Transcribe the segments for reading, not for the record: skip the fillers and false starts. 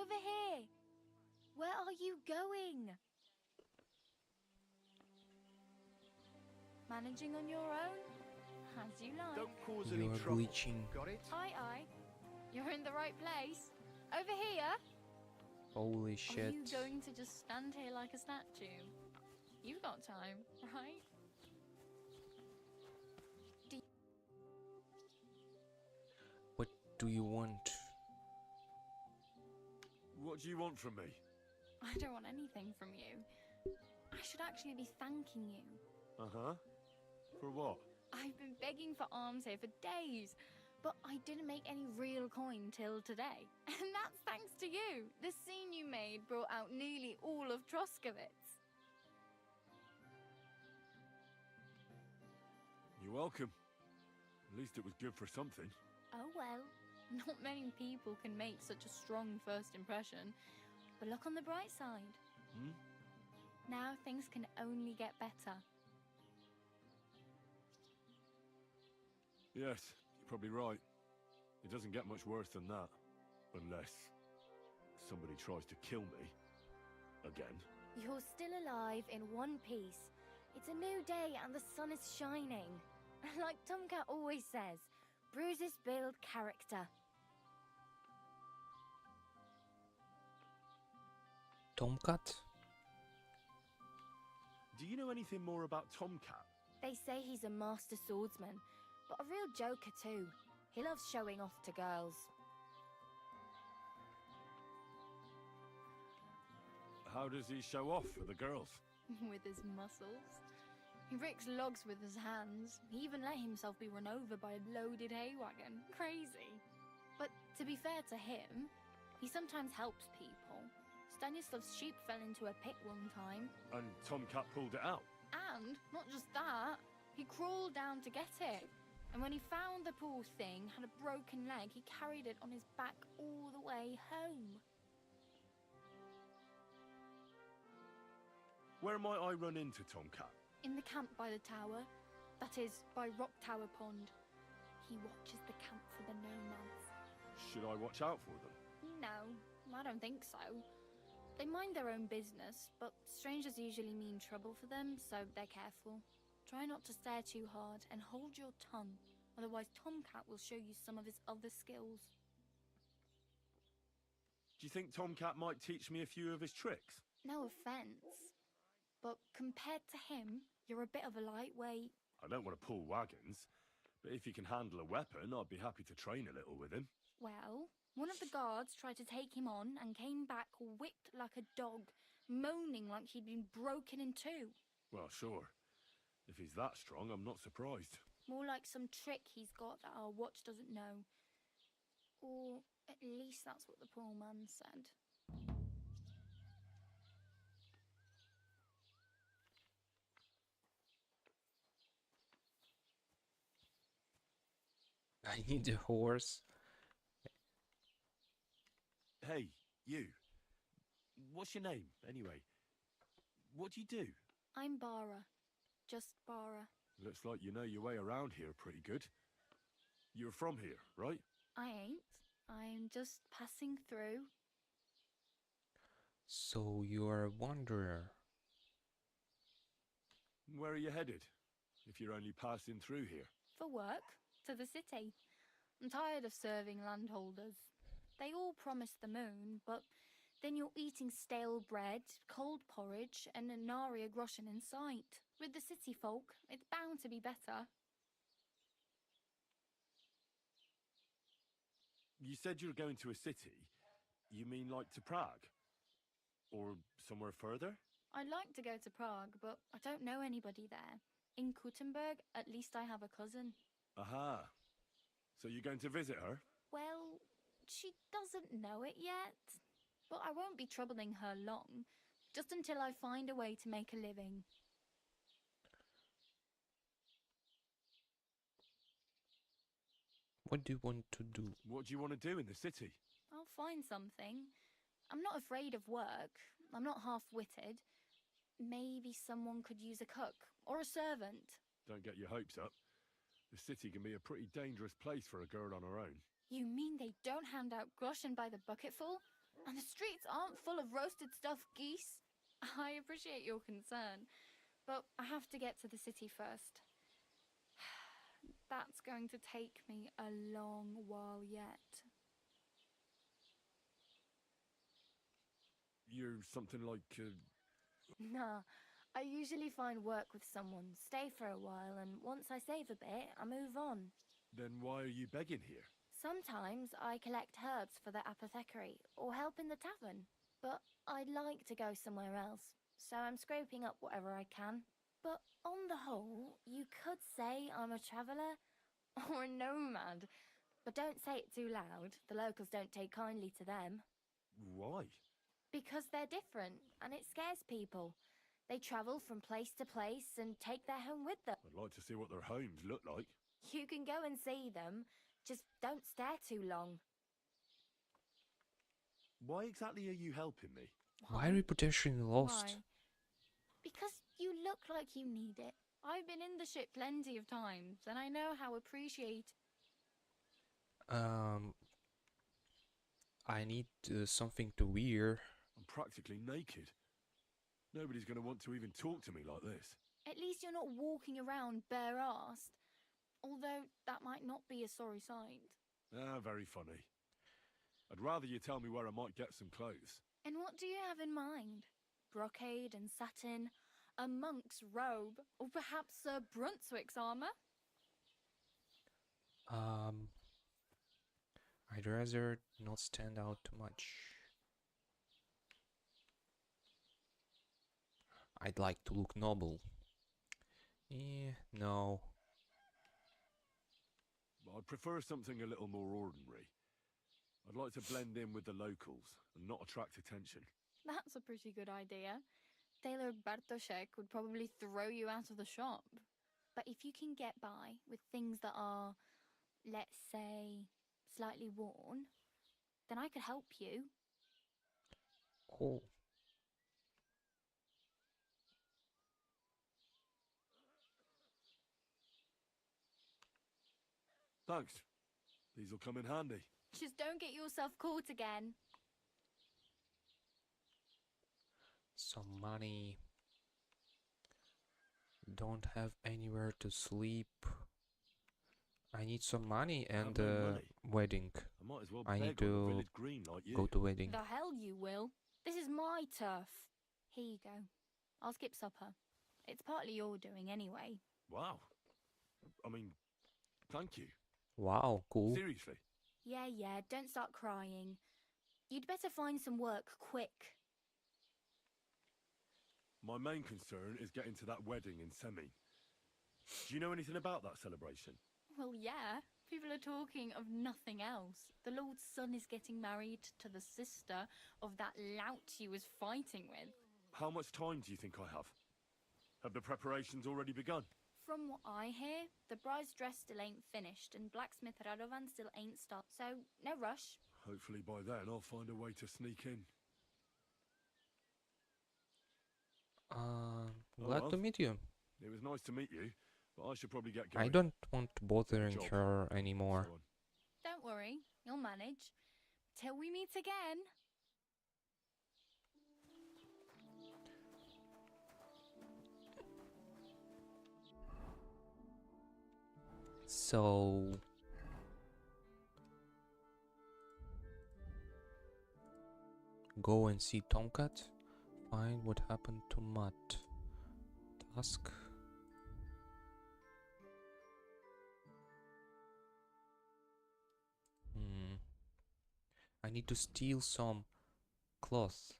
over here. Where are you going? Managing on your own? As you like. Don't cause You any are trouble. glitching. Got it? Aye. You're in the right place. Over here. Holy Are shit. you going to just stand here like a statue? You've got time, right? What do you want? What do you want from me? I don't want anything from you. I should actually be thanking you. Uh-huh. For what? I've been begging for alms here for days, but I didn't make any real coin till today. And that's thanks to you. The scene you made brought out nearly all of Troskowitz. You're welcome. At least it was good for something. Oh well, not many people can make such a strong first impression. But look on the bright side. Hmm? Now things can only get better. Yes, you're probably right. It doesn't get much worse than that. Unless somebody tries to kill me. Again. You're still alive in one piece. It's a new day and the sun is shining. Like Tomcat always says, bruises build character. Tomcat? Do you know anything more about Tomcat? They say he's a master swordsman, but a real joker too. He loves showing off to girls. How does he show off for the girls? With his muscles. He ricks logs with his hands. He even let himself be run over by a loaded hay wagon. Crazy. But to be fair to him, he sometimes helps people. Stanislav's sheep fell into a pit one time. And Tomcat pulled it out. And not just that, he crawled down to get it. And when he found the poor thing had a broken leg, he carried it on his back all the way home. Where might I run into Tomcat? In the camp by the tower. That is, by Rock Tower Pond. He watches the camp for the nomads. Should I watch out for them? No, I don't think so. They mind their own business, but strangers usually mean trouble for them, so they're careful. Try not to stare too hard and hold your tongue, otherwise Tomcat will show you some of his other skills. Do you think Tomcat might teach me a few of his tricks? No offense, but compared to him, you're a bit of a lightweight. I don't want to pull wagons, but if he can handle a weapon, I'd be happy to train a little with him. Well, one of the guards tried to take him on and came back whipped like a dog, moaning like he'd been broken in two. Well, sure. If he's that strong, I'm not surprised. More like some trick he's got that our watch doesn't know. Or at least that's what the poor man said. I need a horse. Hey, you. What's your name, anyway? What do you do? I'm Bara. Just Bara. Looks like you know your way around here pretty good. You're from here, right? I ain't. I'm just passing through. So you're a wanderer. Where are you headed, if you're only passing through here? For work. To the city. I'm tired of serving landholders. They all promise the moon, but then you're eating stale bread, cold porridge, and a nary a groschen in sight. With the city folk, it's bound to be better. You said you were going to a city. You mean like to Prague? Or somewhere further? I'd like to go to Prague, but I don't know anybody there. In Kuttenberg, at least I have a cousin. Aha. So you're going to visit her? Well, she doesn't know it yet. But I won't be troubling her long, just until I find a way to make a living. What do you want to do? What do you want to do in the city? I'll find something. I'm not afraid of work. I'm not half-witted. Maybe someone could use a cook or a servant. Don't get your hopes up. The city can be a pretty dangerous place for a girl on her own. You mean they don't hand out groschen by the bucketful? And the streets aren't full of roasted stuffed geese. I appreciate your concern, but I have to get to the city first. That's going to take me a long while yet. You're something like, Nah, I usually find work with someone, stay for a while, and once I save a bit, I move on. Then why are you begging here? Sometimes I collect herbs for the apothecary or help in the tavern, but I'd like to go somewhere else, so I'm scraping up whatever I can. But on the whole, you could say I'm a traveller or a nomad, but don't say it too loud. The locals don't take kindly to them. Why? Because they're different, and it scares people. They travel from place to place and take their home with them. I'd like to see what their homes look like. You can go and see them, just don't stare too long. Why exactly are you helping me? Why reputation lost? Why? Because you look like you need it. I've been in the ship plenty of times, and I know how appreciate. I need something to wear. I'm practically naked. Nobody's going to want to even talk to me like this. At least you're not walking around bare-assed. Although that might not be a sorry sight. Ah, very funny. I'd rather you tell me where I might get some clothes. And what do you have in mind? Brocade and satin, a monk's robe, or perhaps Sir Brunswick's armor? I'd rather not stand out too much. I'd like to look noble. No. I'd prefer something a little more ordinary. I'd like to blend in with the locals and not attract attention. That's a pretty good idea. Tailor Bartoszek would probably throw you out of the shop. But if you can get by with things that are, let's say, slightly worn, then I could help you. Oh. Thanks. These'll come in handy. Just don't get yourself caught again. Some money. Don't have anywhere to sleep. I need some money and no money. wedding. I might as well I beg need on the to village green like you. go to wedding. The hell you will. This is my turf. Here you go. I'll skip supper. It's partly your doing anyway. Wow. I mean, thank you. Wow, cool. Seriously. Yeah, don't start crying. You'd better find some work quick. My main concern is getting to that wedding in Semi. Do you know anything about that celebration? Well, yeah. People are talking of nothing else. The Lord's son is getting married to the sister of that lout he was fighting with. How much time do you think I have? Have the preparations already begun? From what I hear, the bride's dress still ain't finished and blacksmith Radovan still ain't stopped, so no rush. Hopefully by then I'll find a way to sneak in. Glad to meet you. It was nice to meet you, but I should probably get going. I don't want to bothering Job. her anymore. So on. Don't worry, you'll manage. Till we meet again. So go and see Tomcat. Find what happened to Matt. Task. I need to steal some cloth.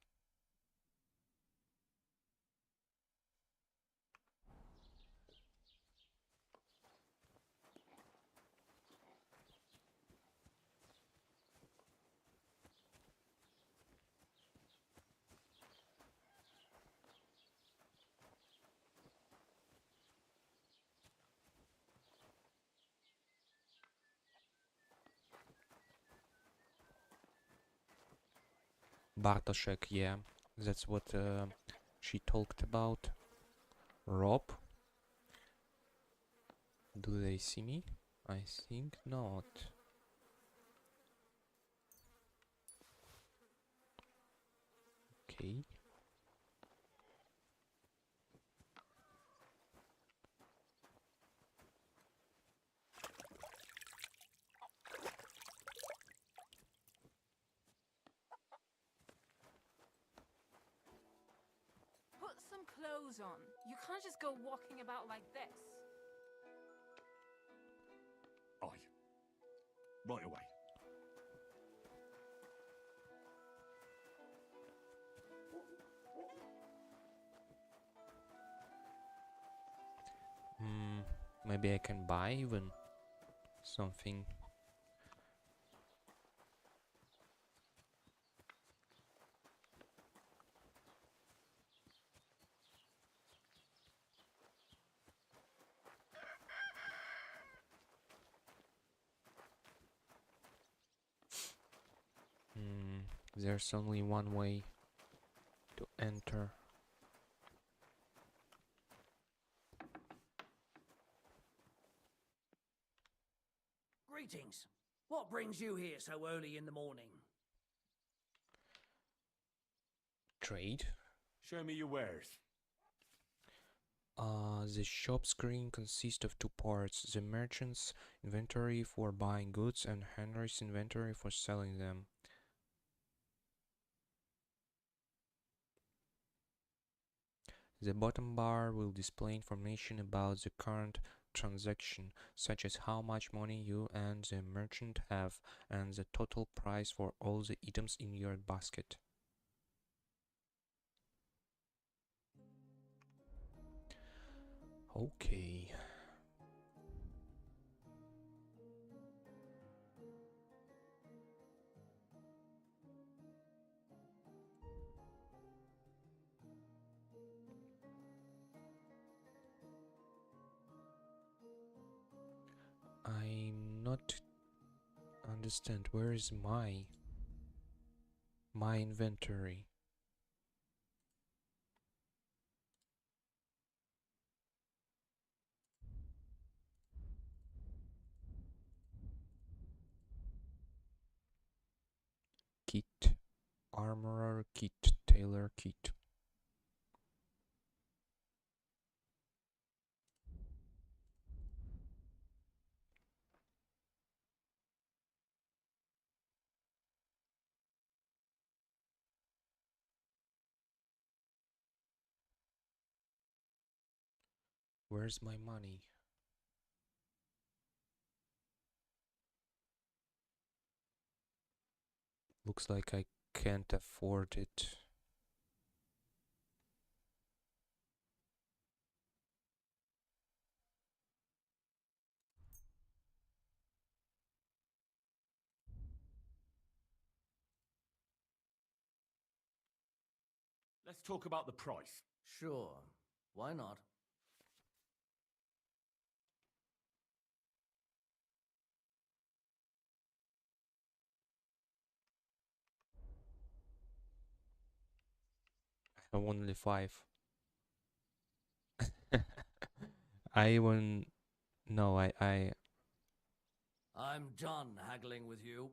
Bartoszek, yeah, that's what she talked about. Rob? Do they see me? I think not. Okay. Put some clothes on. You can't just go walking about like this. Aye. Right away. Maybe I can buy even something. There's only one way to enter. Greetings. What brings you here so early in the morning? Trade. Show me your wares. The shop screen consists of two parts: the merchant's inventory for buying goods and Henry's inventory for selling them. The bottom bar will display information about the current transaction, such as how much money you and the merchant have, and the total price for all the items in your basket. Okay. I'm not understand where is my inventory. Kit, armorer kit, tailor kit. Where's my money? Looks like I can't afford it. Let's talk about the price. Sure. Why not? I have only 5. I even no, I'm done haggling with you.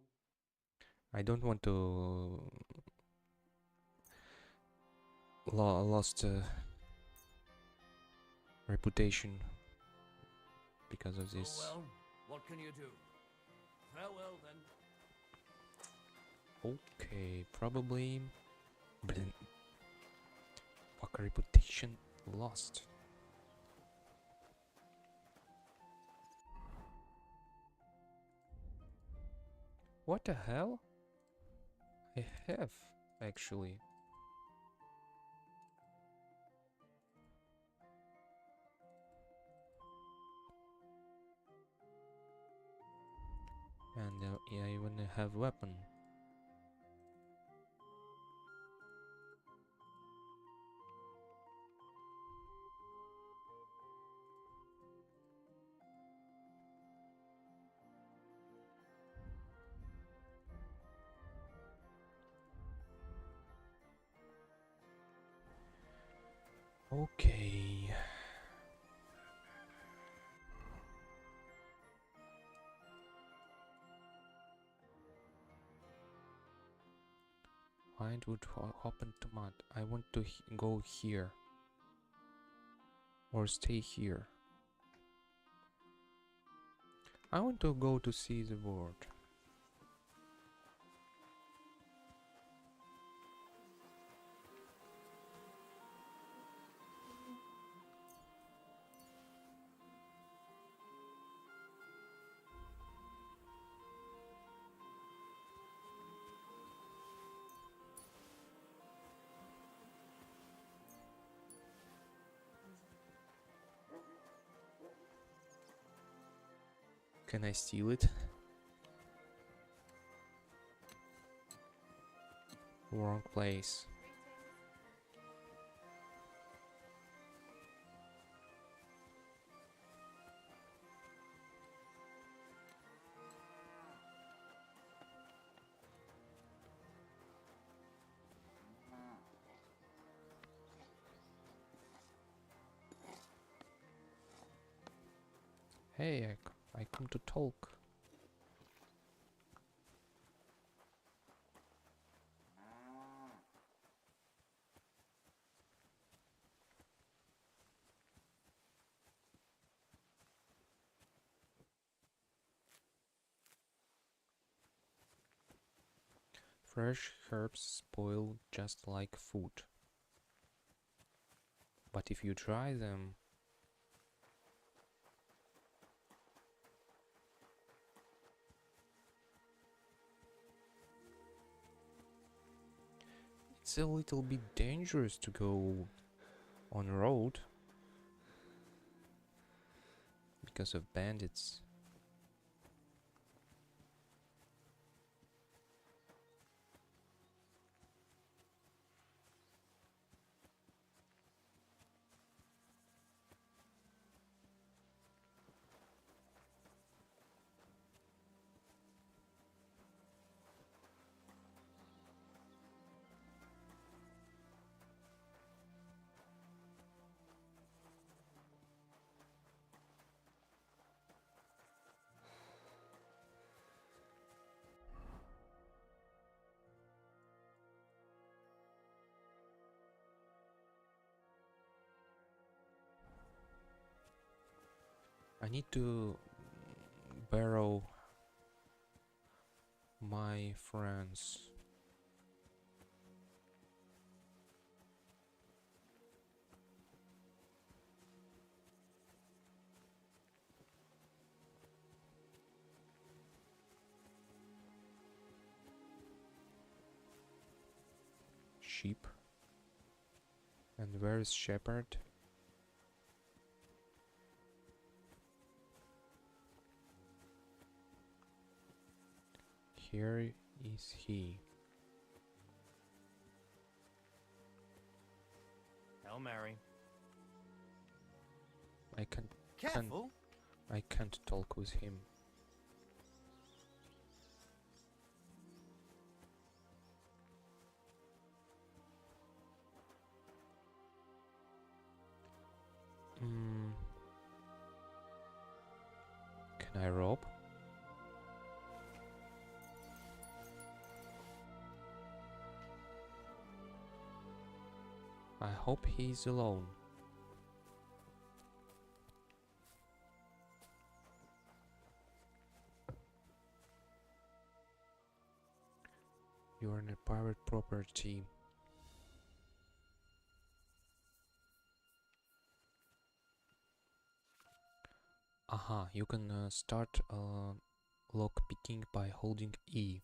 I don't want to lost reputation because of this. Oh well, what can you do? Farewell then. Okay, probably. Fuck, reputation lost. What the hell? I have actually. And yeah, I even have weapon. Okay. Find point would open to mud. I want to go here. Or stay here. I want to go to see the world. Can I steal it? Wrong place. Hey, I come to talk. Fresh herbs spoil just like food. But if you dry them, it's a little bit dangerous to go on road because of bandits. I need to borrow my friends. Sheep. And where is Shepherd? Here is he. Hail Mary. Careful! I can't talk with him. Can I rob? I hope he's alone. You're in a private property. Aha, you can start lock picking by holding E.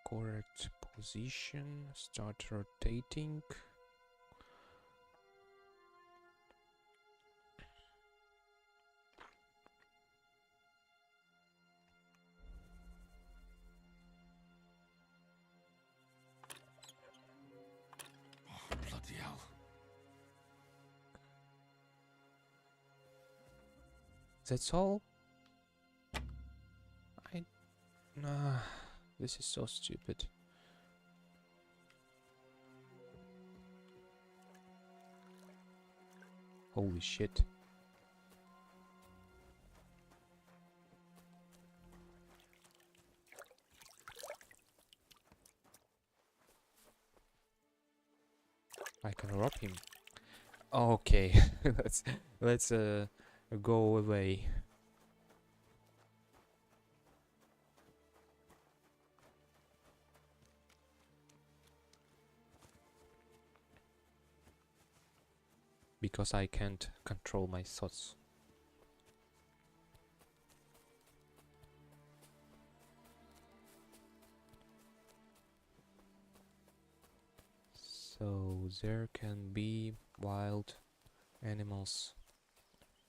Correct position, start rotating. Bloody hell. That's all? Nah, this is so stupid. Holy shit. I can rob him. Okay, let's go away. Because I can't control my thoughts. So there can be wild animals,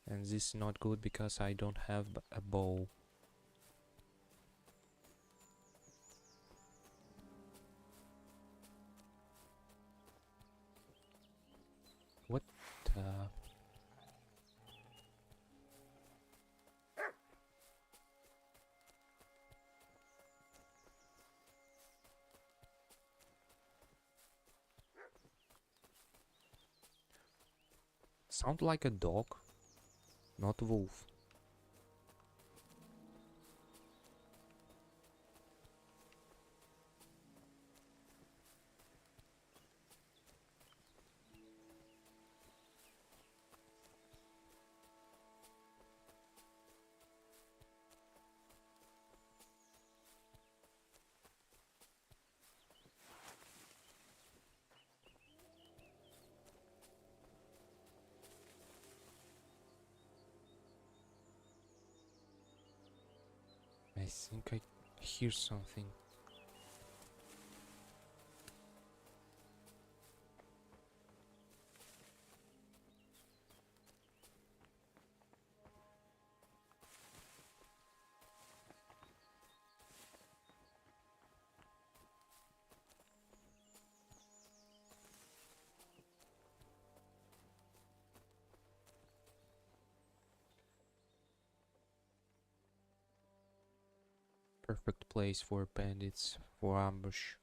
and this is not good because I don't have a bow. What sound like a dog, not a wolf. I think I hear something. Perfect place for bandits for ambush.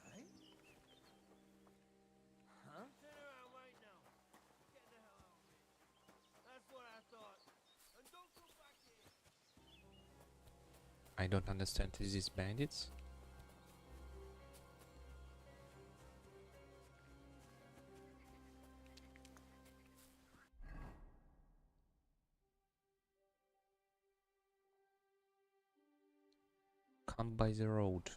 Right? Huh? Turn around right now. Get the hell out of here. That's what I thought. And don't come back here. I don't understand. Is this bandits? Come by the road.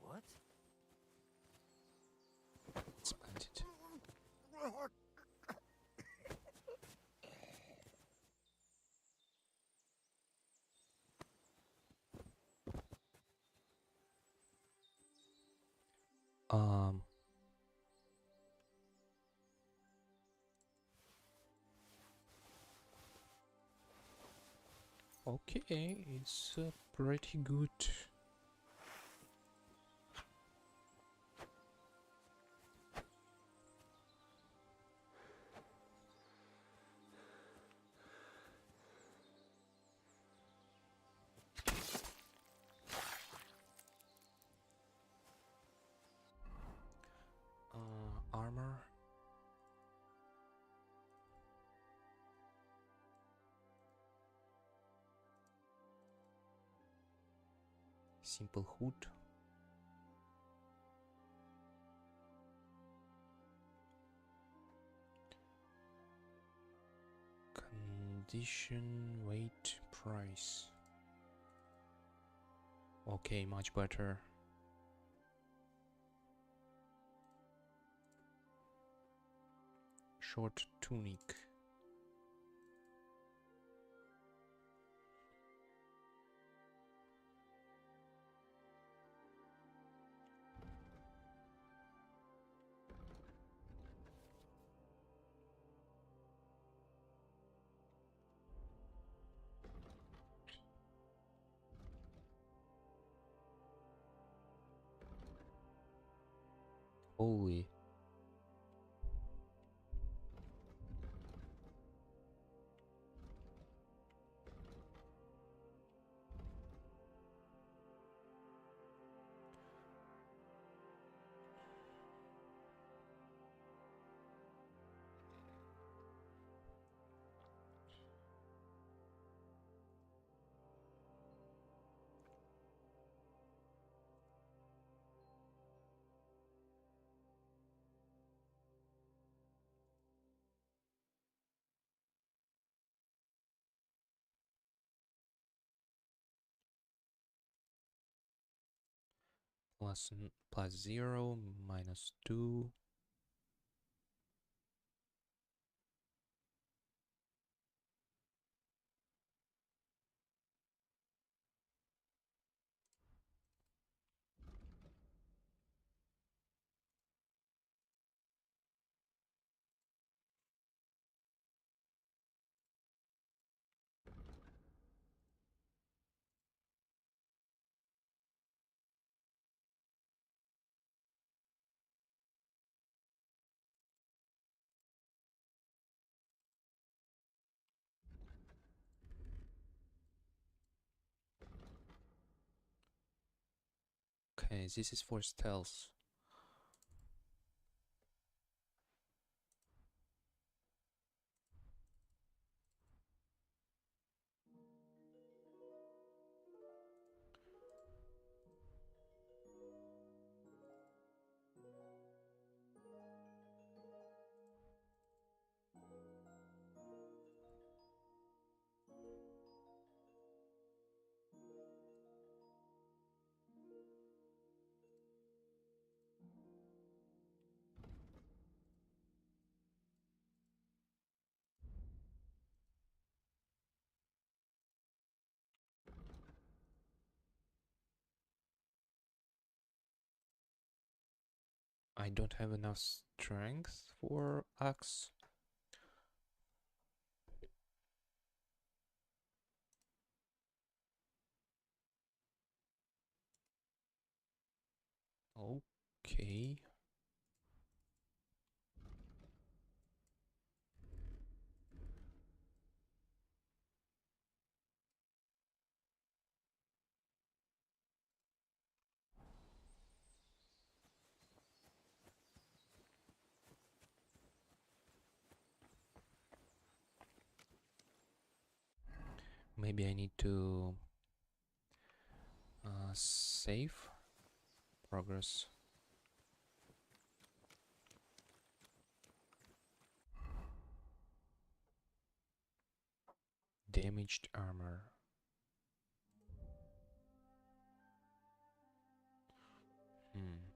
What? Splendid. Um. Okay, it's pretty good. Armor. simple hood. Condition, weight, price. Okay, much better. Short tunic. Holy. Plus 0, minus 2. Okay, this is for stealth. I don't have enough strength for axe. Okay. Maybe I need to save progress. Damaged armor. Hmm.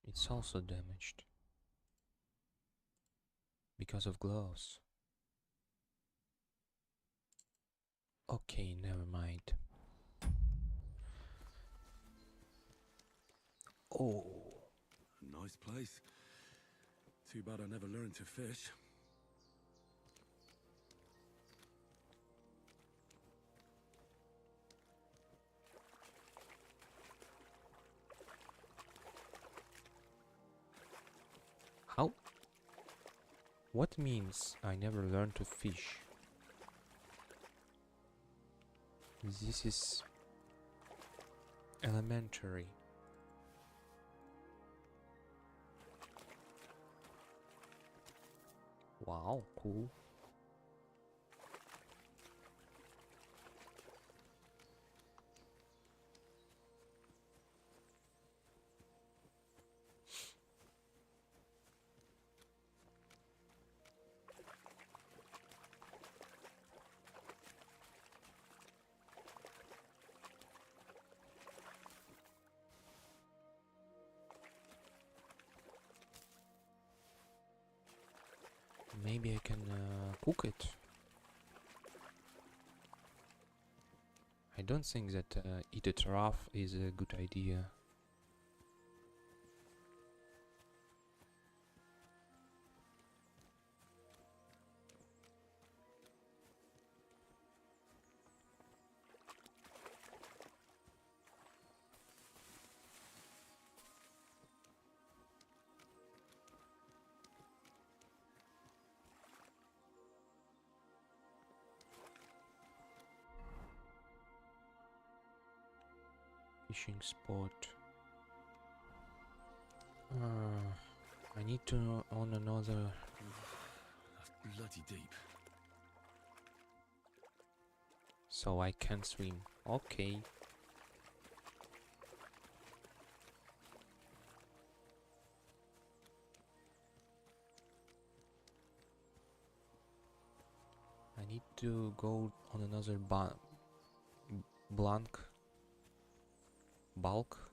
It's also damaged because of gloves. Okay, never mind. Oh. A nice place. Too bad I never learned to fish. How? What means I never learned to fish? This is elementary. Wow, cool. Maybe I can cook it. I don't think that eat it raw is a good idea. Fishing spot. I need to on another. That's bloody deep. So I can swim. Okay. I need to go on another blank bulk.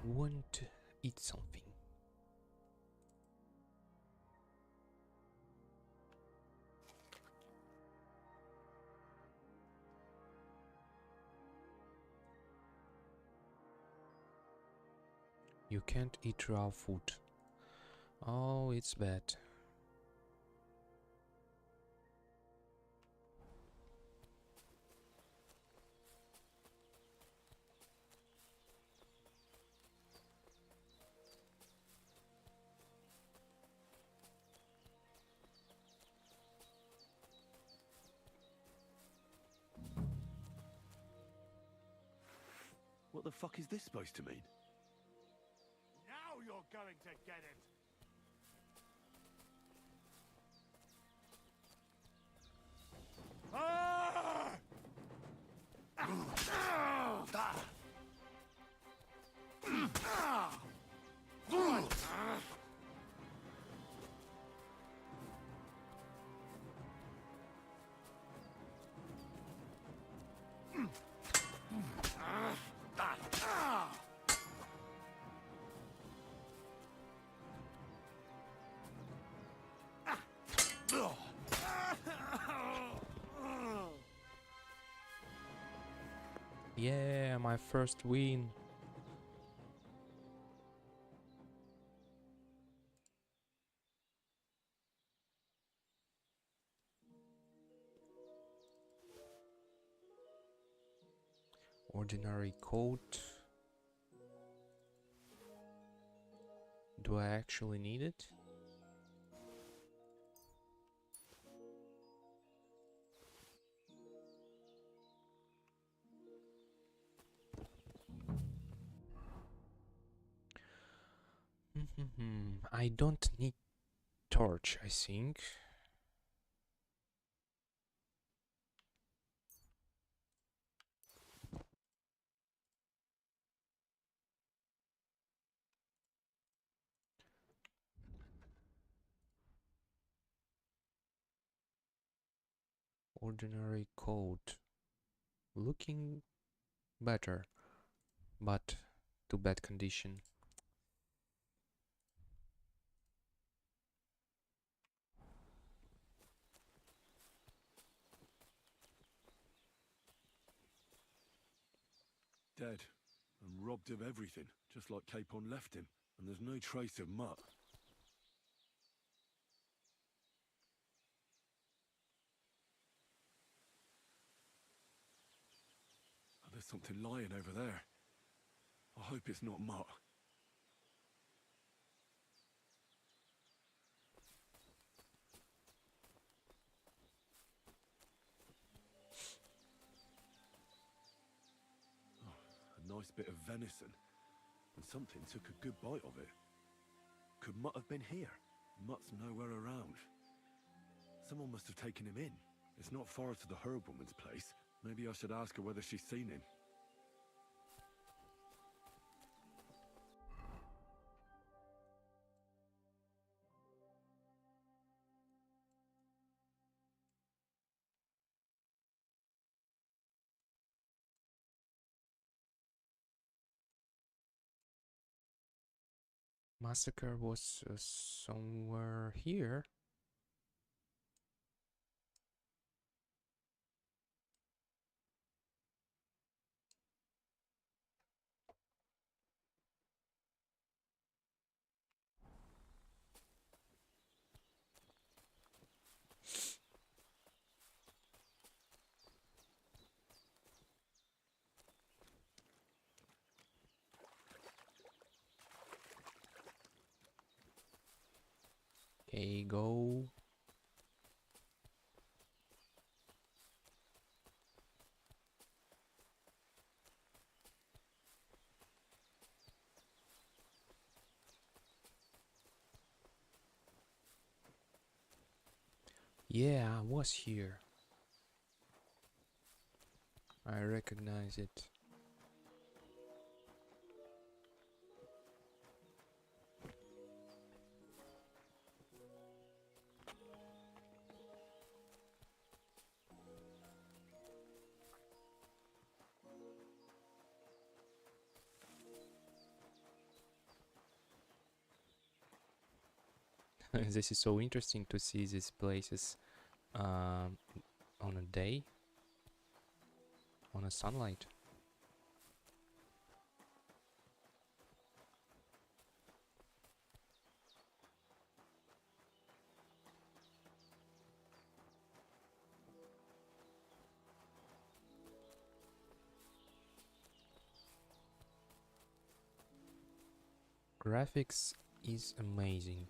Want to eat something. You can't eat raw food. Oh, it's bad. What the fuck is this supposed to mean? Now you're going to get it. Ah! Yeah, my first win. Ordinary coat. Do I actually need it? I don't need torch, I think. Ordinary coat. Looking better, but to bad condition. Dead. And robbed of everything, just like Capon left him. And there's no trace of Mutt. Oh, there's something lying over there. I hope it's not Mutt. A nice bit of venison, and something took a good bite of it. Could Mutt have been here? Mutt's nowhere around. Someone must have taken him in. It's not far to the herb woman's place. Maybe I should ask her whether she's seen him. Massacre was somewhere here. Okay, go. Yeah, I was here. I recognize it. This is so interesting to see these places on a day, on a sunlight. Graphics is amazing.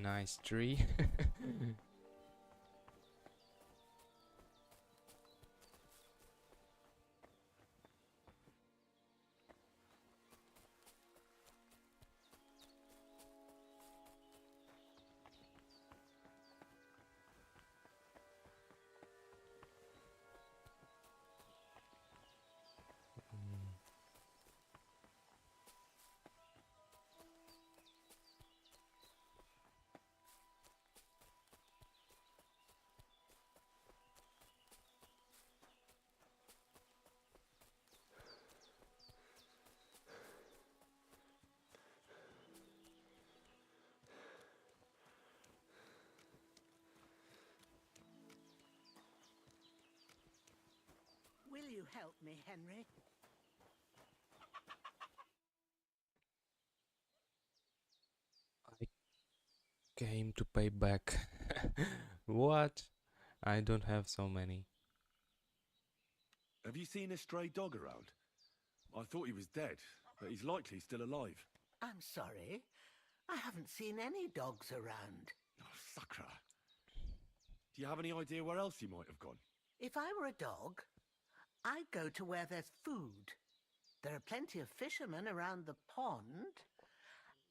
Nice tree. Will you help me, Henry? I came to pay back. What? I don't have so many. Have you seen a stray dog around? I thought he was dead, but he's likely still alive. I'm sorry. I haven't seen any dogs around. Oh, Sakra. Do you have any idea where else he might have gone? If I were a dog, I'd go to where there's food. There are plenty of fishermen around the pond,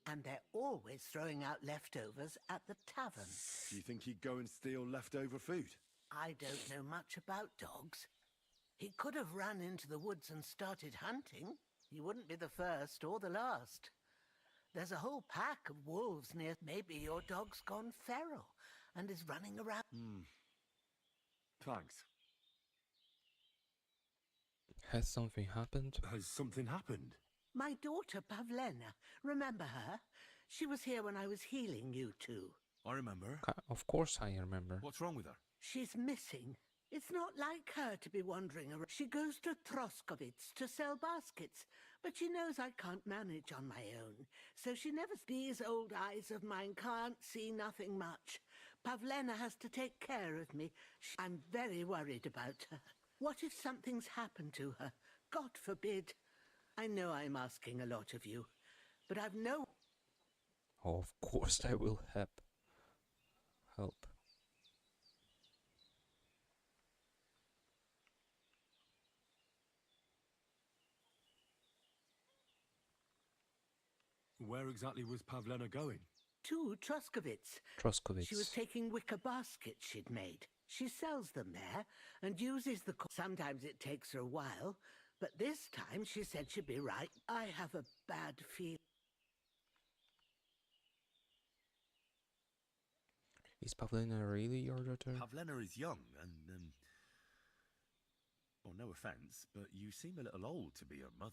and they're always throwing out leftovers at the tavern. Do you think he'd go and steal leftover food? I don't know much about dogs. He could have run into the woods and started hunting. He wouldn't be the first or the last. There's a whole pack of wolves near. Maybe your dog's gone feral and is running around. Thanks. Has something happened? Has something happened? My daughter Pavlena, remember her? She was here when I was healing you two. I remember. Of course I remember. What's wrong with her? She's missing. It's not like her to be wandering around. She goes to Troskovitz to sell baskets, but she knows I can't manage on my own, so she never... These old eyes of mine can't see nothing much. Pavlena has to take care of me. I'm very worried about her. What if something's happened to her? God forbid. I know I'm asking a lot of you, but I've no... Oh, of course I will help. Where exactly was Pavlena going? To Troskovitz. Troskovitz. She was taking wicker baskets she'd made. She sells them there and uses the... Sometimes it takes her a while, but this time she said she'd be right. I have a bad feeling. Is Pavlena really your daughter? Pavlena is young and, well, no offence, but you seem a little old to be her mother.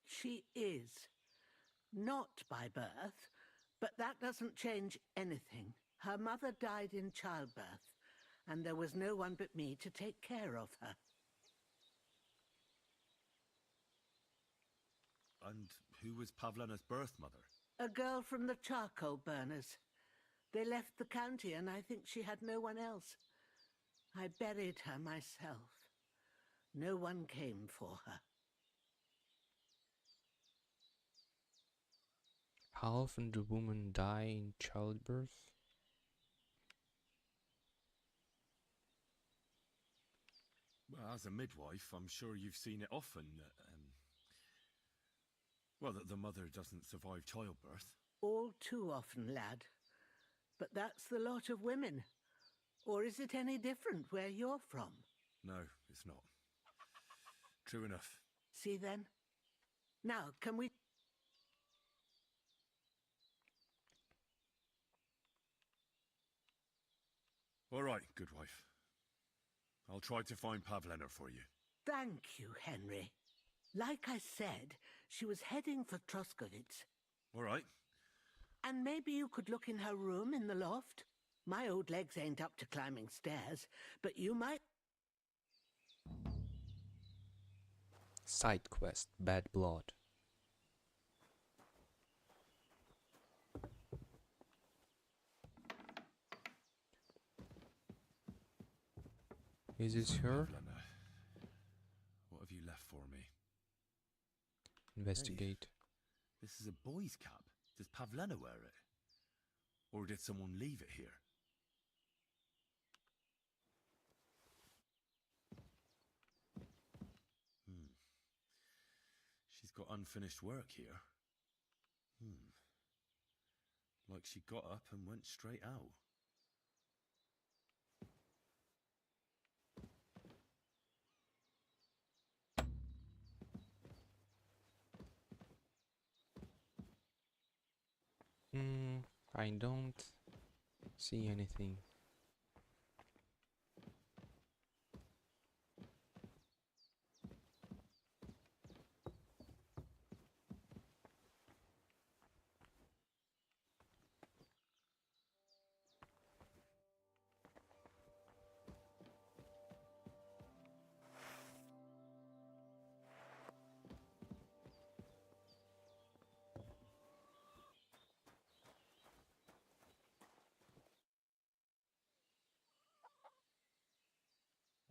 She is. Not by birth, but that doesn't change anything. Her mother died in childbirth, and there was no one but me to take care of her. And who was Pavlena's birth mother? A girl from the charcoal burners. They left the county, and I think she had no one else. I buried her myself. No one came for her. How often do women die in childbirth? Well, as a midwife, I'm sure you've seen it often. Well, that the mother doesn't survive childbirth. All too often, lad. But that's the lot of women. Or is it any different where you're from? No, it's not. True enough. See then? Now, can we... All right, good wife. I'll try to find Pavlena for you. Thank you, Henry. Like I said, she was heading for Troskovitz. All right. And maybe you could look in her room in the loft? My old legs ain't up to climbing stairs, but you might... Side quest, Bad Blood. Is this her? Pavlena. What have you left for me? Investigate. This is a boy's cap. Does Pavlena wear it? Or did someone leave it here? She's got unfinished work here. Like she got up and went straight out. I don't see anything.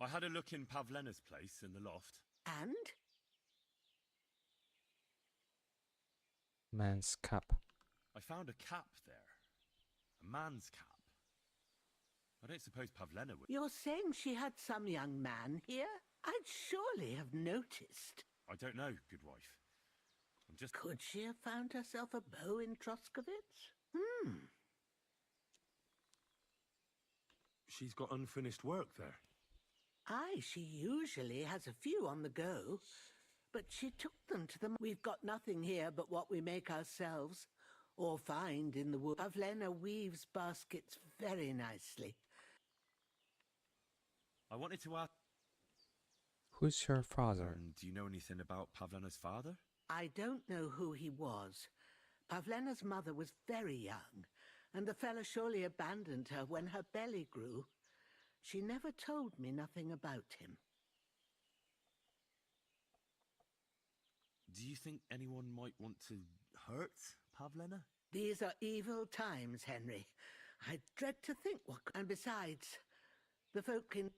I had a look in Pavlena's place in the loft. And? Man's cap. I found a cap there. A man's cap. I don't suppose Pavlena would... You're saying she had some young man here? I'd surely have noticed. I don't know, good wife. I'm just... Could she have found herself a beau in Troskovitz? She's got unfinished work there. Aye, she usually has a few on the go. But she took them to them. We've got nothing here but what we make ourselves, or find in the wood. Pavlena weaves baskets very nicely. I wanted to ask... Who's her father? do you know anything about Pavlena's father? I don't know who he was. Pavlena's mother was very young, and the fella surely abandoned her when her belly grew. She never told me nothing about him. Do you think anyone might want to hurt Pavlena? These are evil times, Henry. I dread to think what... And besides, the folk in...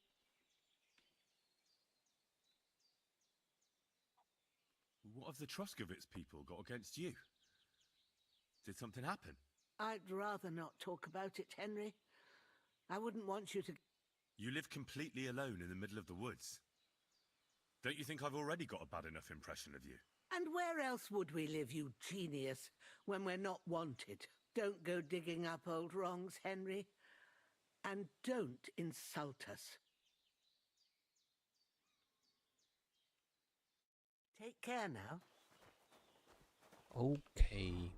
What have the Troskovitz people got against you? Did something happen? I'd rather not talk about it, Henry. I wouldn't want you to... You live completely alone in the middle of the woods. Don't you think I've already got a bad enough impression of you? And where else would we live, you genius, when we're not wanted? Don't go digging up old wrongs, Henry. And don't insult us. Take care now. Okay.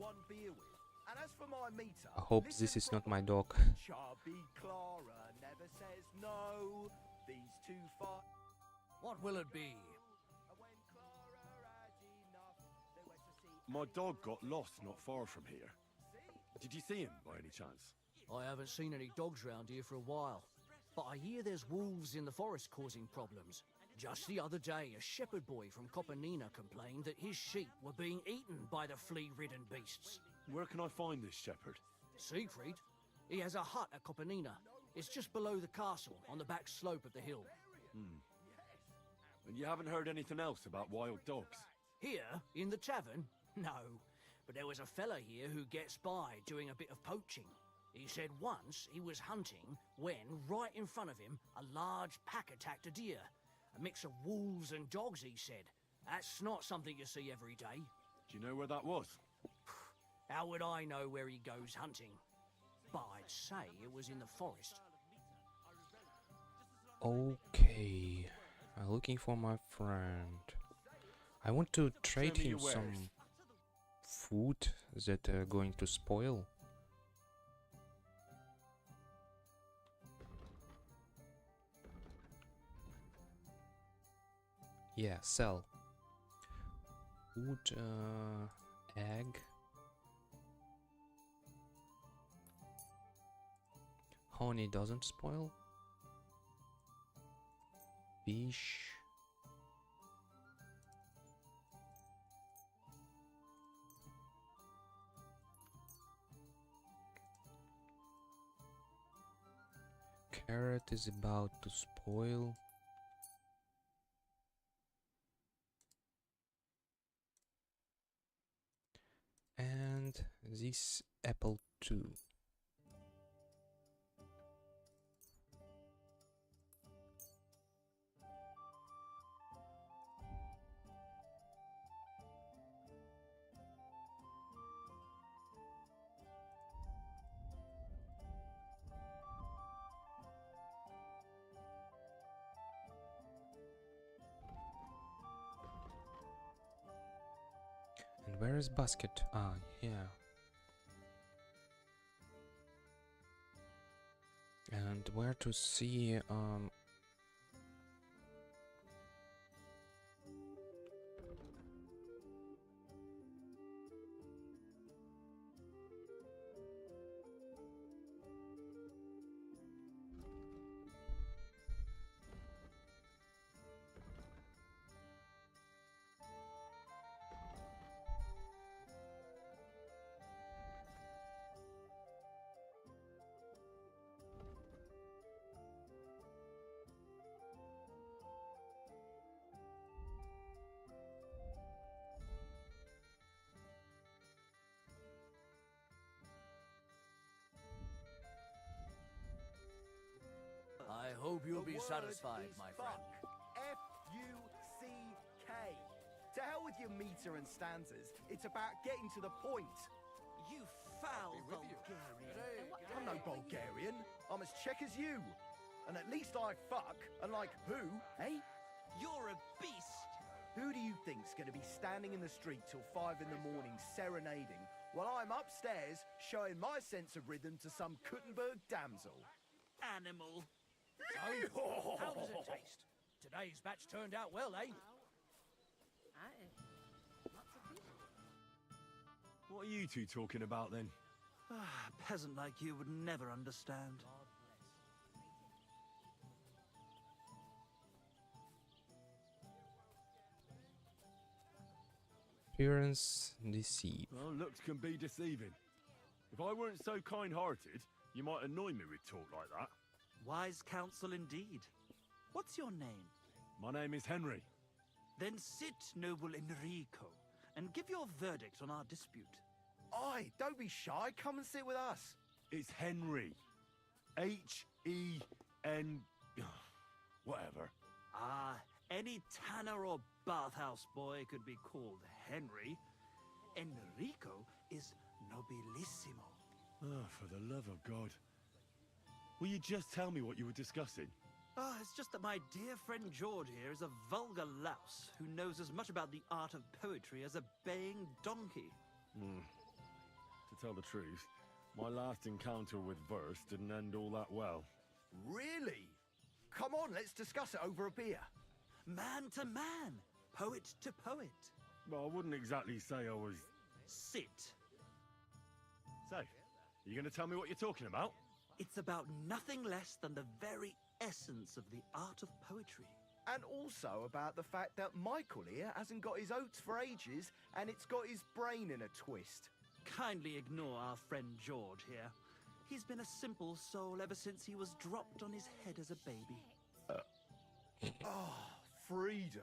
one beer with. And as for my meter, I hope listen this is not my properly. dog. Chubby Clara never says no. These two far. What will it be? When Clara had enough, they went to see. My dog got lost not far from here. Did you see him by any chance? I haven't seen any dogs round here for a while, but I hear there's wolves in the forest causing problems. Just the other day, a shepherd boy from Copenina complained that his sheep were being eaten by the flea-ridden beasts. Where can I find this shepherd? Siegfried? He has a hut at Copenina. It's just below the castle, on the back slope of the hill. And you haven't heard anything else about wild dogs? Here, in the tavern? No. But there was a fella here who gets by doing a bit of poaching. He said once he was hunting when, right in front of him, a large pack attacked a deer. A mix of wolves and dogs, he said. That's not something you see every day. Do you know where that was? How would I know where he goes hunting? But I'd say it was in the forest. Okay. I'm looking for my friend. I want to trade me him your wares. some food that are going to spoil. Yeah, sell. Wood, egg. Honey doesn't spoil. Fish. Carrot is about to spoil. And this apple too. And where is basket? Ah, yeah. And where to see I hope you'll be The word satisfied, is my friend. fuck. F-U-C-K. To hell with your meter and stanzas. It's about getting to the point. You foul Bulgarian. I'm no Bulgarian. I'm as Czech as you. And at least I fuck. And like who, eh? You're a beast. Who do you think's gonna be standing in the street till 5 in the morning serenading while I'm upstairs showing my sense of rhythm to some Kuttenberg damsel? Animal. So, how does it taste? Today's batch turned out well, eh? What are you two talking about then? A peasant like you would never understand. appearance deceive? Well, looks can be deceiving. If I weren't so kind-hearted, you might annoy me with talk like that. Wise counsel indeed. What's your name? My name is Henry. Then sit, noble Enrico, and give your verdict on our dispute. Aye, don't be shy. Come and sit with us. It's Henry. H-E-N... whatever. Ah, any tanner or bathhouse boy could be called Henry. Enrico is nobilissimo. Oh, for the love of God. Will you just tell me what you were discussing? Ah, it's just that my dear friend George here is a vulgar louse who knows as much about the art of poetry as a baying donkey. tell the truth, my last encounter with verse didn't end all that well. Really? Come on, let's discuss it over a beer. Man to man, poet to poet. Well, I wouldn't exactly say I was... Sit. So, are you going to tell me what you're talking about? It's about nothing less than the very essence of the art of poetry. And also about the fact that Michael here hasn't got his oats for ages and it's got his brain in a twist. Kindly ignore our friend George here. He's been a simple soul ever since he was dropped on his head as a baby. Freedom.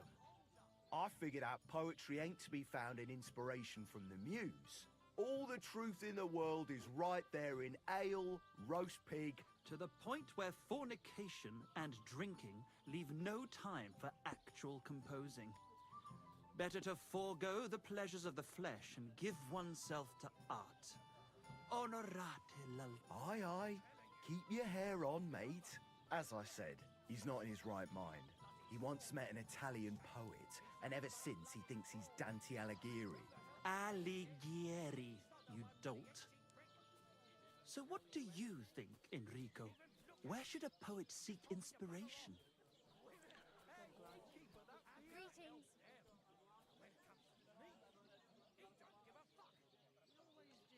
I figured out poetry ain't to be found in inspiration from the muse. All the truth in the world is right there in ale, roast pig. To the point where fornication and drinking leave no time for actual composing. Better to forego the pleasures of the flesh and give oneself to art. Honorate Aye, aye. Keep your hair on, mate. As I said, he's not in his right mind. He once met an Italian poet, and ever since he thinks he's Dante Alighieri. Alighieri, you dolt. So what do you think, Enrico? Where should a poet seek inspiration? Greetings.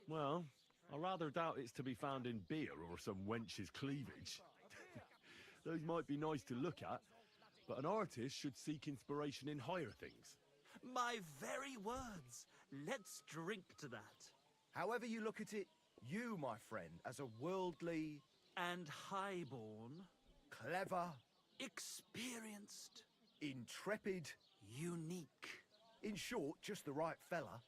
Well, I rather doubt it's to be found in beer or some wench's cleavage. Those might be nice to look at, but an artist should seek inspiration in higher things. My very words. Let's drink to that. However you look at it, you, my friend, as a worldly, And highborn, clever, experienced, intrepid, unique. in short, just the right fella.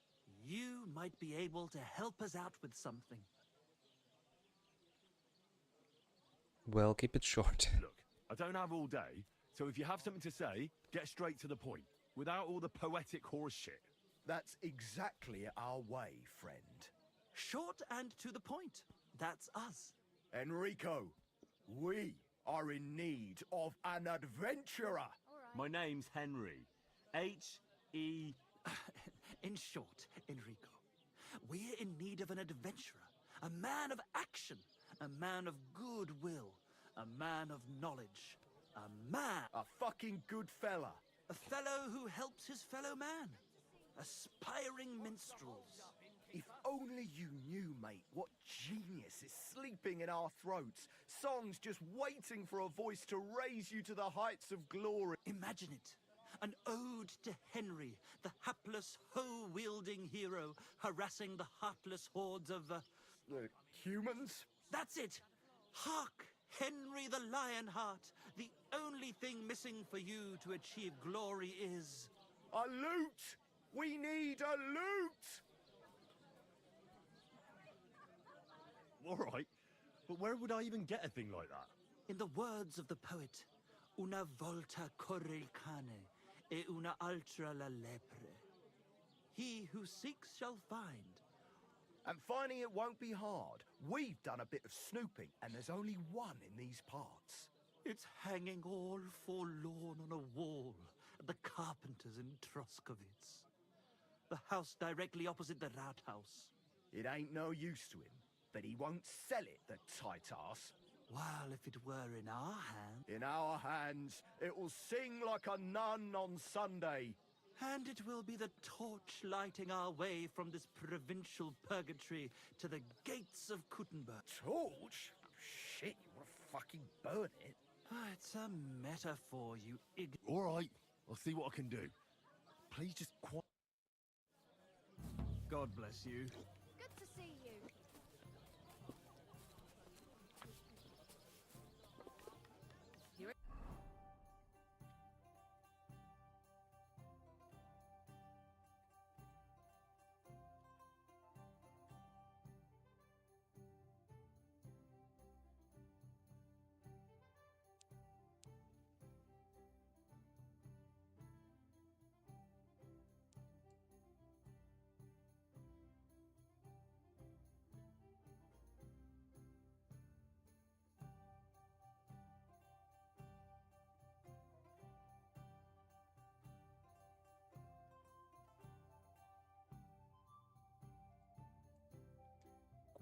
You might be able to help us out with something. Well, keep it short. Look, I don't have all day, so if you have something to say, get straight to the point, without all the poetic horse shit. That's exactly our way, friend. Short and to the point. That's us. Enrico, we are in need of an adventurer. My name's Henry. H-E... In short, Enrico, we're in need of an adventurer, a man of action, a man of goodwill, a man of knowledge, a man, A fucking good fella. a fellow who helps his fellow man, aspiring minstrels. If only you knew, mate, what genius is sleeping in our throats. Songs just waiting for a voice to raise you to the heights of glory. Imagine it. An ode to Henry, the hapless, hoe-wielding hero, harassing the heartless hordes of, Humans? That's it! Hark, Henry the Lionheart! The only thing missing for you to achieve glory is... A loot! We need a loot! All right, but where would I even get a thing like that? In the words of the poet, una volta corre il cane, e una altra la lepre. He who seeks shall find. And finding it won't be hard. We've done a bit of snooping, and there's only one in these parts. It's hanging all forlorn on a wall at the carpenters in Troskowitz. The house directly opposite the Rathaus. It ain't no use to him, but he won't sell it, the tight ass. While if it were in our hands, In our hands, it will sing like a nun on Sunday. and it will be the torch lighting our way from this provincial purgatory to the gates of Kuttenberg. Torch? Shit, you want to fucking burn it? It's a metaphor, you All right, I'll see what I can do. Please just God bless you. Good to see you.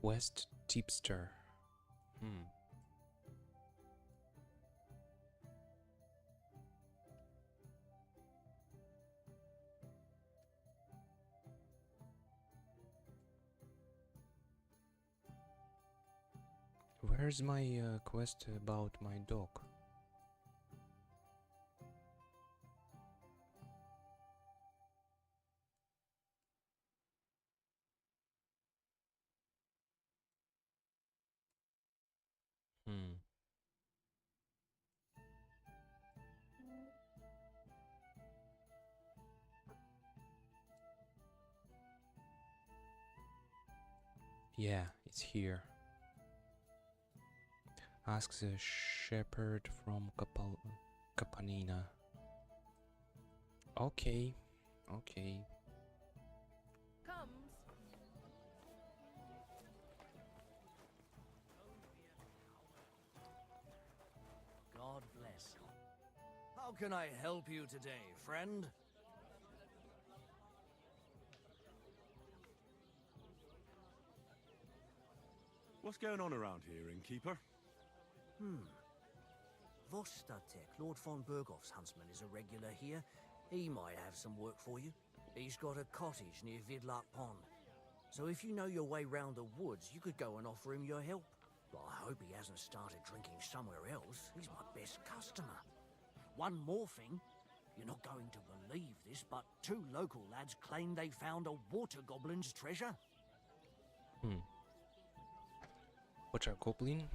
Quest tipster. Where's my quest about my dog? Yeah, it's here. Ask the shepherd from Capanina. Okay, okay. Comes. God bless. How can I help you today, friend? What's going on around here, innkeeper? Vostatek, Lord von Berghoff's huntsman, is a regular here. He might have some work for you. He's got a cottage near Vidlak Pond. So if you know your way round the woods, you could go and offer him your help. But I hope he hasn't started drinking somewhere else. He's my best customer. One more thing. You're not going to believe this, but 2 local lads claim they found a water goblin's treasure. Water goblin?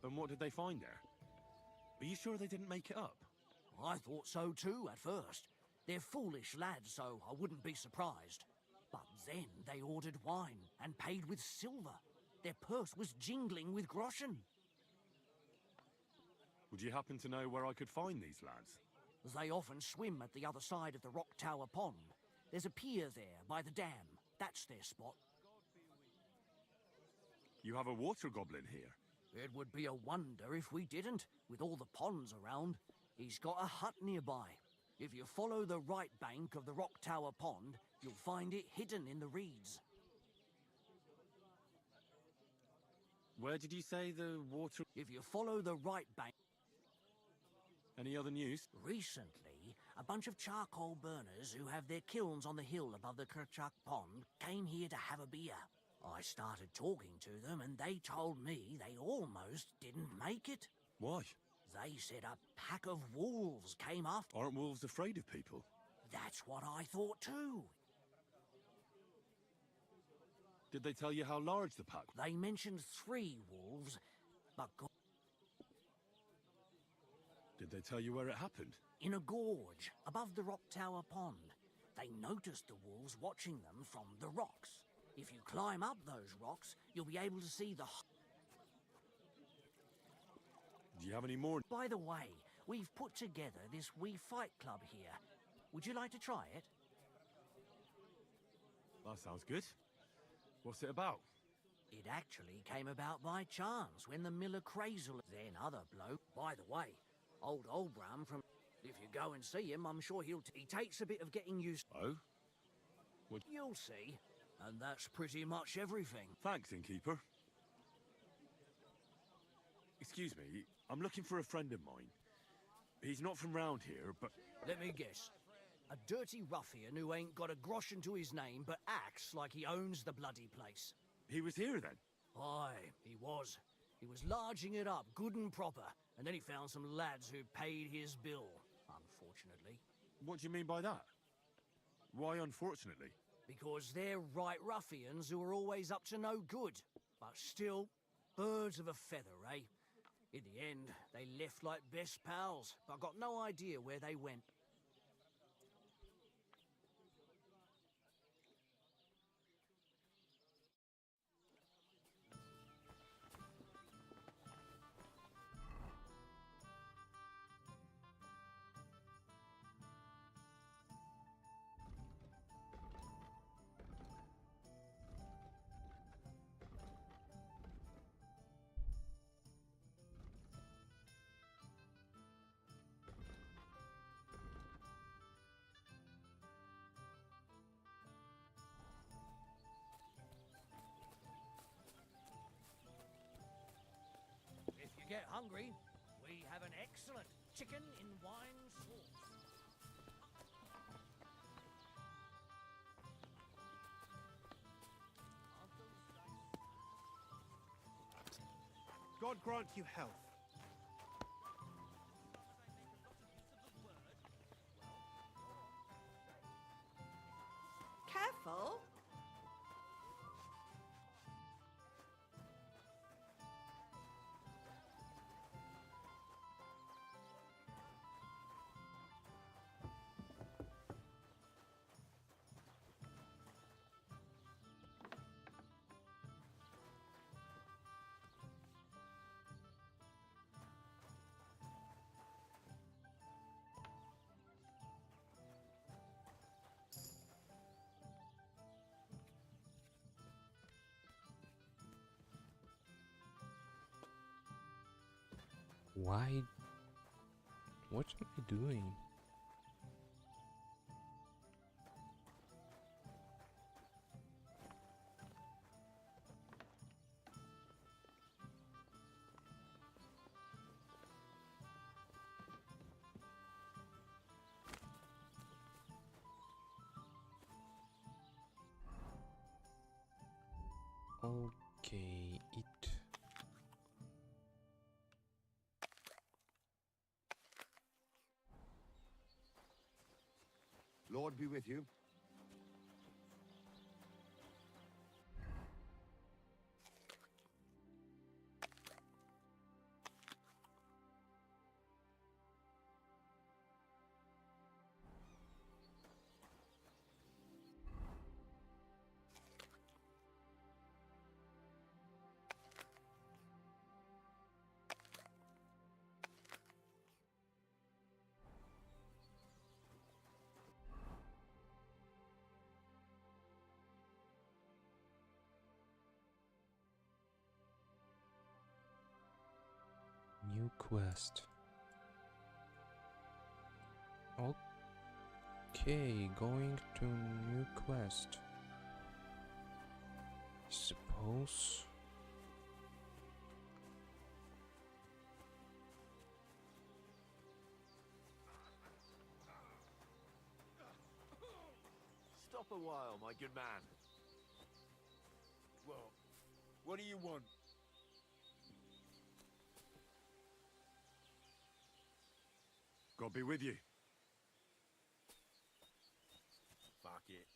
And what did they find there? Are you sure they didn't make it up? I thought so too at first. They're foolish lads, so I wouldn't be surprised. But then they ordered wine and paid with silver. Their purse was jingling with groschen. Would you happen to know where I could find these lads? They often swim at the other side of the Rock Tower Pond. There's a pier there by the dam. That's their spot. You have a water goblin here? It would be a wonder if we didn't, with all the ponds around. He's got a hut nearby. If you follow the right bank of the Rock Tower Pond, you'll find it hidden in the reeds. Where did you say the water... If you follow the right bank... Any other news? Recently, a bunch of charcoal burners who have their kilns on the hill above the Kerchak Pond came here to have a beer. I started talking to them and they told me they almost didn't make it. Why? They said a pack of wolves came after... Aren't wolves afraid of people? That's what I thought too. Did they tell you how large the pack was? They mentioned 3 wolves, but... Did they tell you where it happened? In a gorge, above the Rock Tower Pond. They noticed the wolves watching them from the rocks. If you climb up those rocks, you'll be able to see the... Do you have any more? By the way, we've put together this wee fight club here. Would you like to try it? That sounds good. What's it about? It actually came about by chance when the Miller Crazel, then other bloke. By the way, old Olbram from... If you go and see him, I'm sure he takes a bit of getting used... Oh? What? You'll see. And that's pretty much everything. Thanks, innkeeper. Excuse me, I'm looking for a friend of mine. He's not from round here, but... Let me guess. A dirty ruffian who ain't got a groschen to his name, but acts like he owns the bloody place. He was here then? Aye, he was. He was larging it up, good and proper, and then he found some lads who paid his bill, unfortunately. What do you mean by that? Why unfortunately? Because they're right ruffians who are always up to no good. But still, birds of a feather, eh? In the end, they left like best pals, but I got no idea where they went. If you get hungry, we have an excellent chicken in wine sauce. God grant you health. Careful. Why? What am I doing? Okay, it. Lord be with you. New quest. Okay, going to new quest. Suppose. Stop a while, my good man. Well, what do you want? God be with you. Fuck it.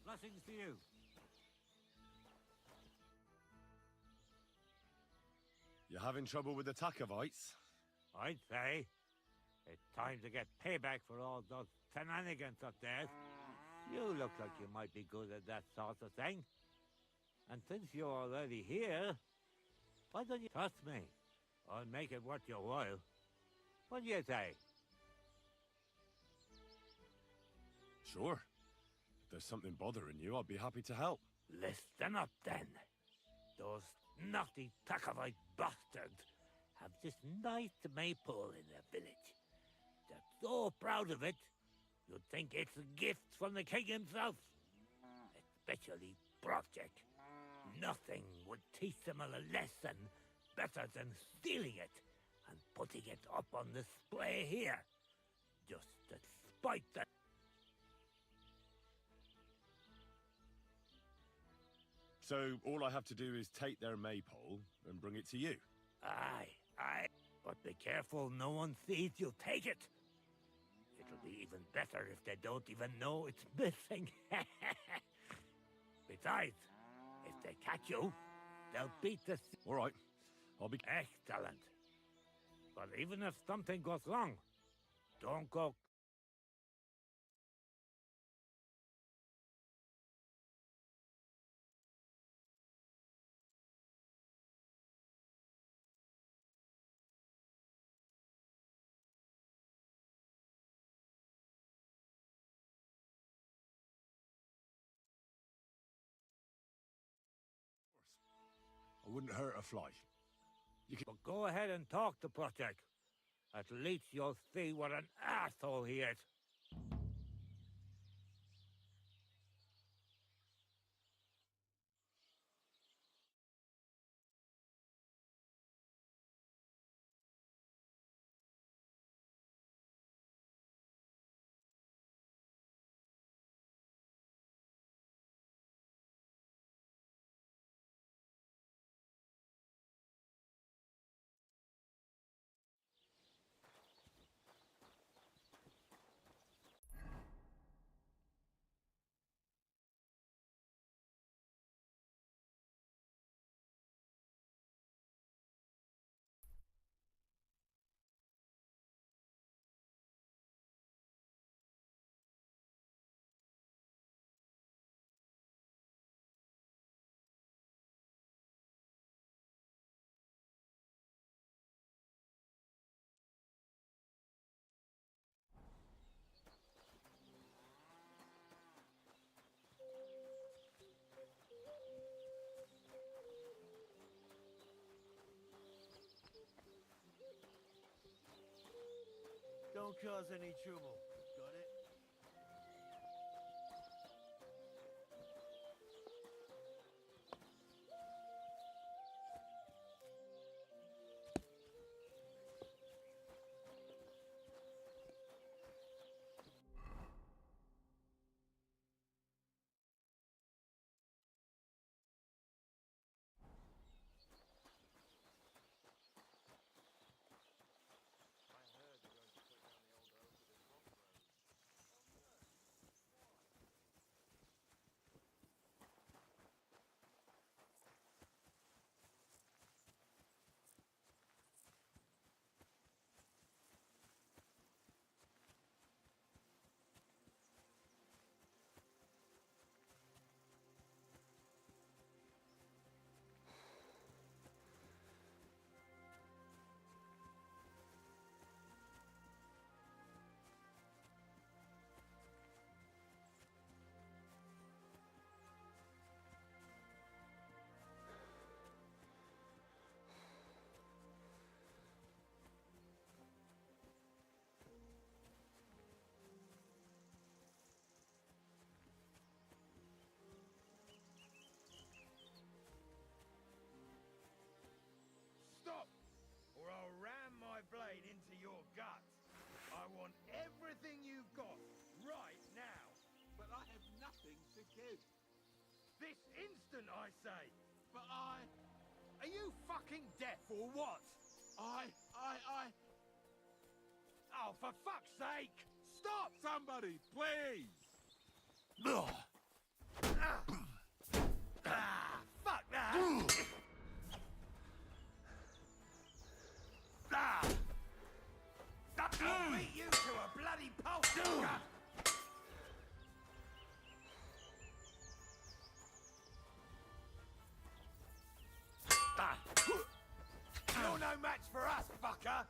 Blessings to you. You having trouble with the Takovites? I'd say it's time to get payback for all those shenanigans up there. You look like you might be good at that sort of thing. And since you're already here, why don't you trust me? I'll make it worth your while. What do you say? Sure. If there's something bothering you, I'd be happy to help. Listen up then. Those naughty Takovite bastards have this nice maypole in their village. They're so proud of it, you'd think it's a gift from the king himself. Especially Project. Nothing would teach them a lesson better than stealing it and putting it up on display here. Just to spite them. So all I have to do is take their maypole and bring it to you? Aye. But be careful no one sees you take it. It'll be even better if they don't even know it's missing. Besides, if they catch you, they'll beat the... All right, I'll be... Excellent. But even if something goes wrong, don't go... I wouldn't hurt a fly. But go ahead and talk to Project. At least you'll see what an asshole he is. Don't cause any trouble. Got it? Stop, or I'll ram my blade into your guts. I want everything you've got right now. But I have nothing to give. This instant, I say. But I... Are you fucking deaf or what? I... Oh, for fuck's sake! Stop! Somebody, please! Fuck that! I'll beat you to a bloody pulp! You're no match for us, fucker!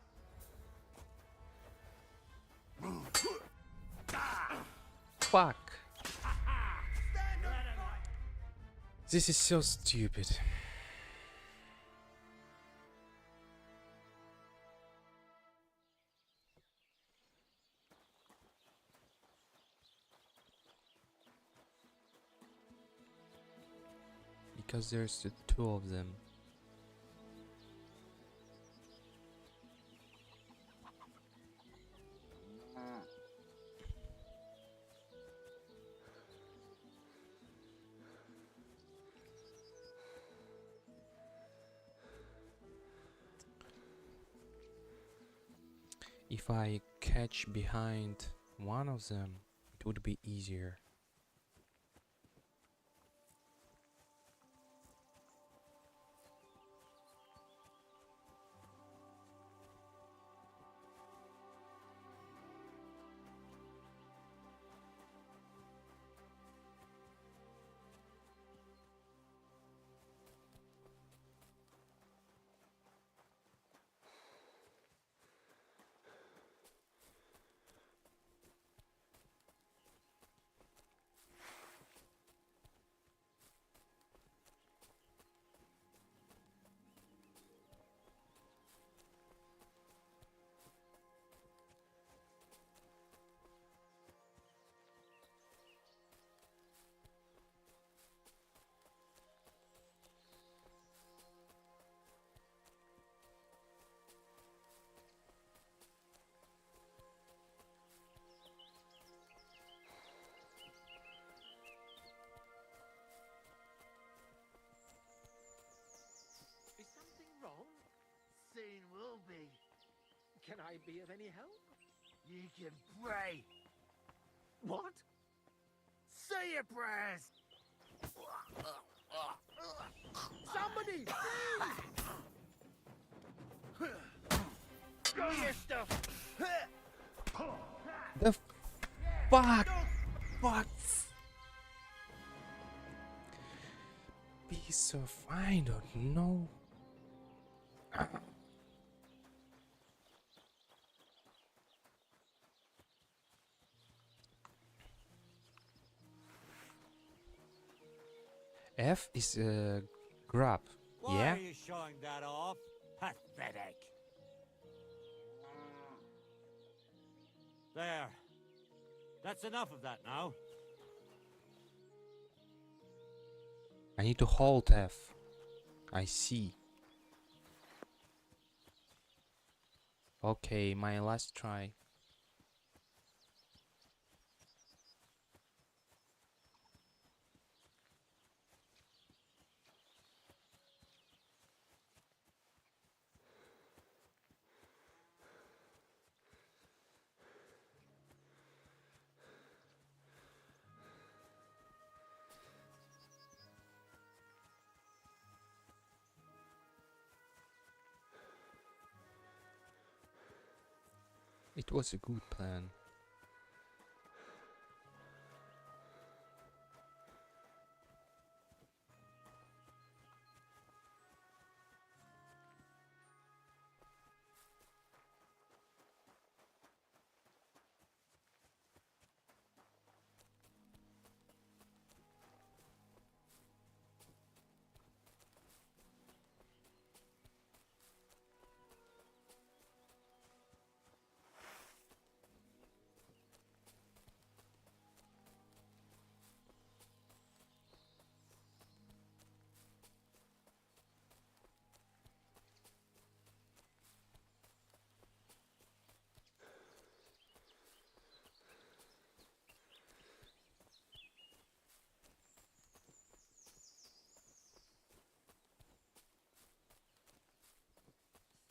Fuck. This is so stupid. because there's the two of them. If I catch behind one of them, it would be easier. Is something wrong? Soon will be. Can I be of any help? You can pray. What? Say your prayers. Somebody! Go your stuff. The fuck? Fuck. Piece of I don't know. F is grab. Why Yeah. are you showing that off? Pathetic. There. That's enough of that now. I need to hold F. I see. Okay, my last try. It was a good plan.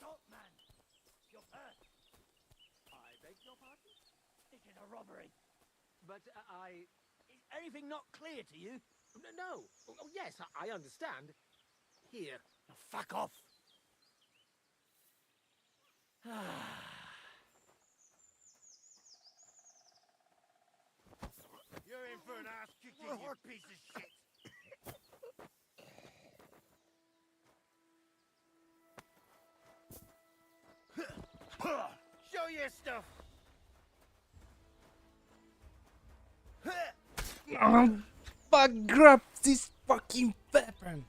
Stop, man! Your purse! I beg your pardon? It is a robbery. But Is anything not clear to you? No. Oh, yes, I understand. Here. Now fuck off! You're in for an ass kicking, you piece of shit. Show your stuff. Fuck, grab this fucking weapon.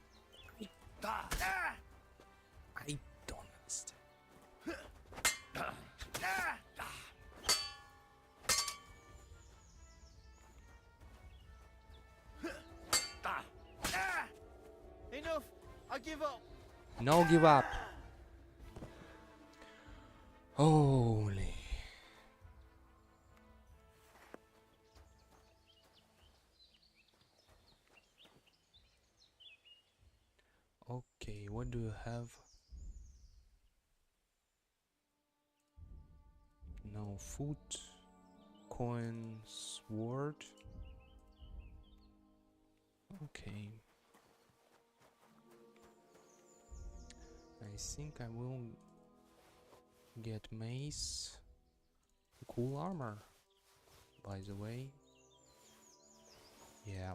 I don't understand. give up. No give up. Holy. Okay, what do you have? No food, coin, sword. Okay. I think I will get mace. Cool armor, by the way. Yeah.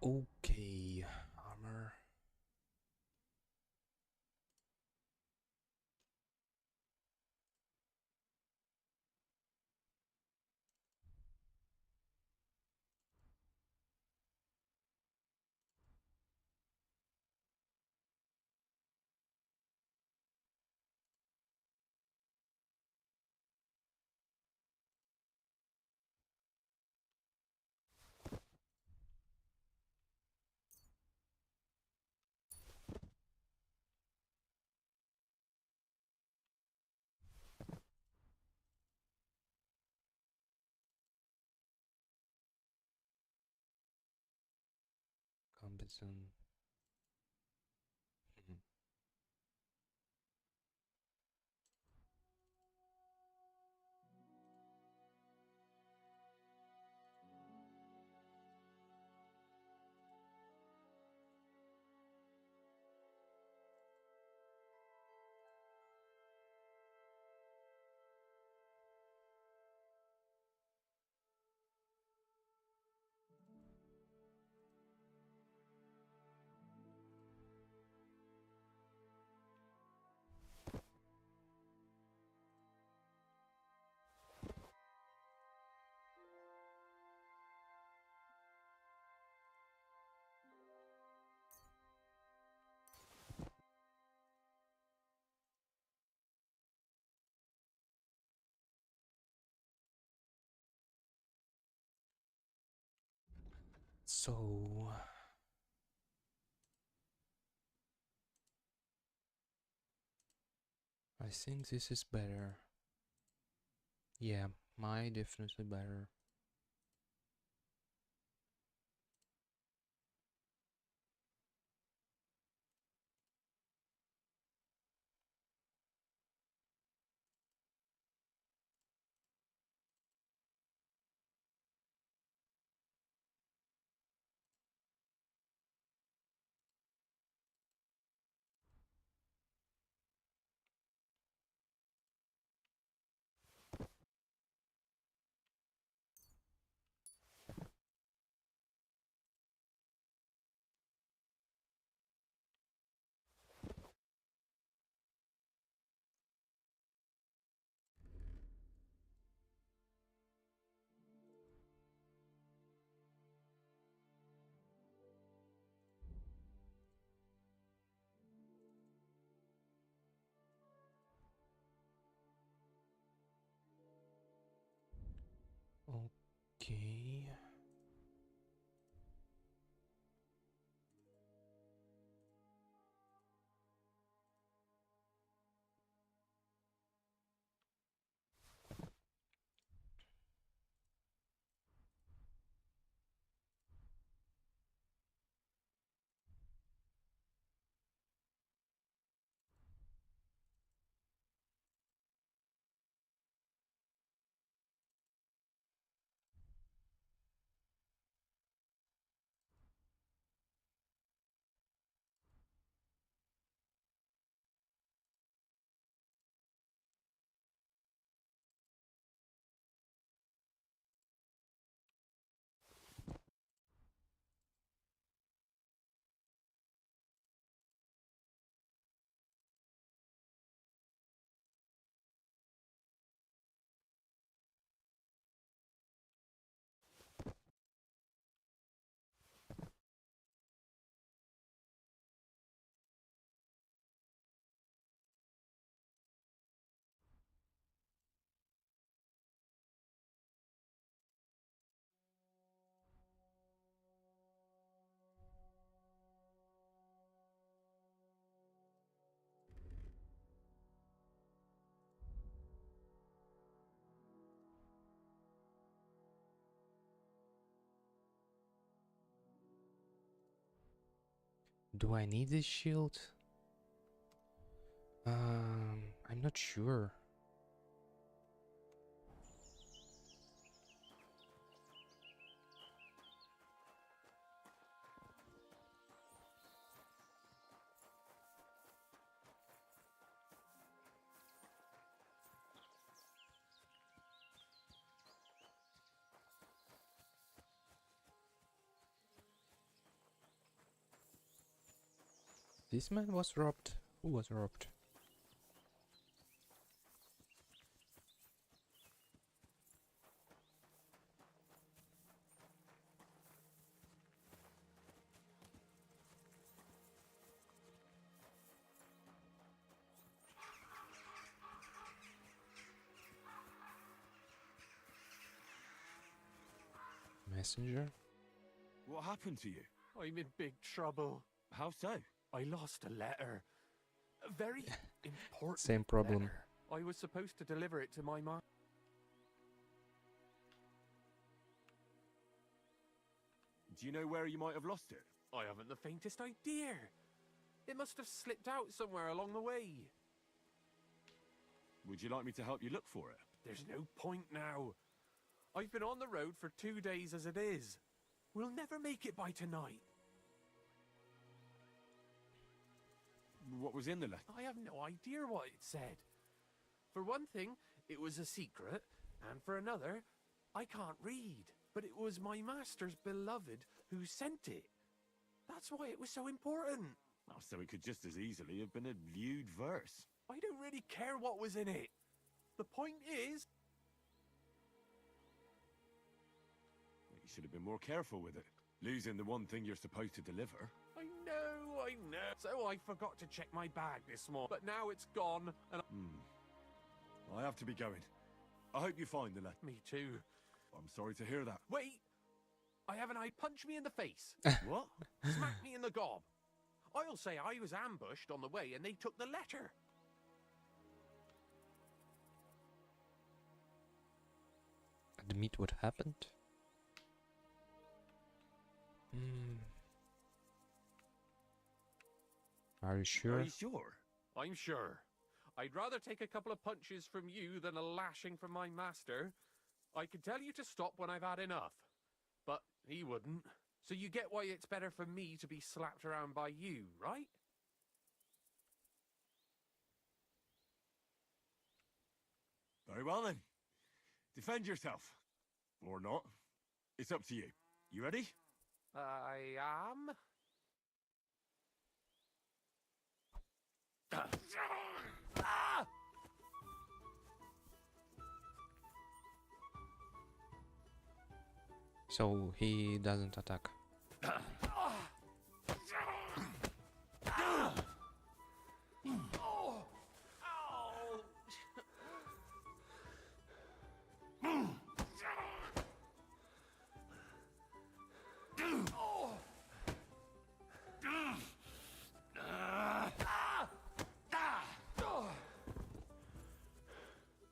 Okay, armor. Competent. So I think this is better. Yeah, my definitely better. Okay. Do I need this shield? I'm not sure. This man was robbed. Who was robbed? Messenger? What happened to you? I'm in big trouble. How so? I lost a letter. A very important Same problem. letter. I was supposed to deliver it to my mom. Do you know where you might have lost it? I haven't the faintest idea. It must have slipped out somewhere along the way. Would you like me to help you look for it? There's no point now. I've been on the road for 2 days as it is. We'll never make it by tonight. What was in the letter? I have no idea what it said. For one thing, it was a secret, and for another, I can't read. But it was my master's beloved who sent it. That's why it was so important. Oh, so it could just as easily have been a lewd verse. I don't really care what was in it. The point is... You should have been more careful with it. Losing the one thing you're supposed to deliver. I know. So I forgot to check my bag this morning. But now it's gone, and I have to be going. I hope you find the letter. Me too. I'm sorry to hear that. Wait! I have an eye. Punch me in the face. What? Smack me in the gob. I'll say I was ambushed on the way and they took the letter. Admit what happened? Are you sure? Are you sure? I'm sure. I'd rather take a couple of punches from you than a lashing from my master. I could tell you to stop when I've had enough, but he wouldn't. So you get why it's better for me to be slapped around by you, right? Very well then. Defend yourself. Or not. It's up to you. You ready? I am. So he doesn't attack.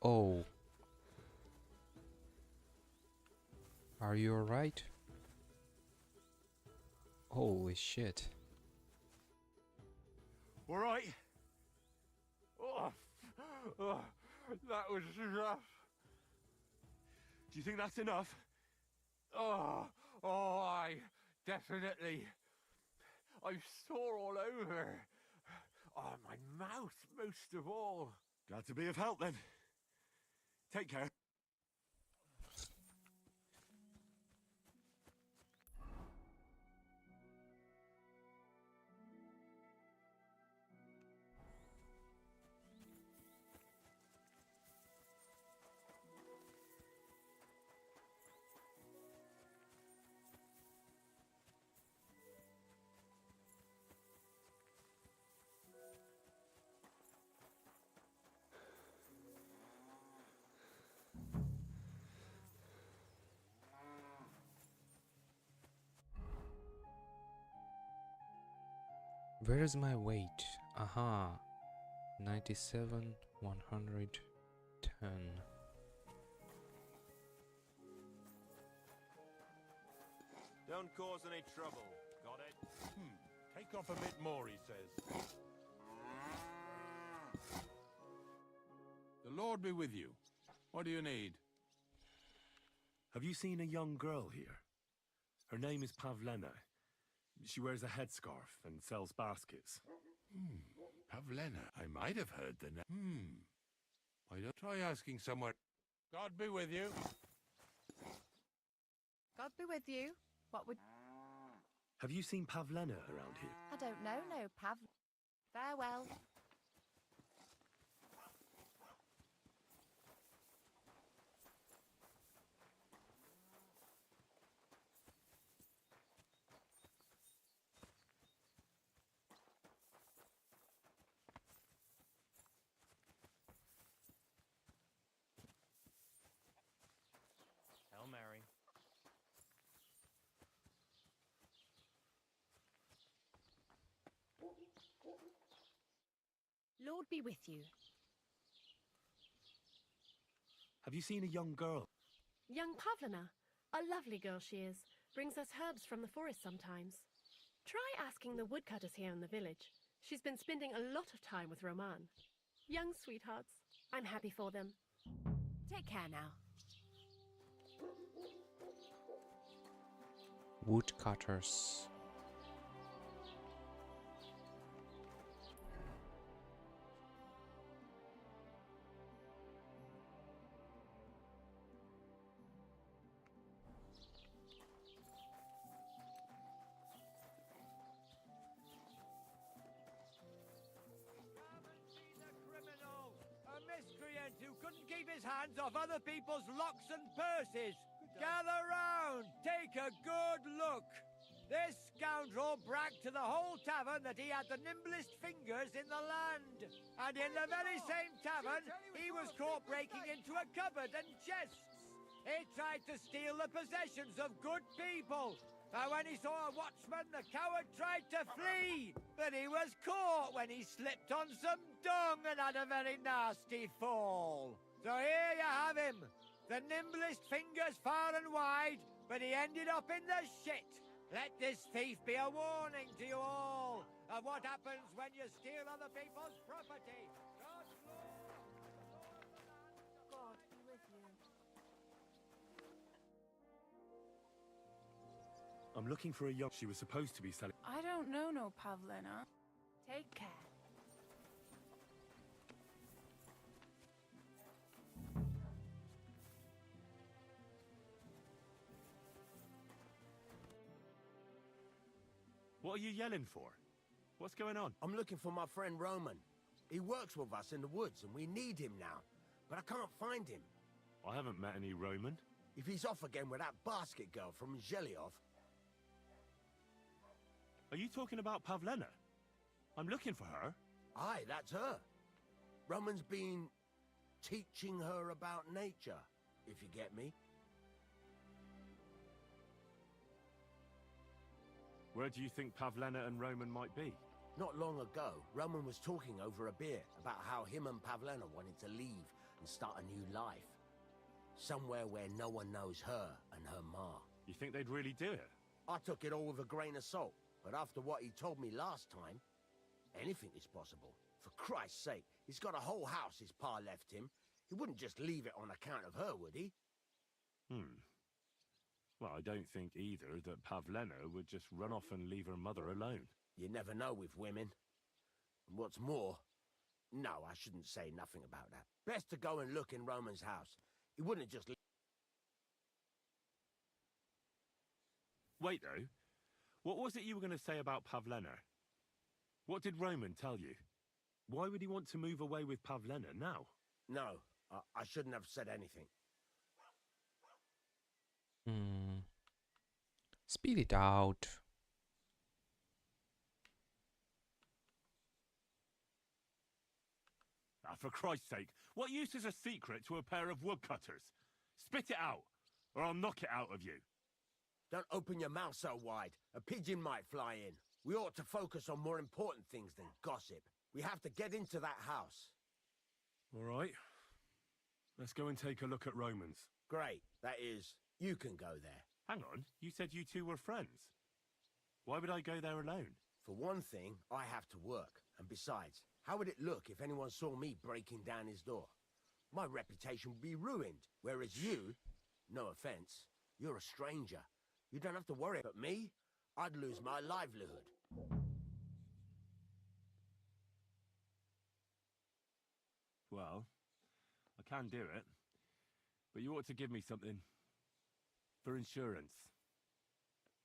Oh. Are you alright? Holy shit. All right. That was rough. Do you think that's enough? I definitely. I'm sore all over. Oh, my mouth most of all. Glad to be of help then. Take care. Where is my weight? Aha. 97, 110. Don't cause any trouble. Got it? Take off a bit more, he says. The Lord be with you. What do you need? Have you seen a young girl here? Her name is Pavlena. She wears a headscarf and sells baskets. Pavlena. I might have heard the name. Why don't try asking somewhere? God be with you. God be with you. What would... Have you seen Pavlena around here? I don't know, no, Pav. Farewell. Hail Mary. Lord be with you. Have you seen a young girl? Young Pavlina. A lovely girl she is. Brings us herbs from the forest sometimes. Try asking the woodcutters here in the village. She's been spending a lot of time with Roman. Young sweethearts. I'm happy for them. Take care now. Woodcutters. A miscreant who couldn't keep his hands off other people's locks and purses. Gather round, take a good look. This scoundrel bragged to the whole tavern that he had the nimblest fingers in the land. And in the very same tavern, he was caught breaking into a cupboard and chests. He tried to steal the possessions of good people. And when he saw a watchman, the coward tried to flee. But he was caught when he slipped on some dung and had a very nasty fall. So here you have him. The nimblest fingers far and wide, but he ended up in the shit. Let this thief be a warning to you all of what happens when you steal other people's property. God's law. God be with you. I'm looking for a young... She was supposed to be selling... I don't know no Pavlina. Take care. What are you yelling for? What's going on? I'm looking for my friend Roman. He works with us in the woods, and we need him now. But I can't find him. I haven't met any Roman. If he's off again with that basket girl from Zhelyov... Are you talking about Pavlena? I'm looking for her. Aye, that's her. Roman's been teaching her about nature, if you get me. Where do you think Pavlena and Roman might be? Not long ago, Roman was talking over a beer about how him and Pavlena wanted to leave and start a new life. Somewhere where no one knows her and her ma. You think they'd really do it? I took it all with a grain of salt, but after what he told me last time, anything is possible. For Christ's sake, he's got a whole house his pa left him. He wouldn't just leave it on account of her, would he? Well, I don't think either that Pavlena would just run off and leave her mother alone. You never know with women. And what's more... No, I shouldn't say nothing about that. Best to go and look in Roman's house. He wouldn't just leave... Wait, though. What was it you were going to say about Pavlena? What did Roman tell you? Why would he want to move away with Pavlena now? No, I shouldn't have said anything. Spit it out. For Christ's sake, what use is a secret to a pair of woodcutters? Spit it out, or I'll knock it out of you. Don't open your mouth so wide. A pigeon might fly in. We ought to focus on more important things than gossip. We have to get into that house. All right. Let's go and take a look at Roman's. Great. That is, you can go there. Hang on, you said you two were friends. Why would I go there alone? For one thing, I have to work. And besides, how would it look if anyone saw me breaking down his door? My reputation would be ruined. Whereas you, no offense, you're a stranger. You don't have to worry. But me, I'd lose my livelihood. Well, I can do it. But you ought to give me something for insurance.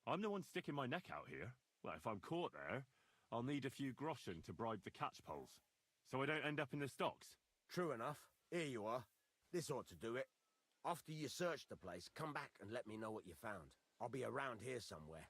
I'm the one sticking my neck out here. Well, if I'm caught there, I'll need a few groschen to bribe the catchpoles, so I don't end up in the stocks. True enough. Here you are. This ought to do it. After you search the place, come back and let me know what you found. I'll be around here somewhere.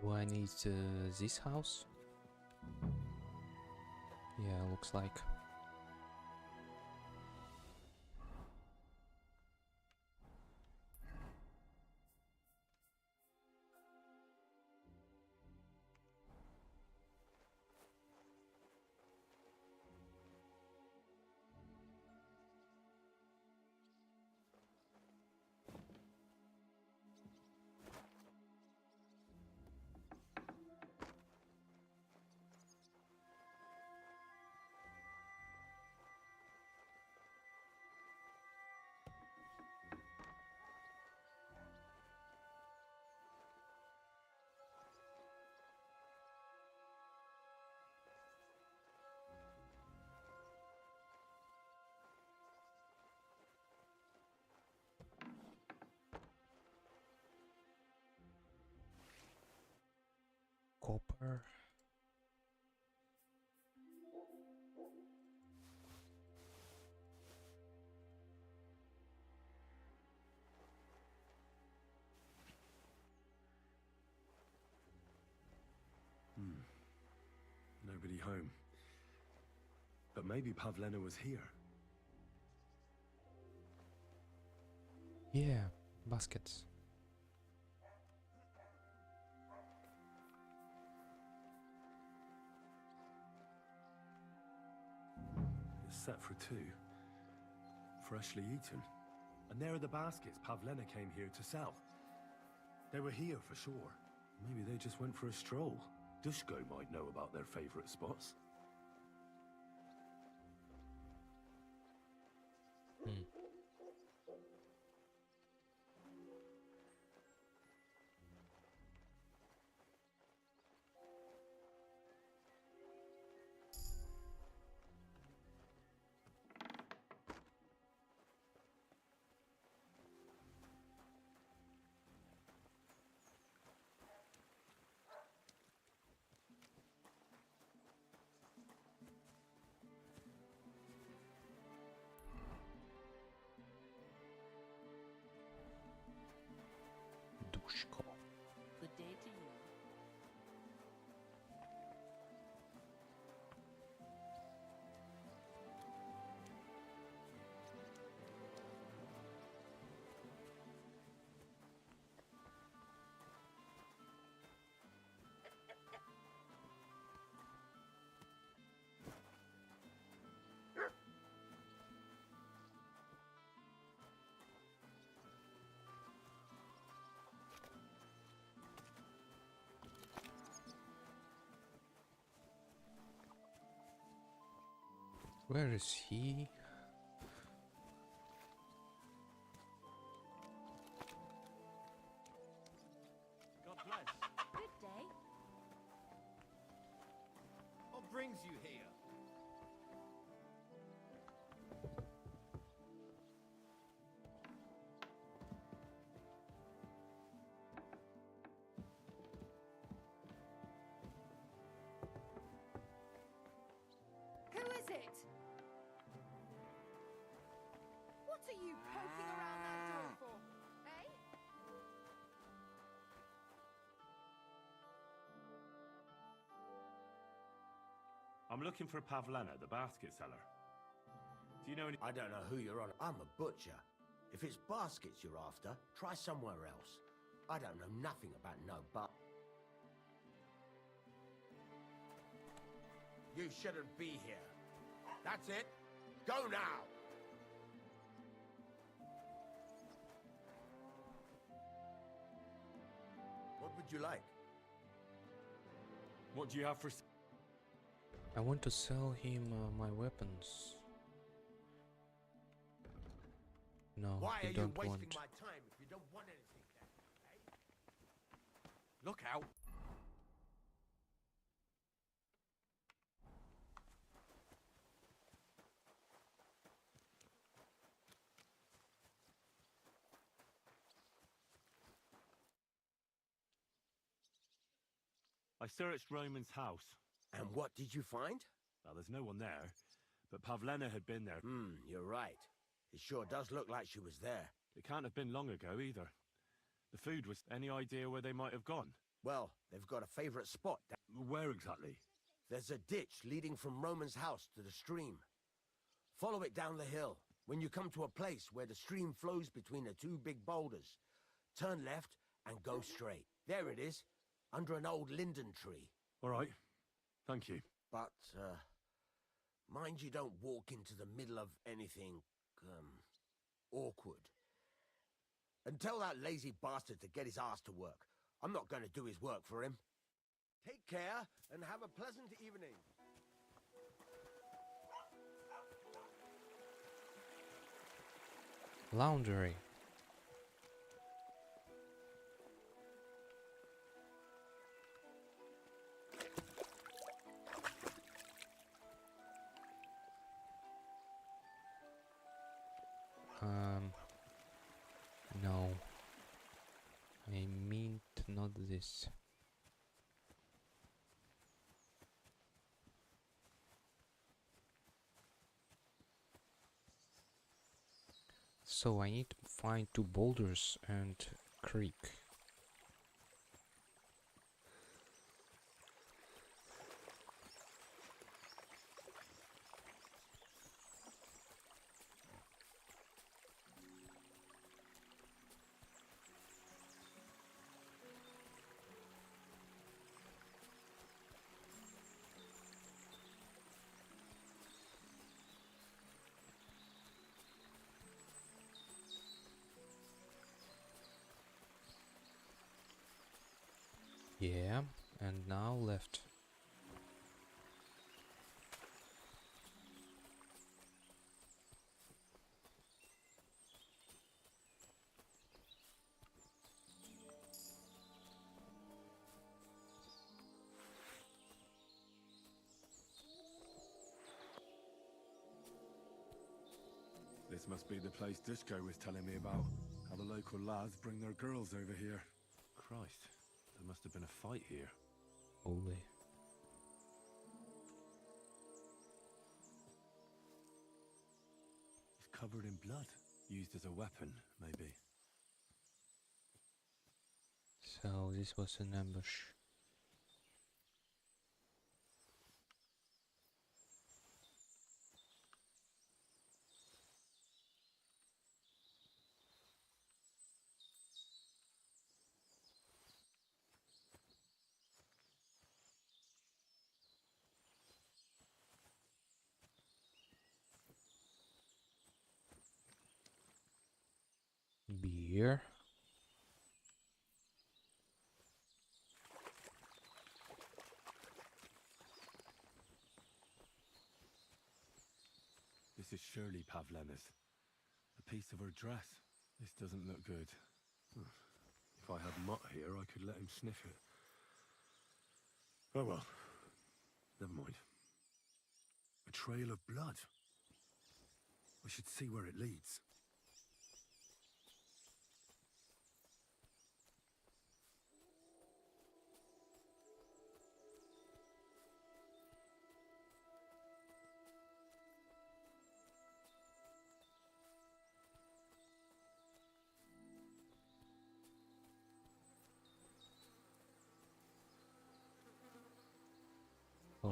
Do I need this house? Yeah, looks like. Copper. Nobody home. But maybe Pavlena was here. Yeah, baskets. It's set for two. Freshly eaten. And there are the baskets Pavlena came here to sell. They were here for sure. Maybe they just went for a stroll. Dushko might know about their favorite spots. Dushko. Good day to you. Where is he? God bless. Good day. What brings you here? it? What are you poking around that door for, eh? I'm looking for Pavlena, the basket seller. Do you know any... I don't know who you're on. I'm a butcher. If it's baskets you're after, try somewhere else. I don't know nothing about no but. You shouldn't be here. That's it. Go now! What would you like? What do you have for... I want to sell him my weapons. No, Why he are you don't wasting want. my time if you don't want anything then, eh? Look out! I searched Roman's house. And what did you find? Well, there's no one there, but Pavlena had been there. You're right. It sure does look like she was there. It can't have been long ago either. The food was... Any idea where they might have gone? Well, they've got a favorite spot. Where exactly? There's a ditch leading from Roman's house to the stream. Follow it down the hill. When you come to a place where the stream flows between the two big boulders, turn left and go straight. There it is, under an old linden tree. All right. Thank you. But, mind you don't walk into the middle of anything, awkward. And tell that lazy bastard to get his ass to work. I'm not going to do his work for him. Take care and have a pleasant evening. Laundry. No. I meant not this. So I need to find two boulders and creek. Yeah, and now left. This must be the place Disco was telling me about. How the local lads bring their girls over here. Christ, there must have been a fight here. Holy. It's covered in blood. Used as a weapon, maybe. So this was an ambush. Beer. This is surely Pavlena's. A piece of her dress. This doesn't look good. If I had Mutt here, I could let him sniff it. Oh well. Never mind. A trail of blood. I should see where it leads.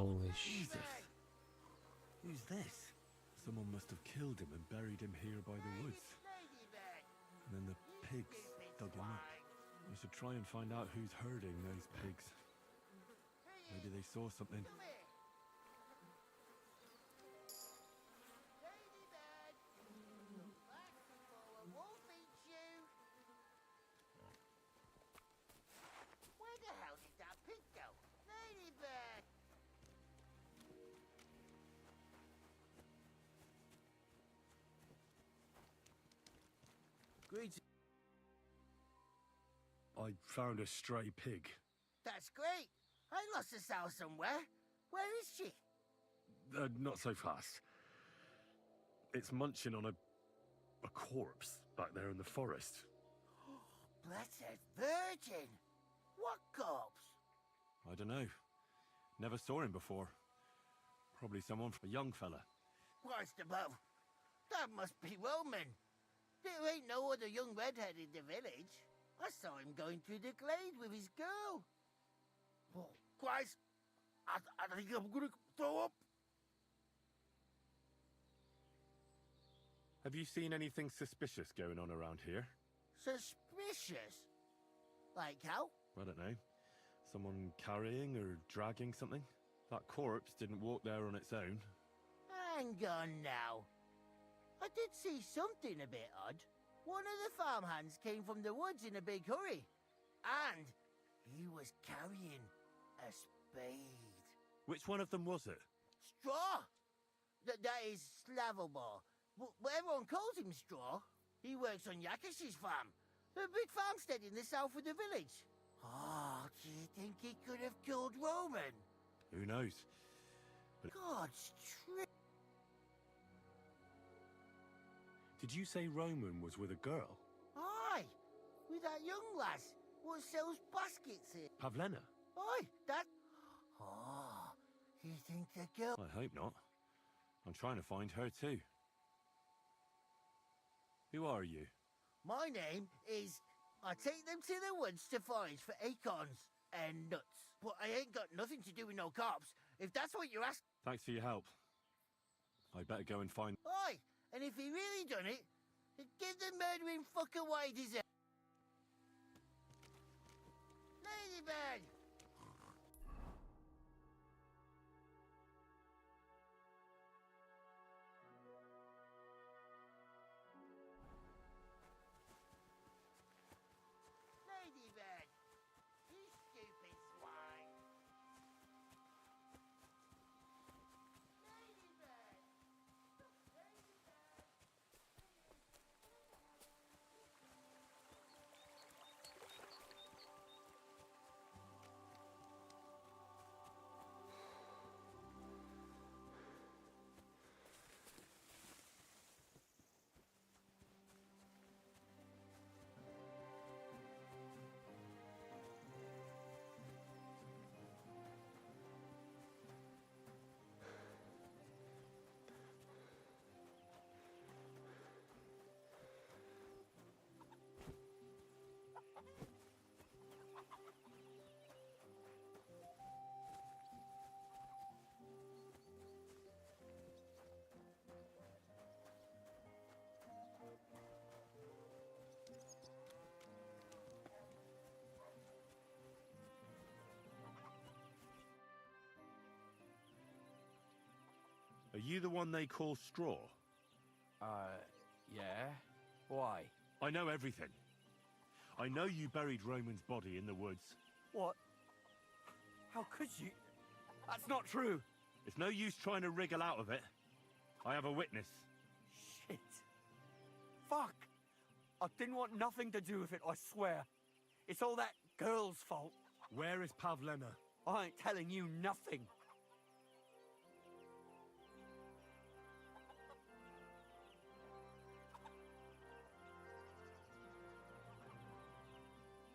Holy shit. Jesus. Who's this? Someone must have killed him and buried him here by the woods. And then the pigs dug him up. We should try and find out who's herding those pigs. Maybe they saw something. Where the hell did that pig go? Ladybird! Greetings. I found a stray pig. That's great. I lost a sow somewhere. Where is she? Not so fast. It's munching on a corpse back there in the forest. Blessed Virgin! What corpse? I don't know. Never saw him before. Probably someone, a young fella. Christ above. That must be Roman. There ain't no other young redhead in the village. I saw him going through the glade with his girl. Oh, Christ. I think I'm gonna throw up. Have you seen anything suspicious going on around here? Suspicious? Like how? I don't know. Someone carrying or dragging something? That corpse didn't walk there on its own. Hang on now. I did see something a bit odd. One of the farmhands came from the woods in a big hurry. And he was carrying a spade. Which one of them was it? Straw! That is Slavobor. But everyone calls him Straw. He works on Yakish's farm. A big farmstead in the south of the village. Oh, do you think he could have killed Roman? Who knows? But God's trick. did you say Roman was with a girl? Aye, with that young lass what sells baskets here. Pavlena? Aye, that... Oh, you think the girl... I hope not. I'm trying to find her too. Who are you? My name is... I take them to the woods to forage for acorns and nuts. But I ain't got nothing to do with no cops, if that's what you're asking. Thanks for your help. I better go and find... Aye, and if he really done it, give the murdering fucker what he deserves. Ladybird! Ladybird! You stupid swine! Ladybird! Are you the one they call Straw? Yeah? Why? I know everything. I know you buried Roman's body in the woods. What? How could you? That's not true. It's no use trying to wriggle out of it. I have a witness. Shit. Fuck. I didn't want nothing to do with it, I swear. It's all that girl's fault. Where is Pavlena? I ain't telling you nothing.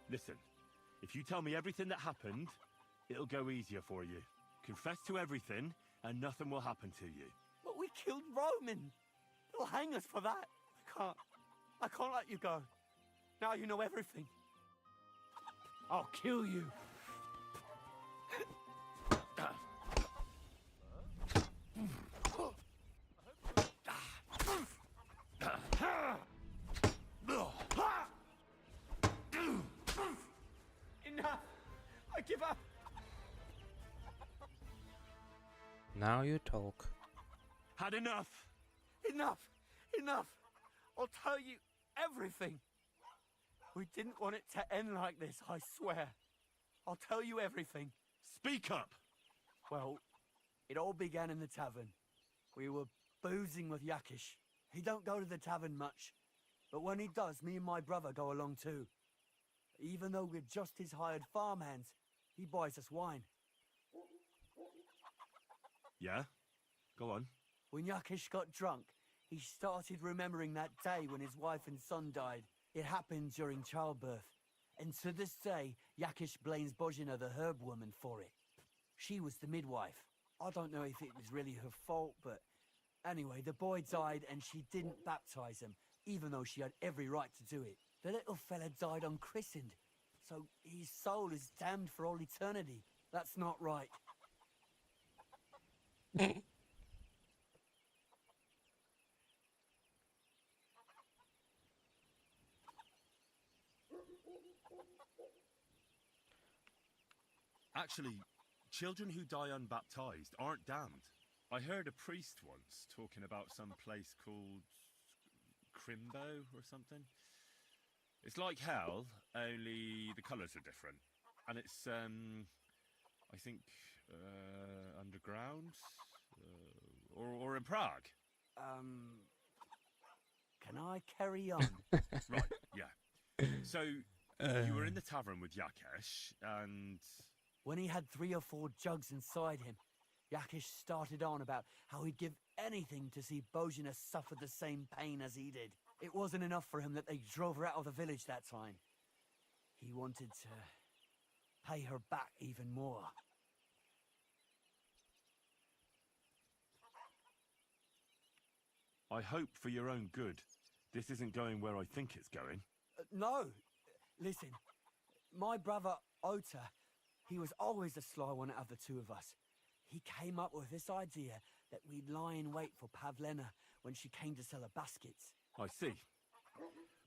Listen, if you tell me everything that happened, it'll go easier for you. Confess to everything, and nothing will happen to you. But we killed Roman. They'll hang us for that. I can't let you go. Now you know everything. I'll kill you. Now you talk. Had enough! Enough! Enough! I'll tell you everything. We didn't want it to end like this, I swear. I'll tell you everything. Speak up! Well, it all began in the tavern. We were boozing with Yakish. He don't go to the tavern much, but when he does, me and my brother go along too. Even though we're just his hired farmhands, he buys us wine. Yeah? Go on. When Yakish got drunk, he started remembering that day when his wife and son died. It happened during childbirth. And to this day, Yakish blames Bozhina, the herb woman, for it. She was the midwife. I don't know if it was really her fault, but anyway, the boy died and she didn't baptize him, even though she had every right to do it. The little fella died unchristened, so his soul is damned for all eternity. That's not right. Actually, children who die unbaptized aren't damned. I heard a priest once talking about some place called Crimbo or something. It's like hell, only the colours are different. And it's, I think, underground? Or in Prague. Can I carry on? Right, yeah. So, you were in the tavern with Yakesh, and... When he had 3 or 4 jugs inside him, Yakish started on about how he'd give anything to see Bozhina suffer the same pain as he did. It wasn't enough for him that they drove her out of the village that time. He wanted to pay her back even more. I hope for your own good, this isn't going where I think it's going. No! Listen, my brother Ota, he was always the sly one out of the 2 of us. He came up with this idea that we'd lie in wait for Pavlena when she came to sell her baskets. I see.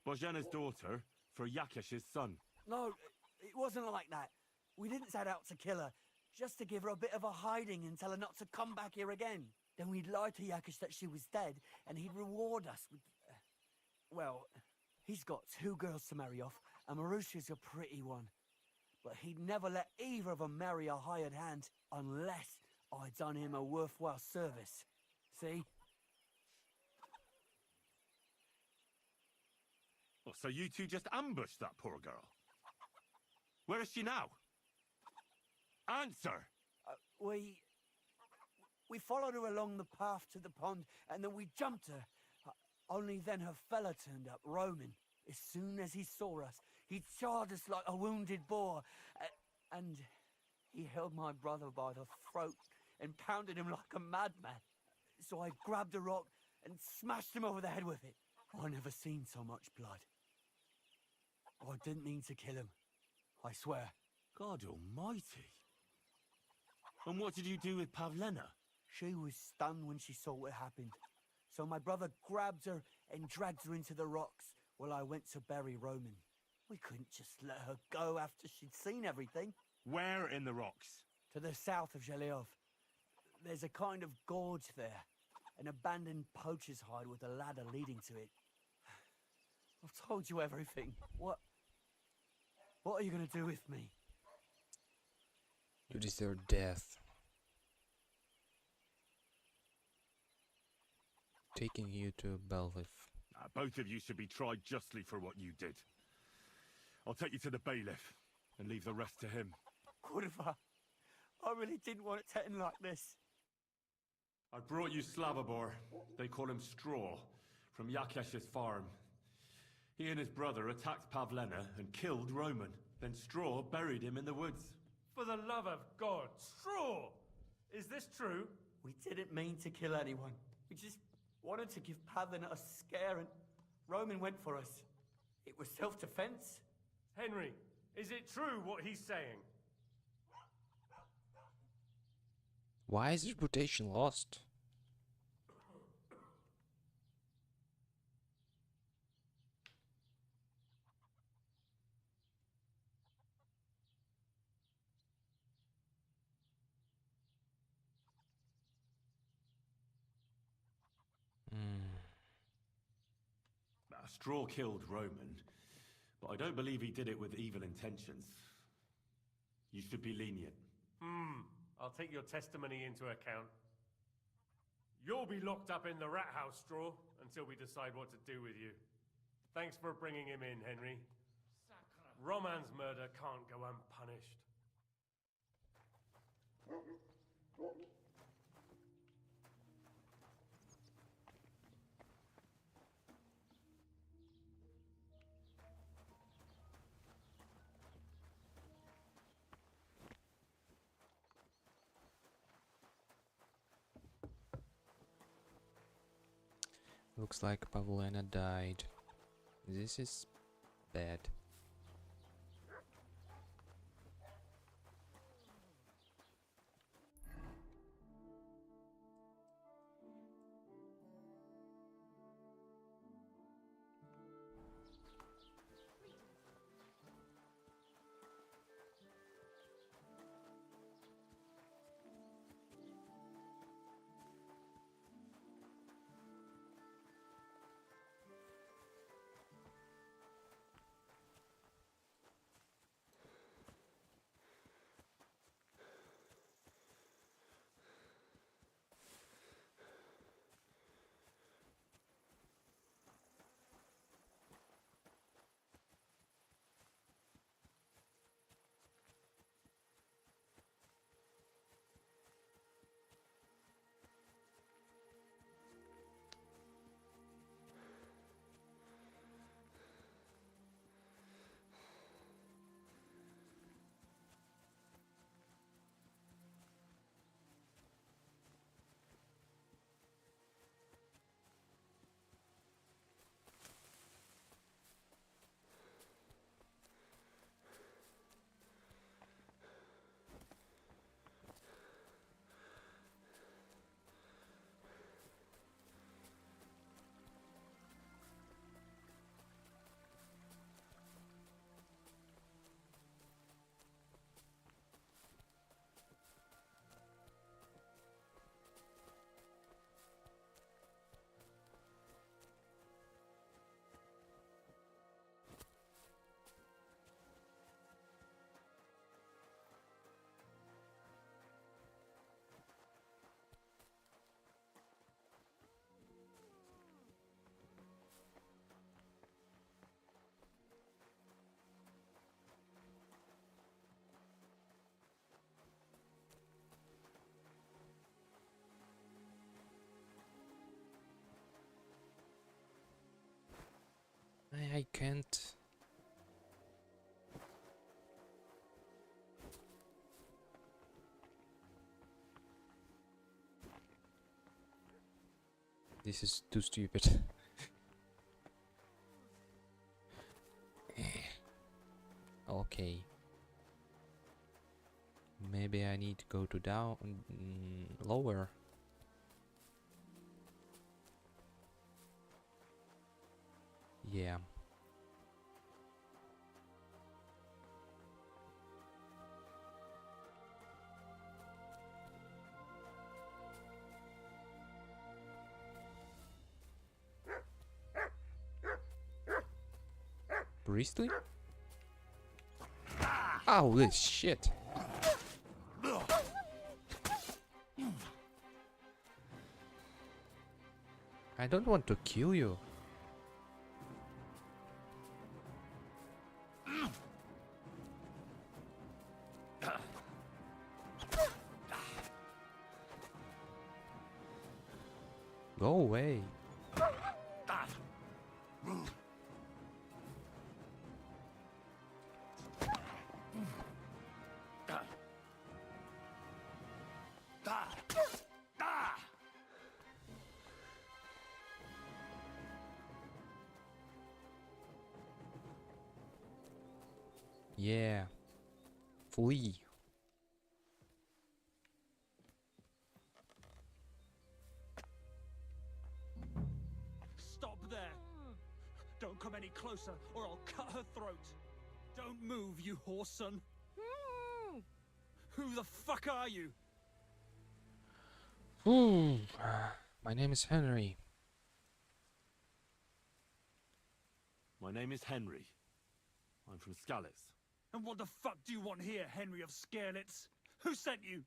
Bozhena's daughter for Yakesh's son. No, it wasn't like that. We didn't set out to kill her, just to give her a bit of a hiding and tell her not to come back here again. Then we'd lie to Yakish that she was dead, and he'd reward us with... well, he's got 2 girls to marry off, and Marusha's a pretty one. But he'd never let either of them marry a hired hand, unless I'd done him a worthwhile service. See? Oh, so you 2 just ambushed that poor girl? Where is she now? Answer! We followed her along the path to the pond, and then we jumped her. Only then her fella turned up, Roman. As soon as he saw us, he charged us like a wounded boar, and he held my brother by the throat and pounded him like a madman. So I grabbed a rock and smashed him over the head with it. I never seen so much blood. I didn't mean to kill him, I swear. God almighty. And what did you do with Pavlena? She was stunned when she saw what happened. So my brother grabbed her and dragged her into the rocks while I went to bury Roman. We couldn't just let her go after she'd seen everything. Where in the rocks? To the south of Zheleov. There's a kind of gorge there. An abandoned poacher's hide with a ladder leading to it. I've told you everything. What are you going to do with me? You deserve death. Taking you to Belviv. Both of you should be tried justly for what you did. I'll take you to the bailiff and leave the rest to him. Kurva, I really didn't want it to end like this. I brought you Slavobor, they call him Straw, from Yakesh's farm. He and his brother attacked Pavlena and killed Roman. Then Straw buried him in the woods. For the love of God, Straw! Is this true? We didn't mean to kill anyone. We just wanted to give Pavlena a scare, and Roman went for us. It was self-defense. Henry, is it true what he's saying? Why is reputation lost? Straw killed Roman, but I don't believe he did it with evil intentions. You should be lenient. I'll take your testimony into account. You'll be locked up in the rat house, Straw, until we decide what to do with you. Thanks for bringing him in, Henry. Roman's murder can't go unpunished. Looks like Pavlena died. This is bad. I can't. This is too stupid. Okay. Maybe I need to go to down, lower. Yeah. Priestley? Oh, this shit. I don't want to kill you. Go away. Yeah. Flee. Stop there! Don't come any closer, or I'll cut her throat. Don't move, you whoreson. Who the fuck are you? Ooh. My name is Henry. My name is Henry. I'm from Skalitz. And what the fuck do you want here, Henry of Skalitz? Who sent you?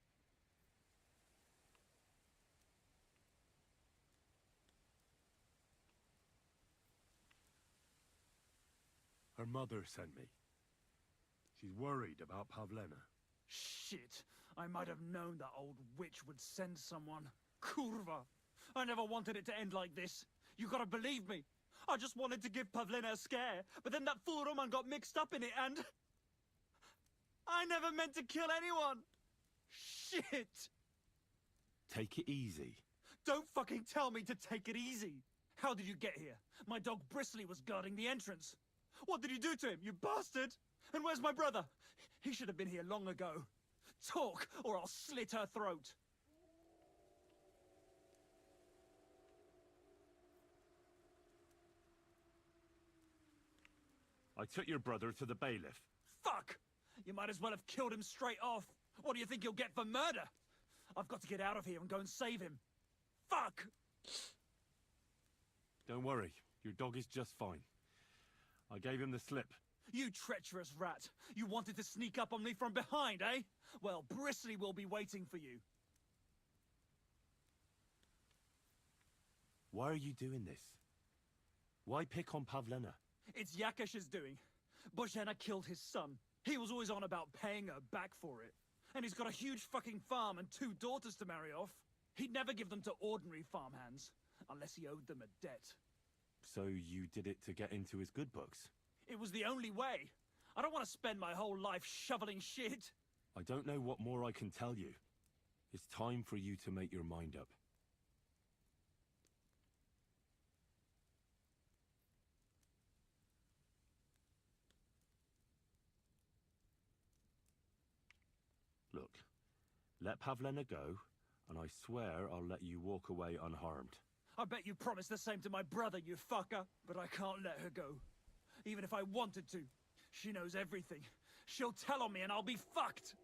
Her mother sent me. She's worried about Pavlena. Shit. I might have known that old witch would send someone. Kurva. I never wanted it to end like this. You gotta believe me. I just wanted to give Pavlena a scare, but then that fool Roman got mixed up in it and... I never meant to kill anyone! Shit! Take it easy. Don't fucking tell me to take it easy! How did you get here? My dog Bristly was guarding the entrance. What did you do to him, you bastard? And where's my brother? He should have been here long ago. Talk, or I'll slit her throat. I took your brother to the bailiff. Fuck! You might as well have killed him straight off. What do you think you'll get for murder? I've got to get out of here and go and save him. Fuck! Don't worry, your dog is just fine. I gave him the slip. You treacherous rat! You wanted to sneak up on me from behind, eh? Well, Bristly will be waiting for you. Why are you doing this? Why pick on Pavlena? It's Yakash's doing. Bozhena killed his son. He was always on about paying her back for it. And he's got a huge fucking farm and 2 daughters to marry off. He'd never give them to ordinary farmhands, unless he owed them a debt. So you did it to get into his good books? It was the only way. I don't want to spend my whole life shoveling shit. I don't know what more I can tell you. It's time for you to make your mind up. Look, let Pavlena go, and I swear I'll let you walk away unharmed. I bet you promised the same to my brother, you fucker. But I can't let her go. Even if I wanted to. She knows everything. She'll tell on me and I'll be fucked.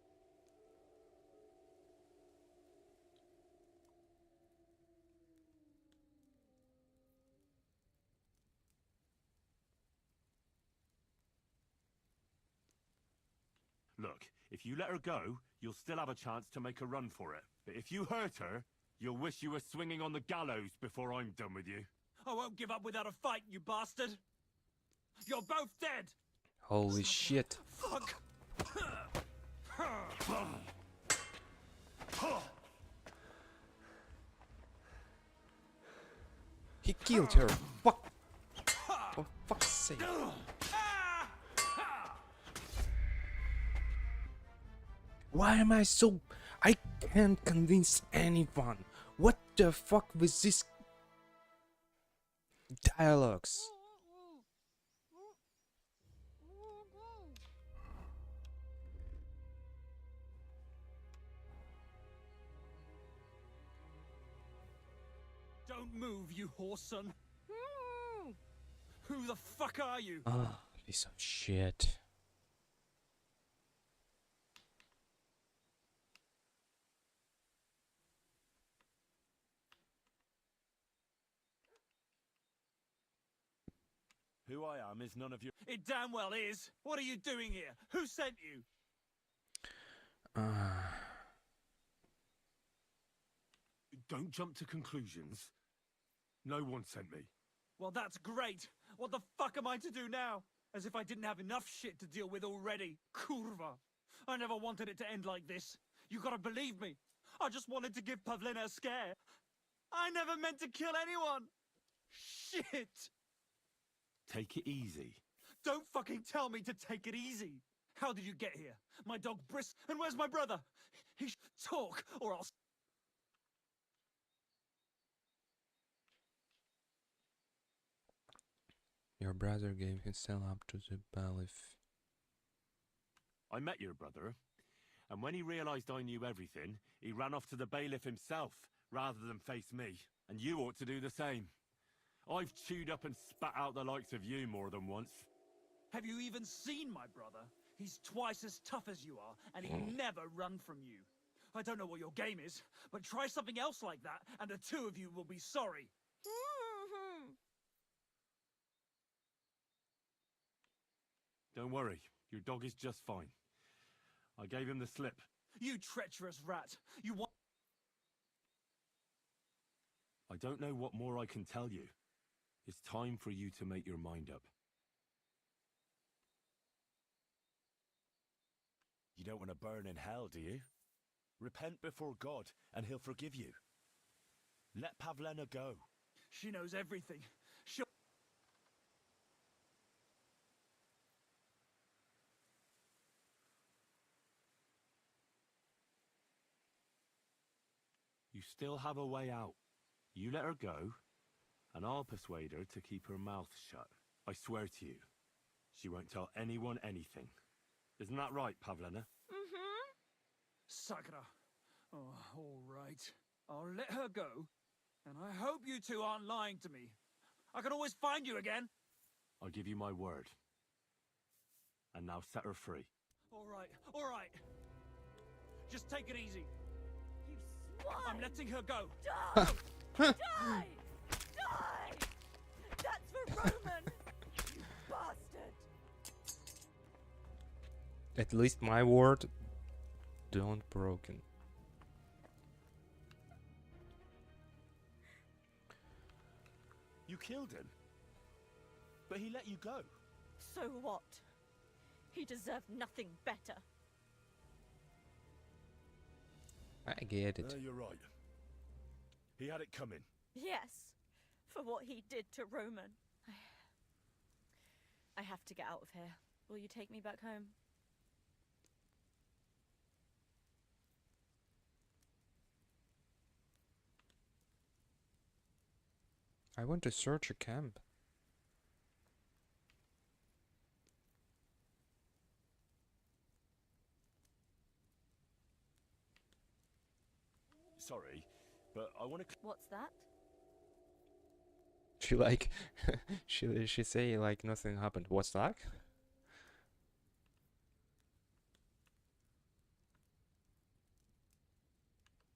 Look, if you let her go, you'll still have a chance to make a run for it. But if you hurt her, you'll wish you were swinging on the gallows before I'm done with you. I won't give up without a fight, you bastard. You're both dead. Holy shit. Fuck. He killed her. Fuck. For fuck's sake. Why am I so... I can't convince anyone. What the fuck with this... dialogues? Don't move, you whoreson. Who the fuck are you? Ah, piece of shit. Who I am is none of your... It damn well is. What are you doing here? Who sent you? Don't jump to conclusions. No one sent me. Well, that's great. What the fuck am I to do now? As if I didn't have enough shit to deal with already. Kurva. I never wanted it to end like this. You gotta believe me. I just wanted to give Pavlena a scare. I never meant to kill anyone. Shit. Take it easy. Don't fucking tell me to take it easy. How did you get here? My dog Brisk. And where's my brother? Talk, or I'll... Your brother gave himself up to the bailiff. I met your brother, and when he realized I knew everything, he ran off to the bailiff himself, rather than face me. And you ought to do the same. I've chewed up and spat out the likes of you more than once. Have you even seen my brother? He's twice as tough as you are, and he'd never run from you. I don't know what your game is, but try something else like that, and the 2 of you will be sorry. Don't worry, your dog is just fine. I gave him the slip. You treacherous rat! You want... I don't know what more I can tell you. It's time for you to make your mind up. You don't want to burn in hell, do you? Repent before God, and he'll forgive you. Let Pavlena go. She knows everything. She'll... You still have a way out. You let her go, and I'll persuade her to keep her mouth shut. I swear to you, she won't tell anyone anything. Isn't that right, Pavlena? Mm-hmm. Sakra. Oh, all right. I'll let her go, and I hope you two aren't lying to me. I can always find you again. I give you my word. And now set her free. All right, all right. Just take it easy. You swine! I'm letting her go. Die! Die! Die! That's for Roman! You bastard! At least my word don't broken. You killed him. But he let you go. So what? He deserved nothing better. I get it. You're right. He had it coming. Yes, for what he did to Roman. I have to get out of here. Will you take me back home? I want to search a camp. Sorry, but I want to... What's that? She like she say like nothing happened. What's that?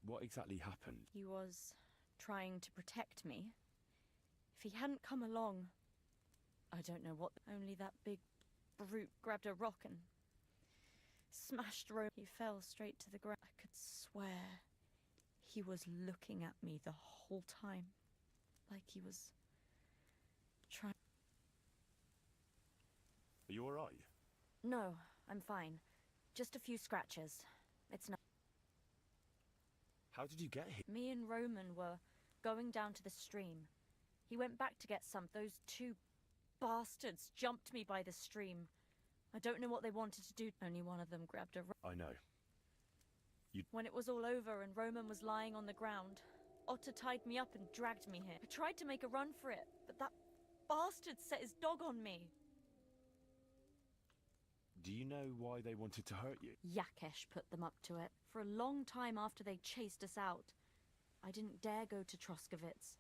What exactly happened? He was trying to protect me. If he hadn't come along, I don't know what. Only that big brute grabbed a rock and smashed Rome. He fell straight to the ground. I could swear he was looking at me the whole time, like he was trying. Are you alright? No, I'm fine. Just a few scratches. It's not. How did you get here? Me and Roman were going down to the stream. He went back to get some. Those two bastards jumped me by the stream. I don't know what they wanted to do. Only one of them grabbed a rock. I know. When it was all over and Roman was lying on the ground, Otter tied me up and dragged me here. I tried to make a run for it, but that bastard set his dog on me. Do you know why they wanted to hurt you? Yakesh put them up to it. For a long time after they chased us out, I didn't dare go to Troskovitz.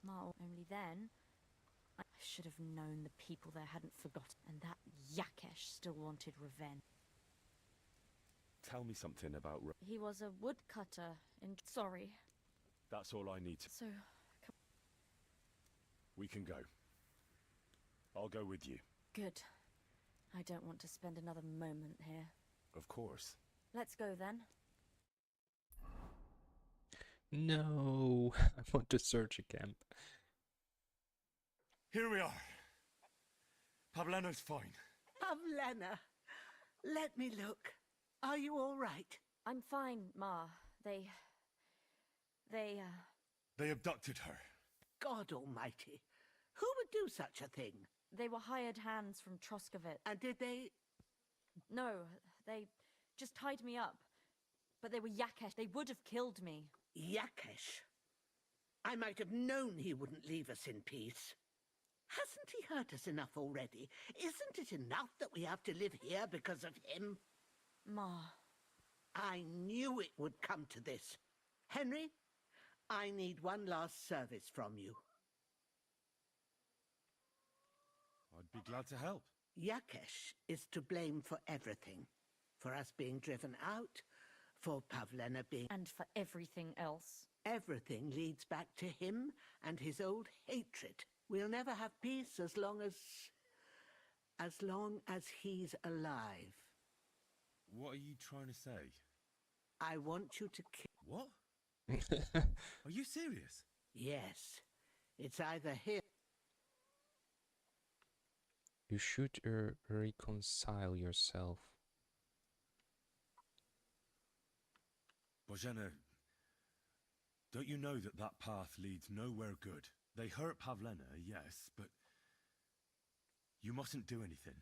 Only then, I should have known the people there hadn't forgotten, and that Yakesh still wanted revenge. Tell me something about... He was a woodcutter in... Sorry. That's all I need to... So... We can go. I'll go with you. Good. I don't want to spend another moment here. Of course. Let's go then. No, I want to search a camp. Here we are. Pavlena's fine. Pavlena, let me look. Are you all right? I'm fine, Ma. They abducted her. God almighty. Who would do such a thing? They were hired hands from Troskovitz. And did they... No, they just tied me up. But they were Yakesh. They would have killed me. Yakesh? I might have known he wouldn't leave us in peace. Hasn't he hurt us enough already? Isn't it enough that we have to live here because of him? Ma. I knew it would come to this. Henry, I need one last service from you. I'd be glad to help. Yakesh is to blame for everything. For us being driven out, for Pavlena being... And for everything else. Everything leads back to him and his old hatred. We'll never have peace as long as... as long as he's alive. What are you trying to say? I want you to kill... What? Are you serious? Yes. It's either him... You should reconcile yourself. Bozhena, don't you know that that path leads nowhere good? They hurt Pavlena, yes, but you mustn't do anything.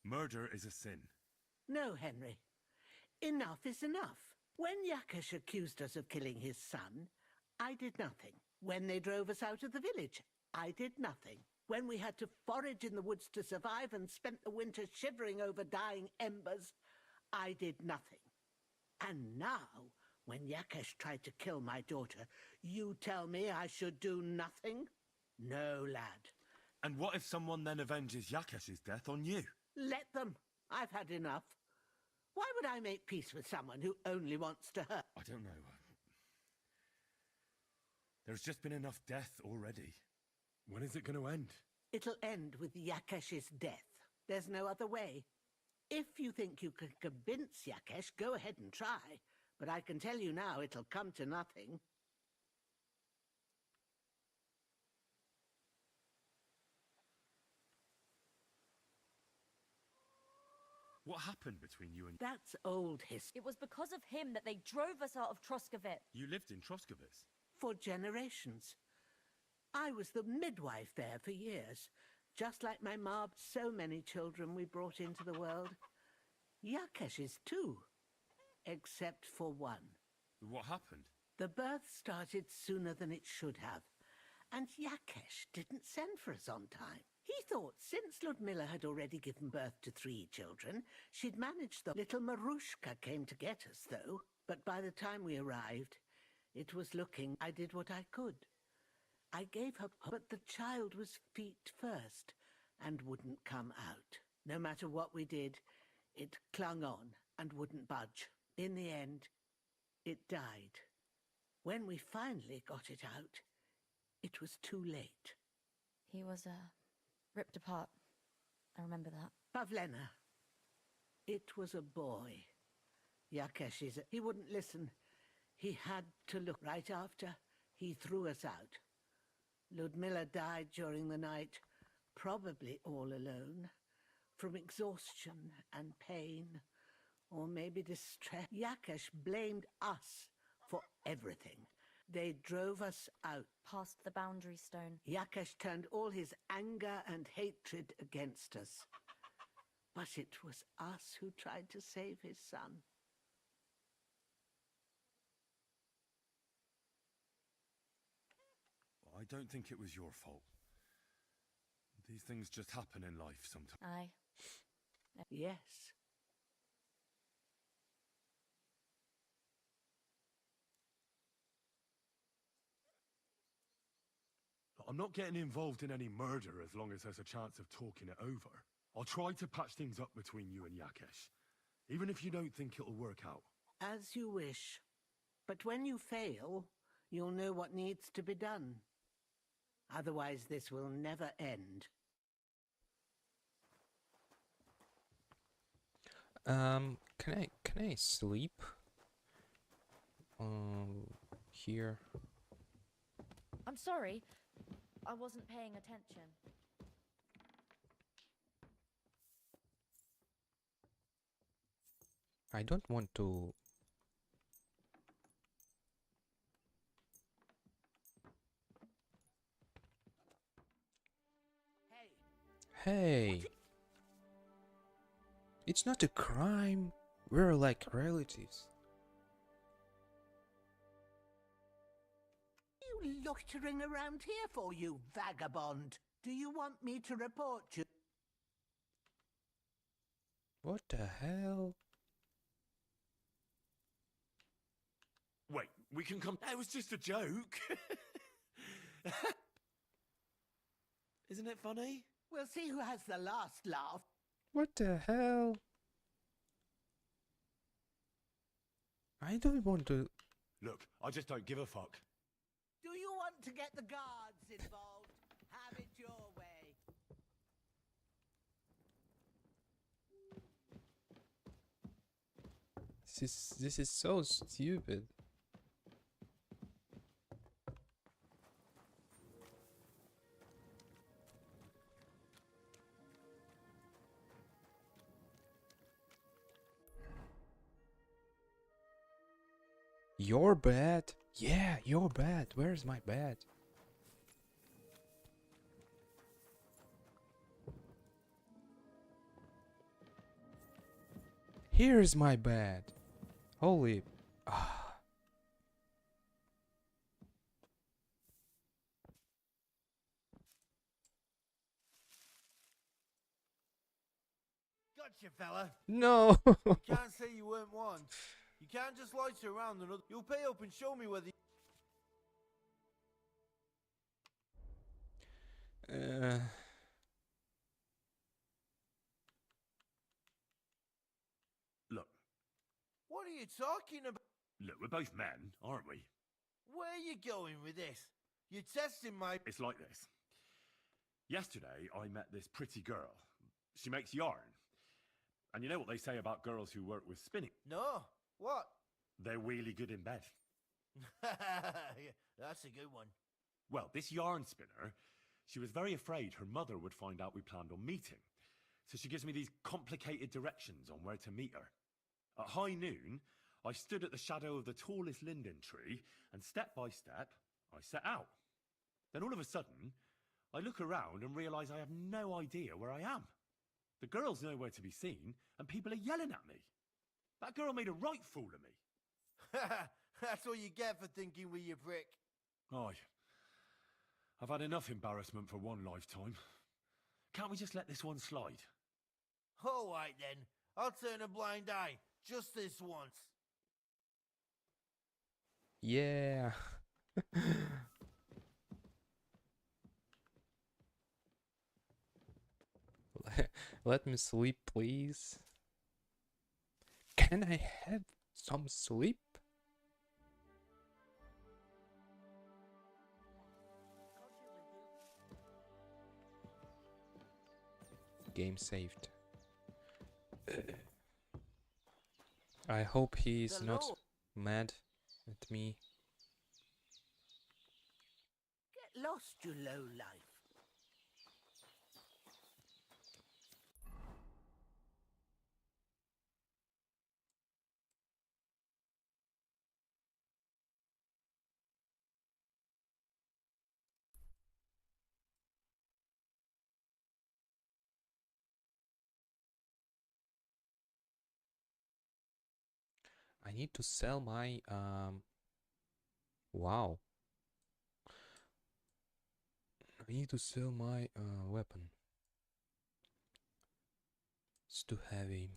Murder is a sin. No, Henry. Enough is enough. When Yakesh accused us of killing his son, I did nothing. When they drove us out of the village, I did nothing. When we had to forage in the woods to survive and spent the winter shivering over dying embers, I did nothing. And now, when Yakesh tried to kill my daughter, you tell me I should do nothing? No, lad. And what if someone then avenges Yakesh's death on you? Let them. I've had enough. Why would I make peace with someone who only wants to hurt? I don't know. There's just been enough death already. When is it going to end? It'll end with Yakesh's death. There's no other way. If you think you can convince Yakesh, go ahead and try. But I can tell you now, it'll come to nothing. What happened between you and... That's old history. It was because of him that they drove us out of Troskovit. You lived in Troskovitz? For generations. I was the midwife there for years. Just like my ma, so many children we brought into the world. Yakesh is too. Except for one. What happened? The birth started sooner than it should have. And Yakesh didn't send for us on time. He thought since Ludmilla had already given birth to 3 children, she'd managed them. Little Marushka came to get us, though. But by the time we arrived, it was looking... I did what I could. I gave her... But the child was feet first and wouldn't come out. No matter what we did, it clung on and wouldn't budge. In the end, it died. When we finally got it out, it was too late. He was, ripped apart. I remember that. Pavlena. It was a boy. Yakesh's... He wouldn't listen. He had to look. Right after, he threw us out. Ludmilla died during the night, probably all alone, from exhaustion and pain, or maybe distress. Yakesh blamed us for everything. They drove us out. Past the boundary stone. Yakesh turned all his anger and hatred against us. But it was us who tried to save his son. I don't think it was your fault. These things just happen in life sometimes. Aye. Yes. I'm not getting involved in any murder as long as there's a chance of talking it over. I'll try to patch things up between you and Yakesh, even if you don't think it'll work out. As you wish. But when you fail, you'll know what needs to be done. Otherwise, this will never end. Can I sleep? Here. I'm sorry. I wasn't paying attention. I don't want to... Hey! It's not a crime. We're like relatives. What are you loitering around here for, you vagabond? Do you want me to report you? What the hell? Wait, we can come... That was just a joke. Isn't it funny? We'll see who has the last laugh. What the hell? I don't want to... Look, I just don't give a fuck. Do you want to get the guards involved? Have it your way. This is so stupid. Your bed? Yeah, your bed. Where's my bed? Here's my bed. Holy. Ah. Gotcha, fella. No. You can't say you weren't one. You can't just loiter around another. You'll pay up and show me whether. Look, What are you talking about? look, we're both men, aren't we? Where are you going with this? You're testing my. It's like this. Yesterday, I met this pretty girl. She makes yarn. And you know what they say about girls who work with spinning? No. What? They're really good in bed. Yeah, that's a good one. Well, this yarn spinner, she was very afraid her mother would find out we planned on meeting. So she gives me these complicated directions on where to meet her. At high noon, I stood at the shadow of the tallest linden tree, and step by step, I set out. Then all of a sudden, I look around and realise I have no idea where I am. The girl's nowhere to be seen, and people are yelling at me. That girl made a right fool of me. That's what you get for thinking with your prick. I've had enough embarrassment for one lifetime. Can't we just let this one slide? All right then, I'll turn a blind eye, just this once. Yeah. Let me sleep, please. Can I have some sleep? Game saved. I hope he is not mad at me. Get lost, you low life. I need to sell my wow. I need to sell my weapon. It's too heavy.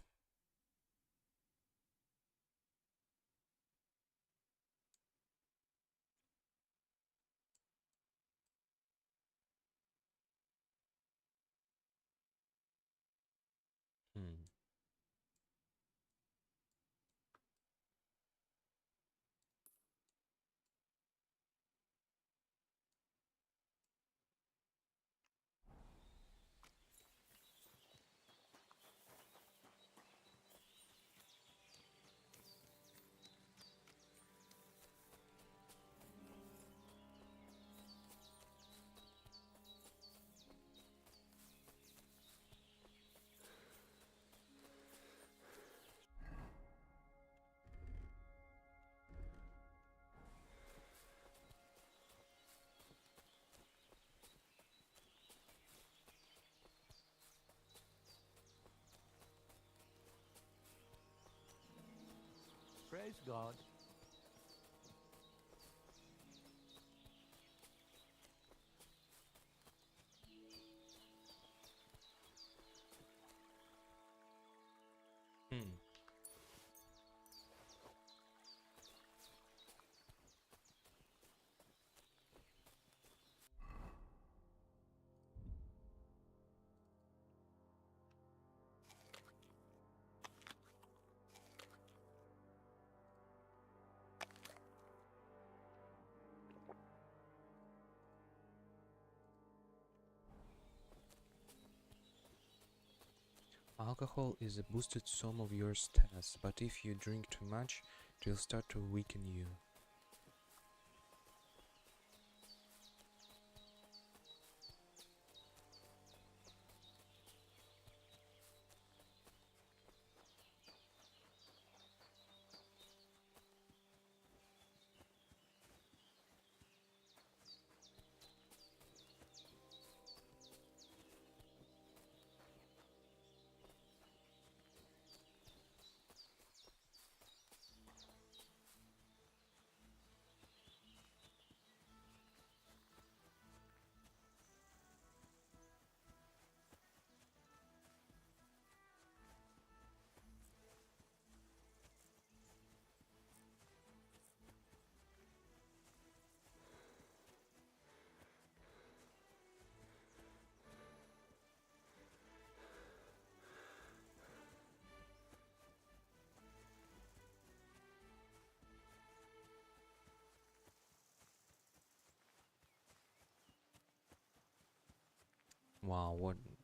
Praise God. Alcohol is a boosted sum of your stats, but if you drink too much, it will start to weaken you. Wow,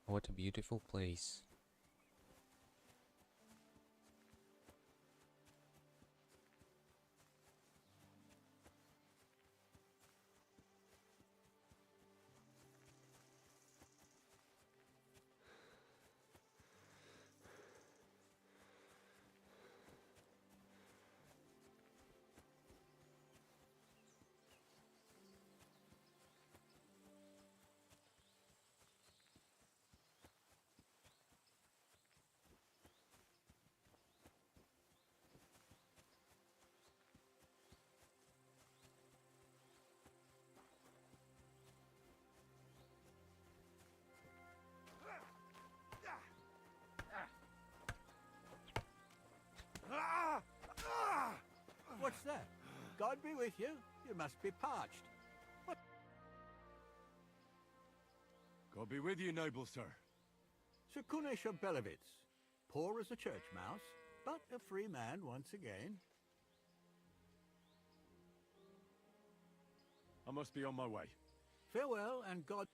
what a beautiful place. What's that? God be with you. You must be parched. What? God be with you, noble sir. Sekunesha Belevitz, poor as a church mouse, but a free man once again. I must be on my way. Farewell, and God...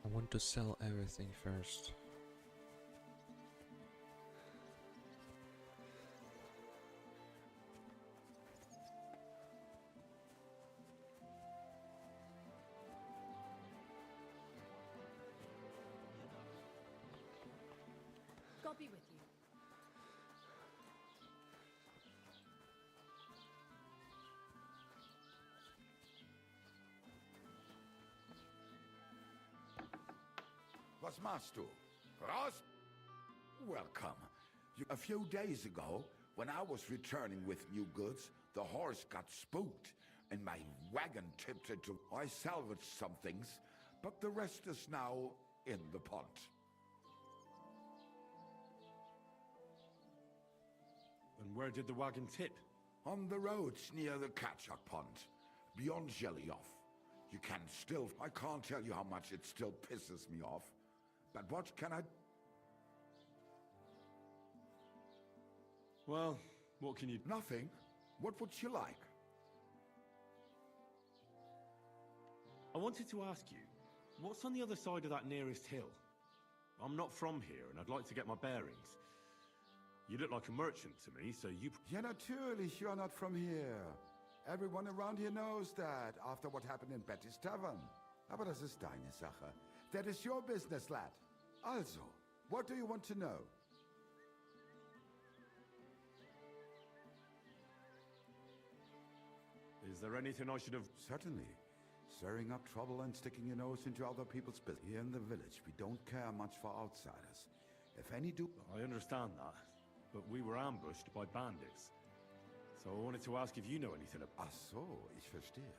I want to sell everything first. God be with you. Was machst du? Raus? Welcome. A few days ago, when I was returning with new goods, the horse got spooked, and my wagon tipped into... I salvaged some things, but the rest is now in the pond. And where did the wagon tip? On the roads near the Katchak pond, beyond Jelioff. You can still... I can't tell you how much it still pisses me off. But what can I... Well, what can you... Nothing. What would you like? I wanted to ask you, what's on the other side of that nearest hill? I'm not from here, and I'd like to get my bearings. You look like a merchant to me, so you... Ja, natürlich, you're not from here. Everyone around here knows that, after what happened in Betty's Tavern. Aber das ist deine Sache. That is your business, lad. Also, what do you want to know? Is there anything I should have... Certainly. Stirring up trouble and sticking your nose into other people's business. Here in the village, we don't care much for outsiders. If any do... I understand that, but we were ambushed by bandits. So I wanted to ask if you know anything about... Ach so, ich verstehe.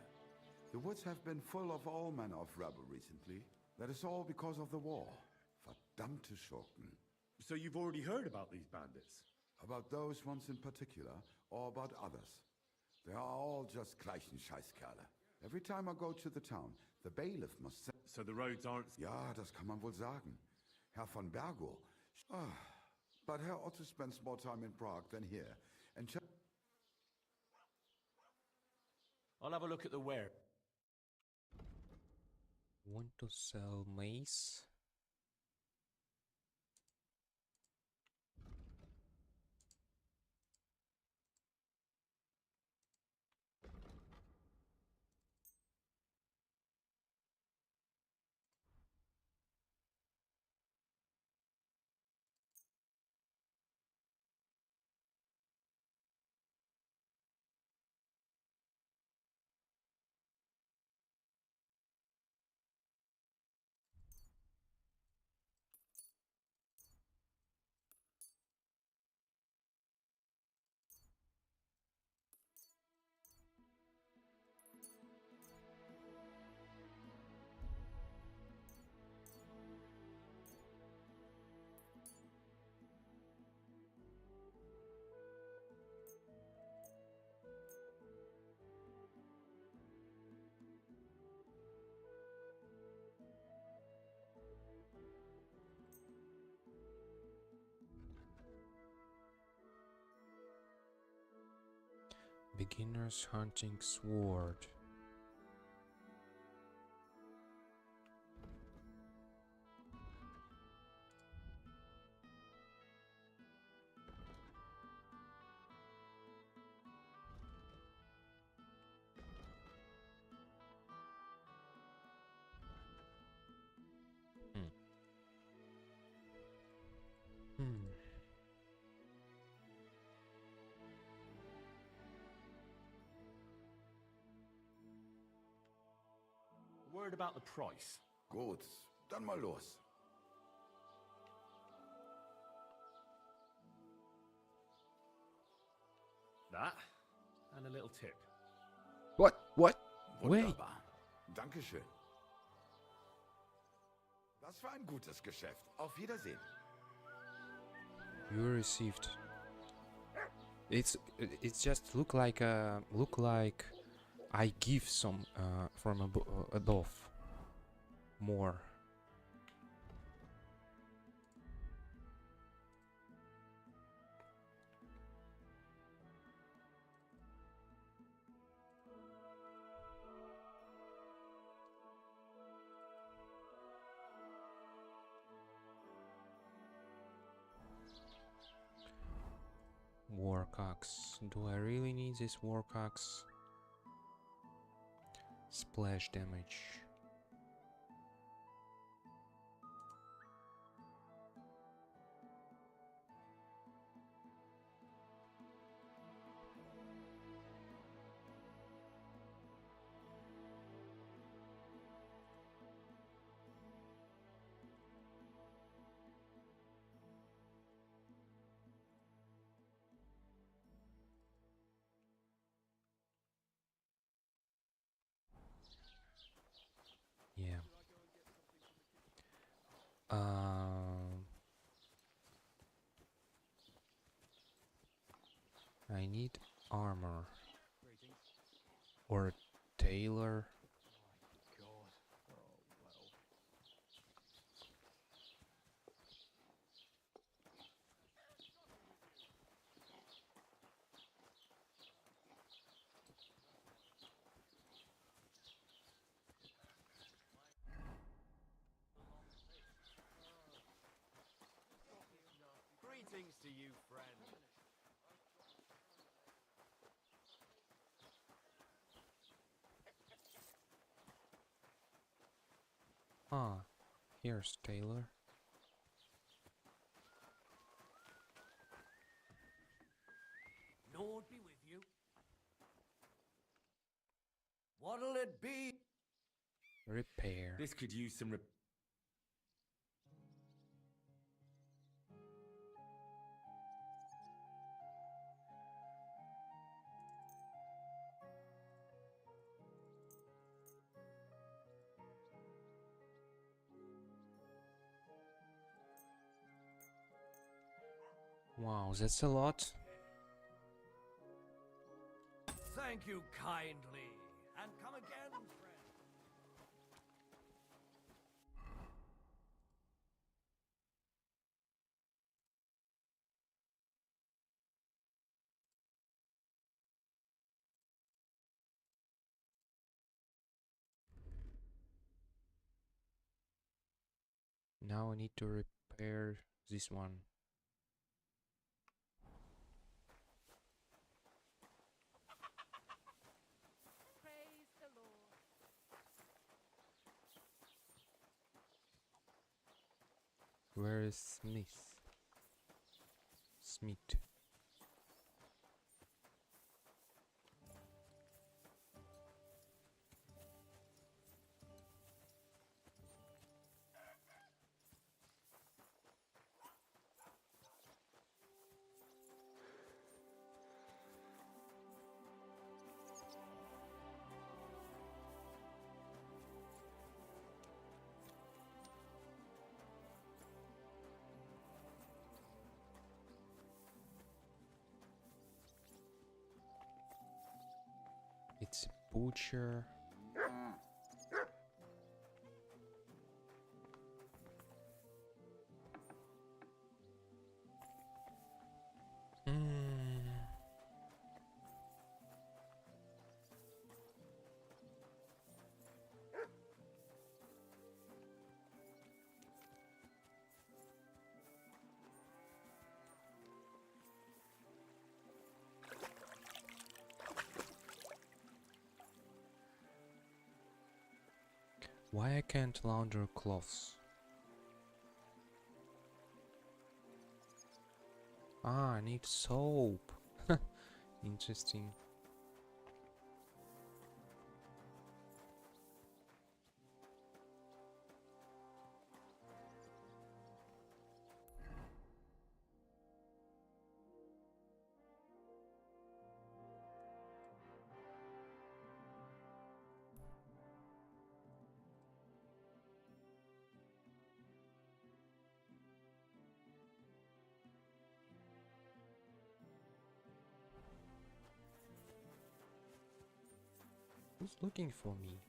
The woods have been full of all manner of rebel recently. That is all because of the war. Verdammte Schurken. So you've already heard about these bandits? About those ones in particular, or about others? They are all just gleichen Scheißkerle. Every time I go to the town, the bailiff must say... So the roads aren't... Ja, das kann man wohl sagen. Herr von Bergo. But Herr Otto spends more time in Prague than here. And... I'll have a look at the ware. Want to sell mace? Beginner's hunting sword. Word about the price. Gut, dann mal los. That, and a little tip. What? Wait. Wunderbar. Dankeschön. Das war ein gutes Geschäft. Auf Wiedersehen. You received. It's just look like I give some from above more. Warcocks. Do I really need this Warcocks? Splash damage. Yeah. I need armor or a tailor. Greetings to you, friend. Ah, here's Taylor. Lord be with you. What'll it be? Repair. This could use some Wow, that's a lot. Thank you kindly. And come again, friend. Now I need to repair this one. Praise the Lord. Where is Smith? Smith. It's a butcher. Why I can't launder clothes? Ah, I need soap. Interesting. Who's looking for me?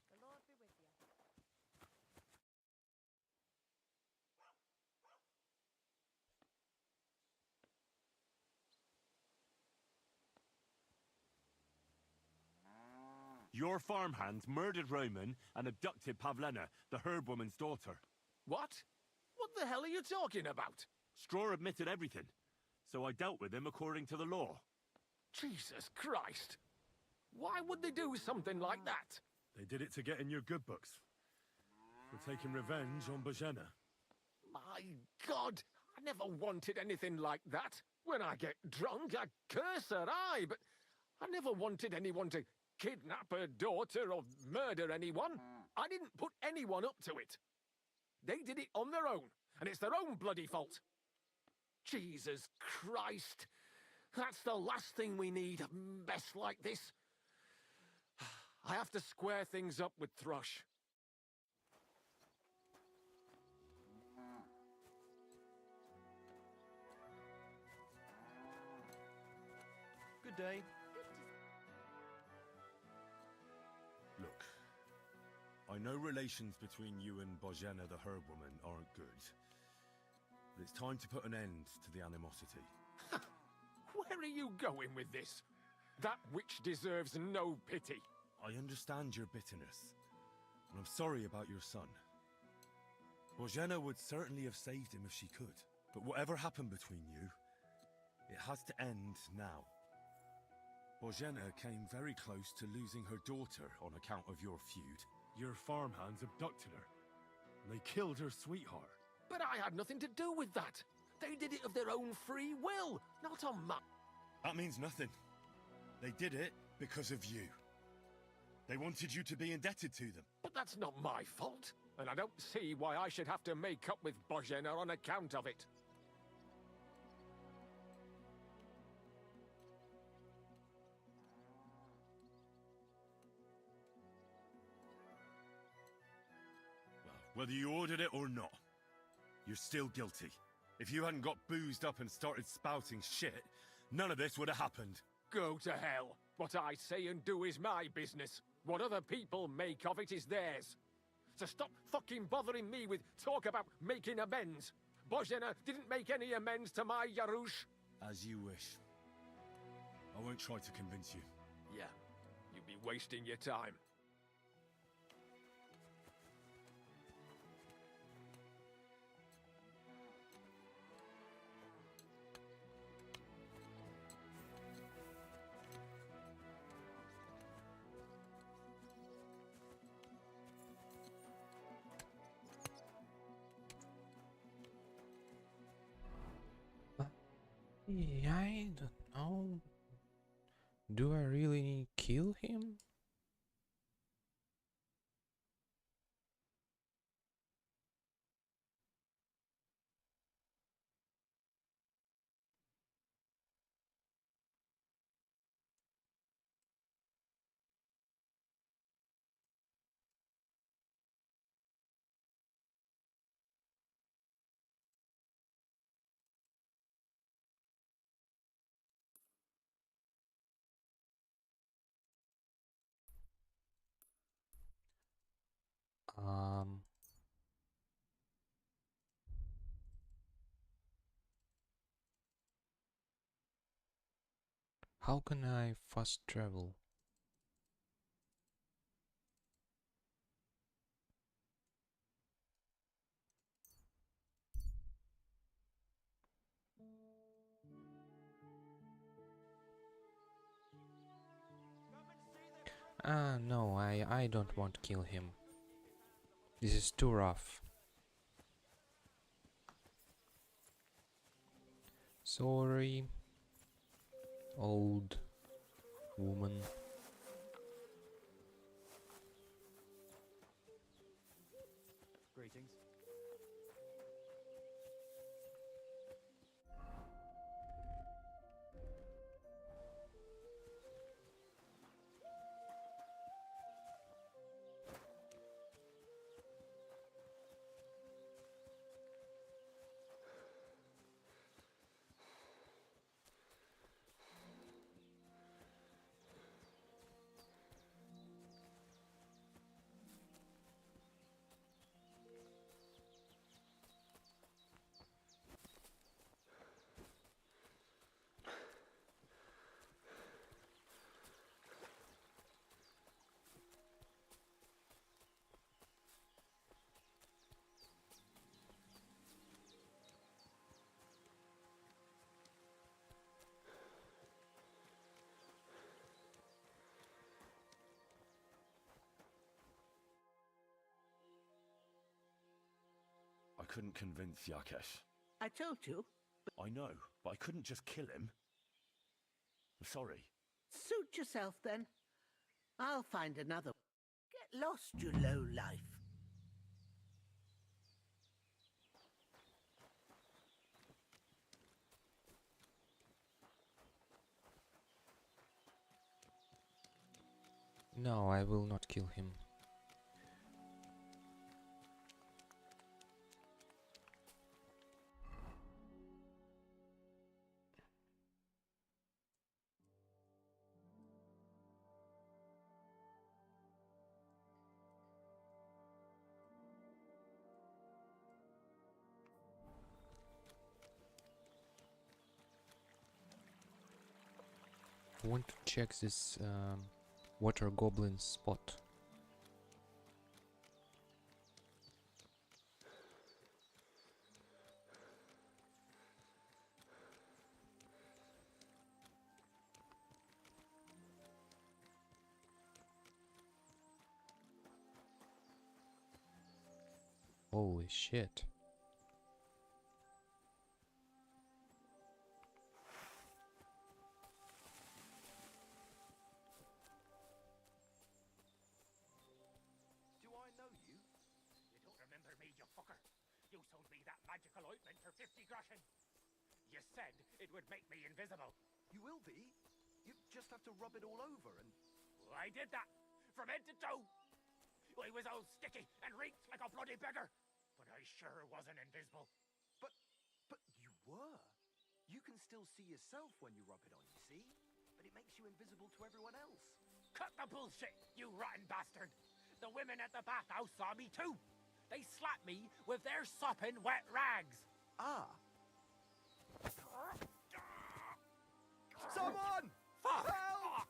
The Lord be with you. Your farmhands murdered Roman and abducted Pavlena, the herb woman's daughter. What? What the hell are you talking about? Straw admitted everything, so I dealt with him according to the law. Jesus Christ! Why would they do something like that? They did it to get in your good books. For taking revenge on Bojena. My God! I never wanted anything like that. When I get drunk, I curse her, aye, but I never wanted anyone to kidnap her daughter or murder anyone. I didn't put anyone up to it. They did it on their own, and it's their own bloody fault. Jesus Christ. That's the last thing we need, a mess like this. I have to square things up with Thrush. Good day. Look, I know relations between you and Bozhena the herb woman aren't good. But it's time to put an end to the animosity. Where are you going with this? That witch deserves no pity. I understand your bitterness, and I'm sorry about your son. Bozhena would certainly have saved him if she could. But whatever happened between you, it has to end now. Bozhena came very close to losing her daughter on account of your feud. Your farmhands abducted her, and they killed her sweetheart. But I had nothing to do with that. They did it of their own free will, not on my... That means nothing. They did it because of you. They wanted you to be indebted to them. But that's not my fault, and I don't see why I should have to make up with Bozhena on account of it. Whether you ordered it or not, you're still guilty. If you hadn't got boozed up and started spouting shit, none of this would have happened. Go to hell. What I say and do is my business. What other people make of it is theirs. So stop fucking bothering me with talk about making amends. Bozhena didn't make any amends to my Yarush. As you wish. I won't try to convince you. Yeah, you'd be wasting your time. I don't know. Do I really kill him? Um, how can I fast travel? No, I don't want to kill him. This is too rough. Sorry, old woman. Greetings. I couldn't convince Yakesh. I told you. I know, but I couldn't just kill him. I'm sorry. Suit yourself then. I'll find another. Get lost, you low life. No, I will not kill him. I want to check this water goblin spot. Holy shit. Do I know you? You don't remember me, you fucker. You sold me that magical ointment for 50 groschen. You said it would make me invisible. You will be. You just have to rub it all over and... I did that, from head to toe. I was all sticky and reeked like a bloody beggar, but I sure wasn't invisible. But you were. You can still see yourself when you rub it on, you see? But it makes you invisible to everyone else. Cut the bullshit, you rotten bastard. The women at the bathhouse saw me too. They slapped me with their sopping wet rags. Ah. Someone! Fuck! Help!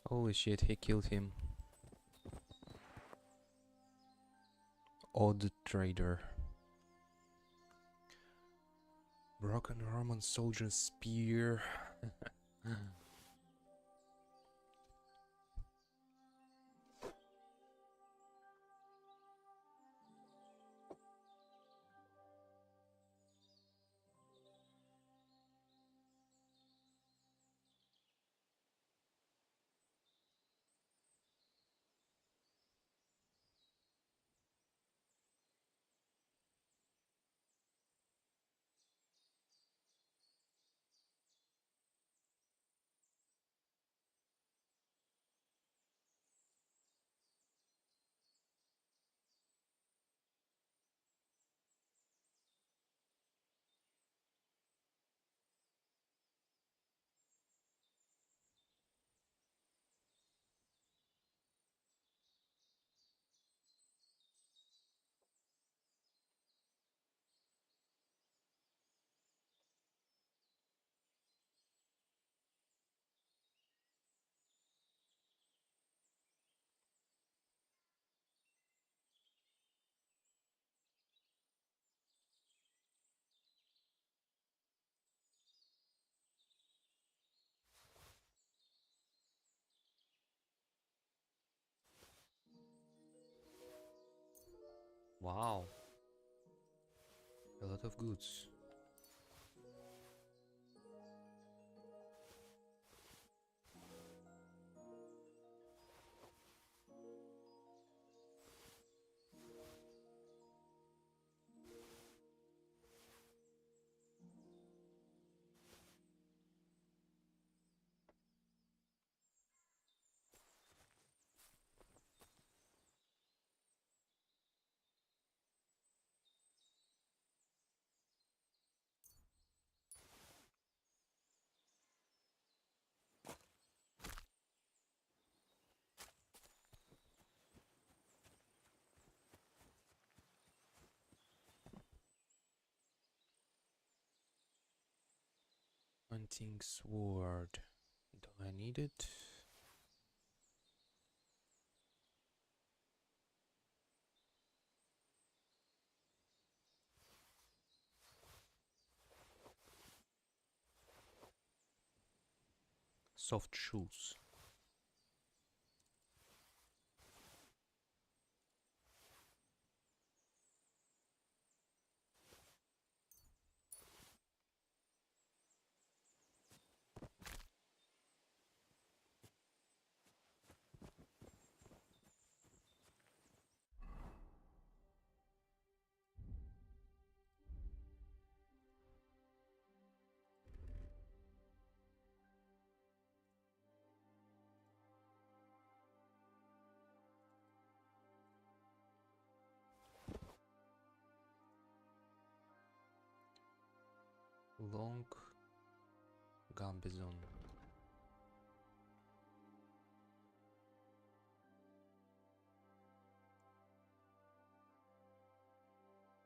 Holy shit, he killed him. Odd trader. Broken Roman soldier spear. Wow. A lot of goods. Hunting sword. Do I need it? Soft shoes. long gambizon.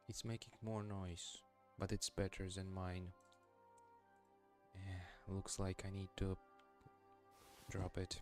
It's making more noise, but it's better than mine. Looks like I need to drop it.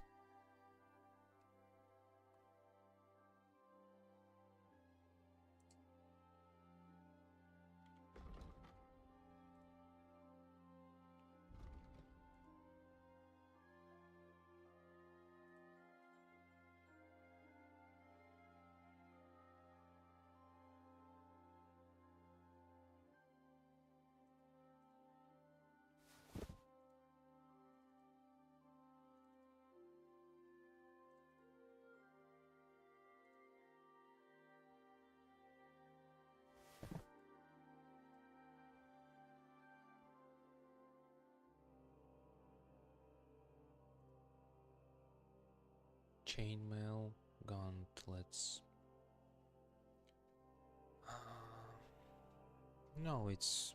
Chainmail, gauntlets. No, it's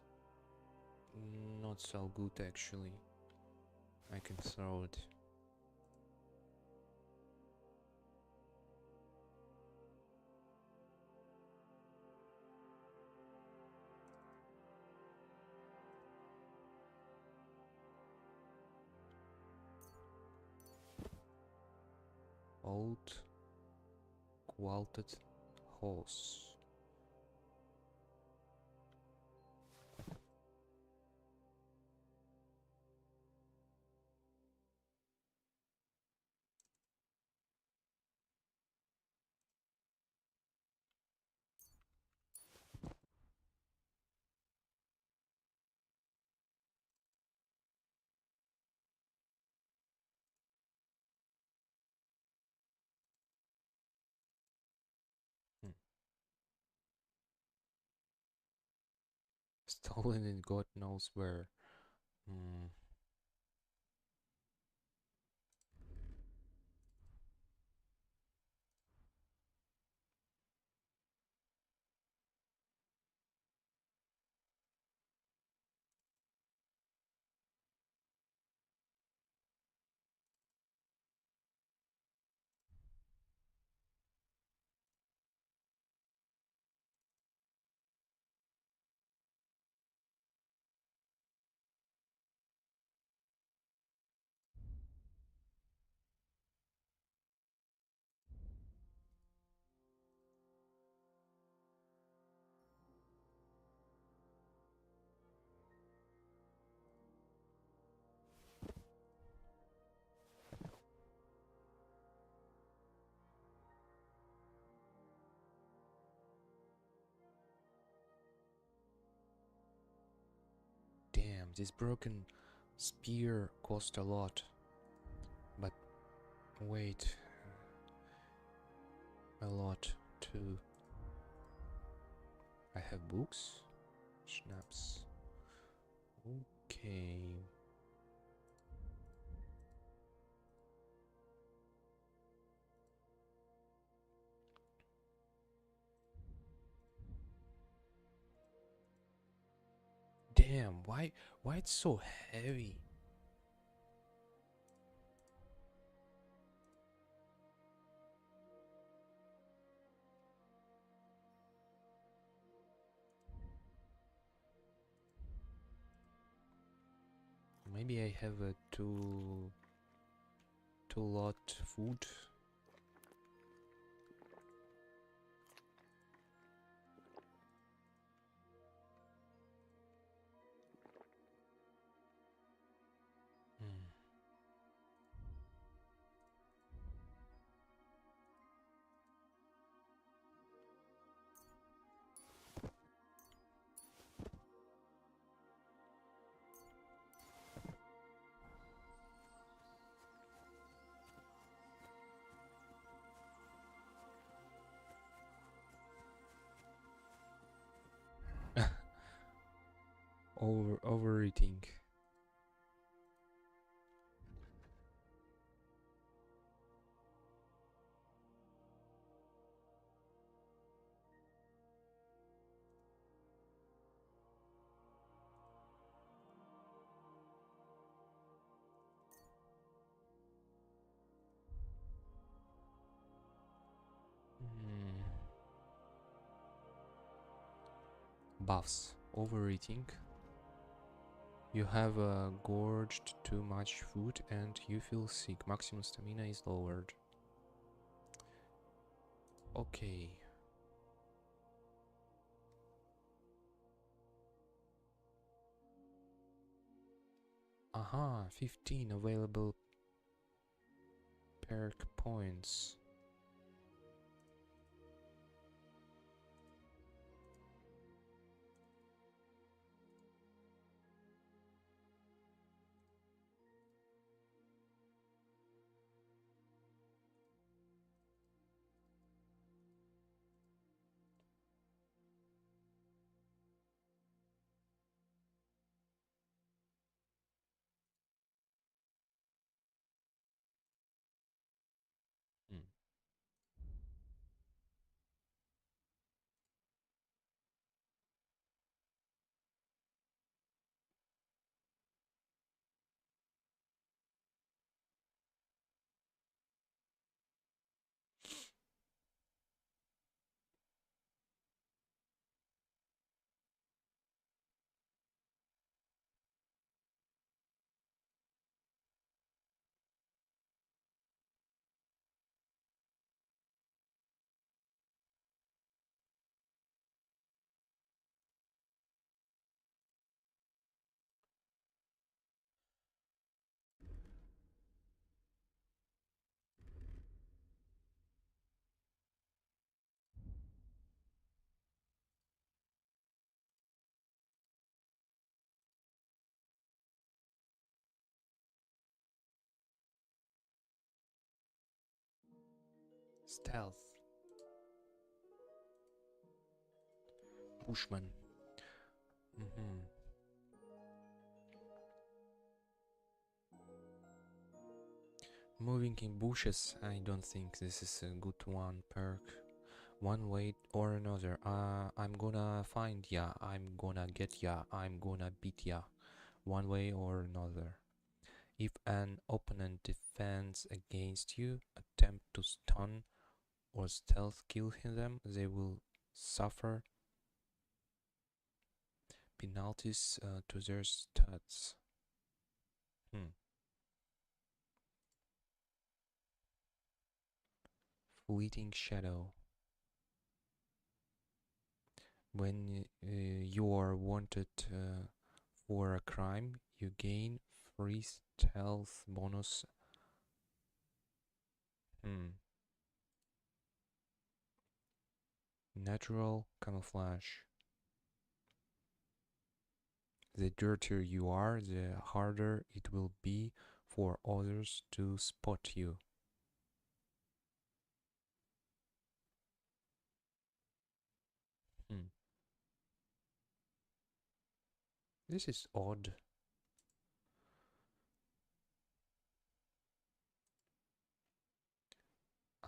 not so good actually. I can throw it. Old quilted horse. Stolen in God knows where. Damn, this broken spear cost a lot. But wait, a lot too. I have books? Schnapps. Okay. Damn, why it's so heavy? Maybe I have a too lot food. Overeating. buffs. Overeating. You have gorged too much food and you feel sick. Maximum stamina is lowered. Okay. Aha, 15 available perk points. Stealth. Bushman. Moving in bushes, I don't think this is a good one perk. One way or another. I'm gonna find ya, I'm gonna get ya, I'm gonna beat ya. One way or another. If an opponent defends against you, attempt to stun or stealth kill them, they will suffer penalties to their stats. Fleeting shadow. When you are wanted for a crime, you gain free stealth bonus. Natural camouflage. The dirtier you are, the harder it will be for others to spot you. This is odd.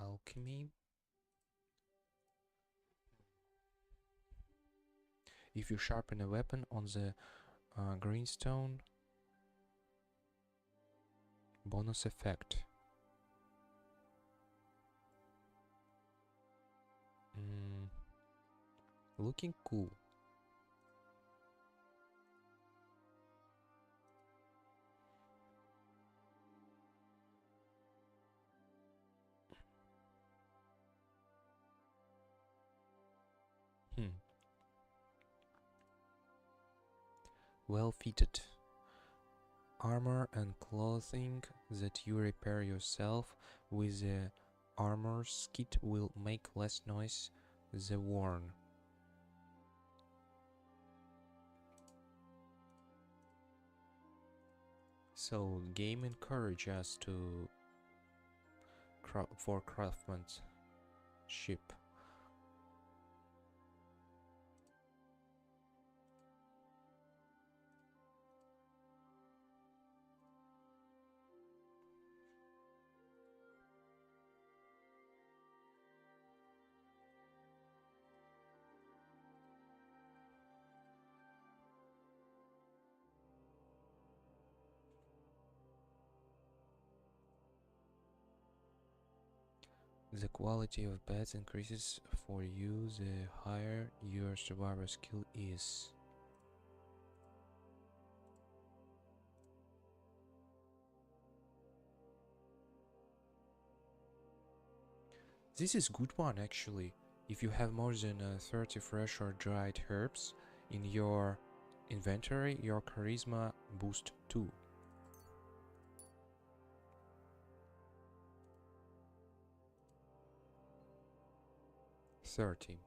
Alchemy. If you sharpen a weapon on the greenstone, bonus effect. Looking cool. Well fitted. Armor and clothing that you repair yourself with the armor's kit will make less noise than worn. So game encourages us to for craftsmanship. The quality of beds increases for you the higher your survivor skill is. This is good one actually. If you have more than 30 fresh or dried herbs in your inventory, your charisma boost too. $30.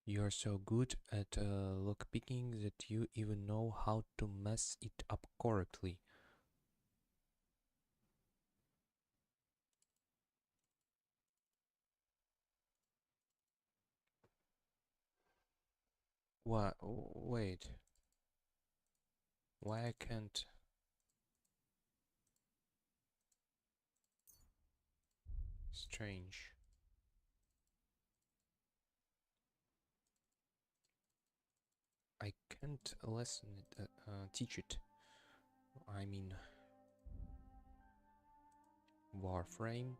You're so good at lockpicking that you even know how to mess it up correctly. What? Wait. Why I can't? Strange. I can't teach it. I mean, Warframe.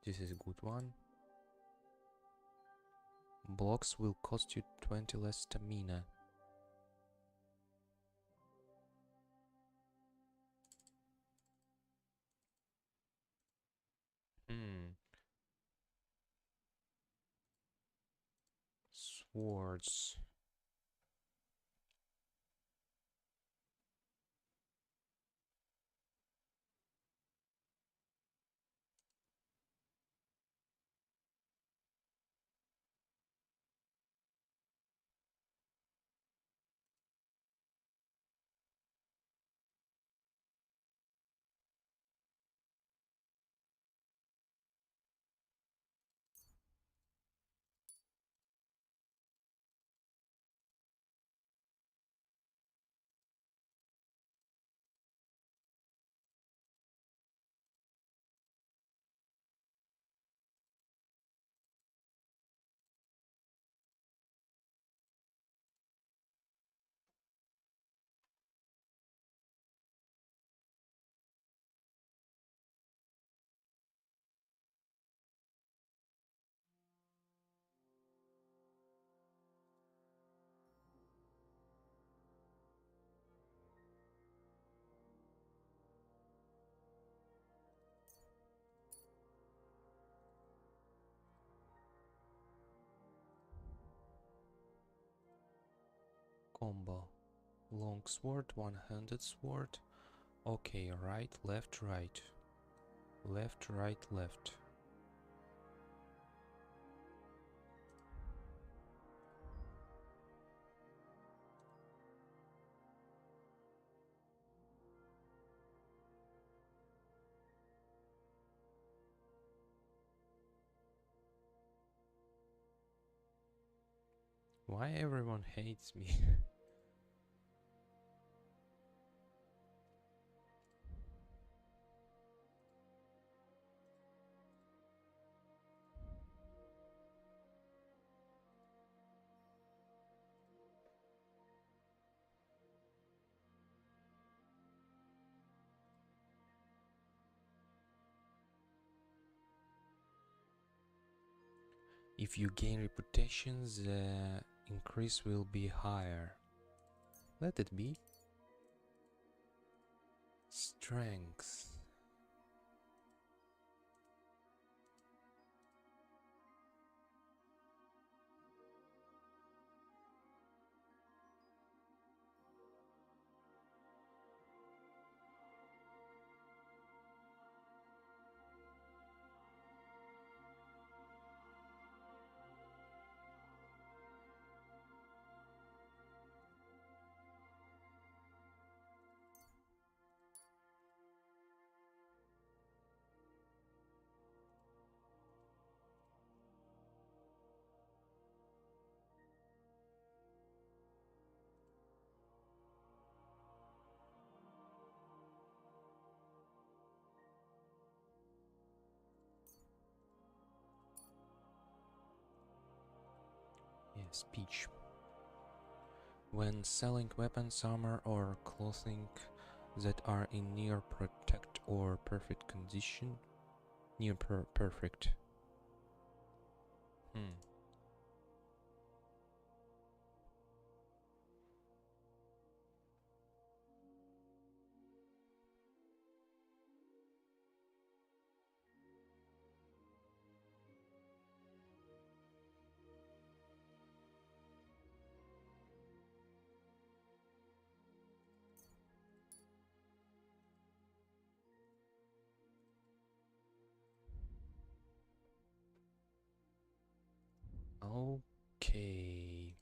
This is a good one. Blocks will cost you 20 less stamina. Swords. Combo. Long sword, one-handed sword. Okay, right, left, right. Left, right, left. Why everyone hates me? If you gain reputation, the increase will be higher. Let it be. Strength. Speech. When selling weapons, armor, or clothing that are in near protect or perfect condition, perfect. Okay.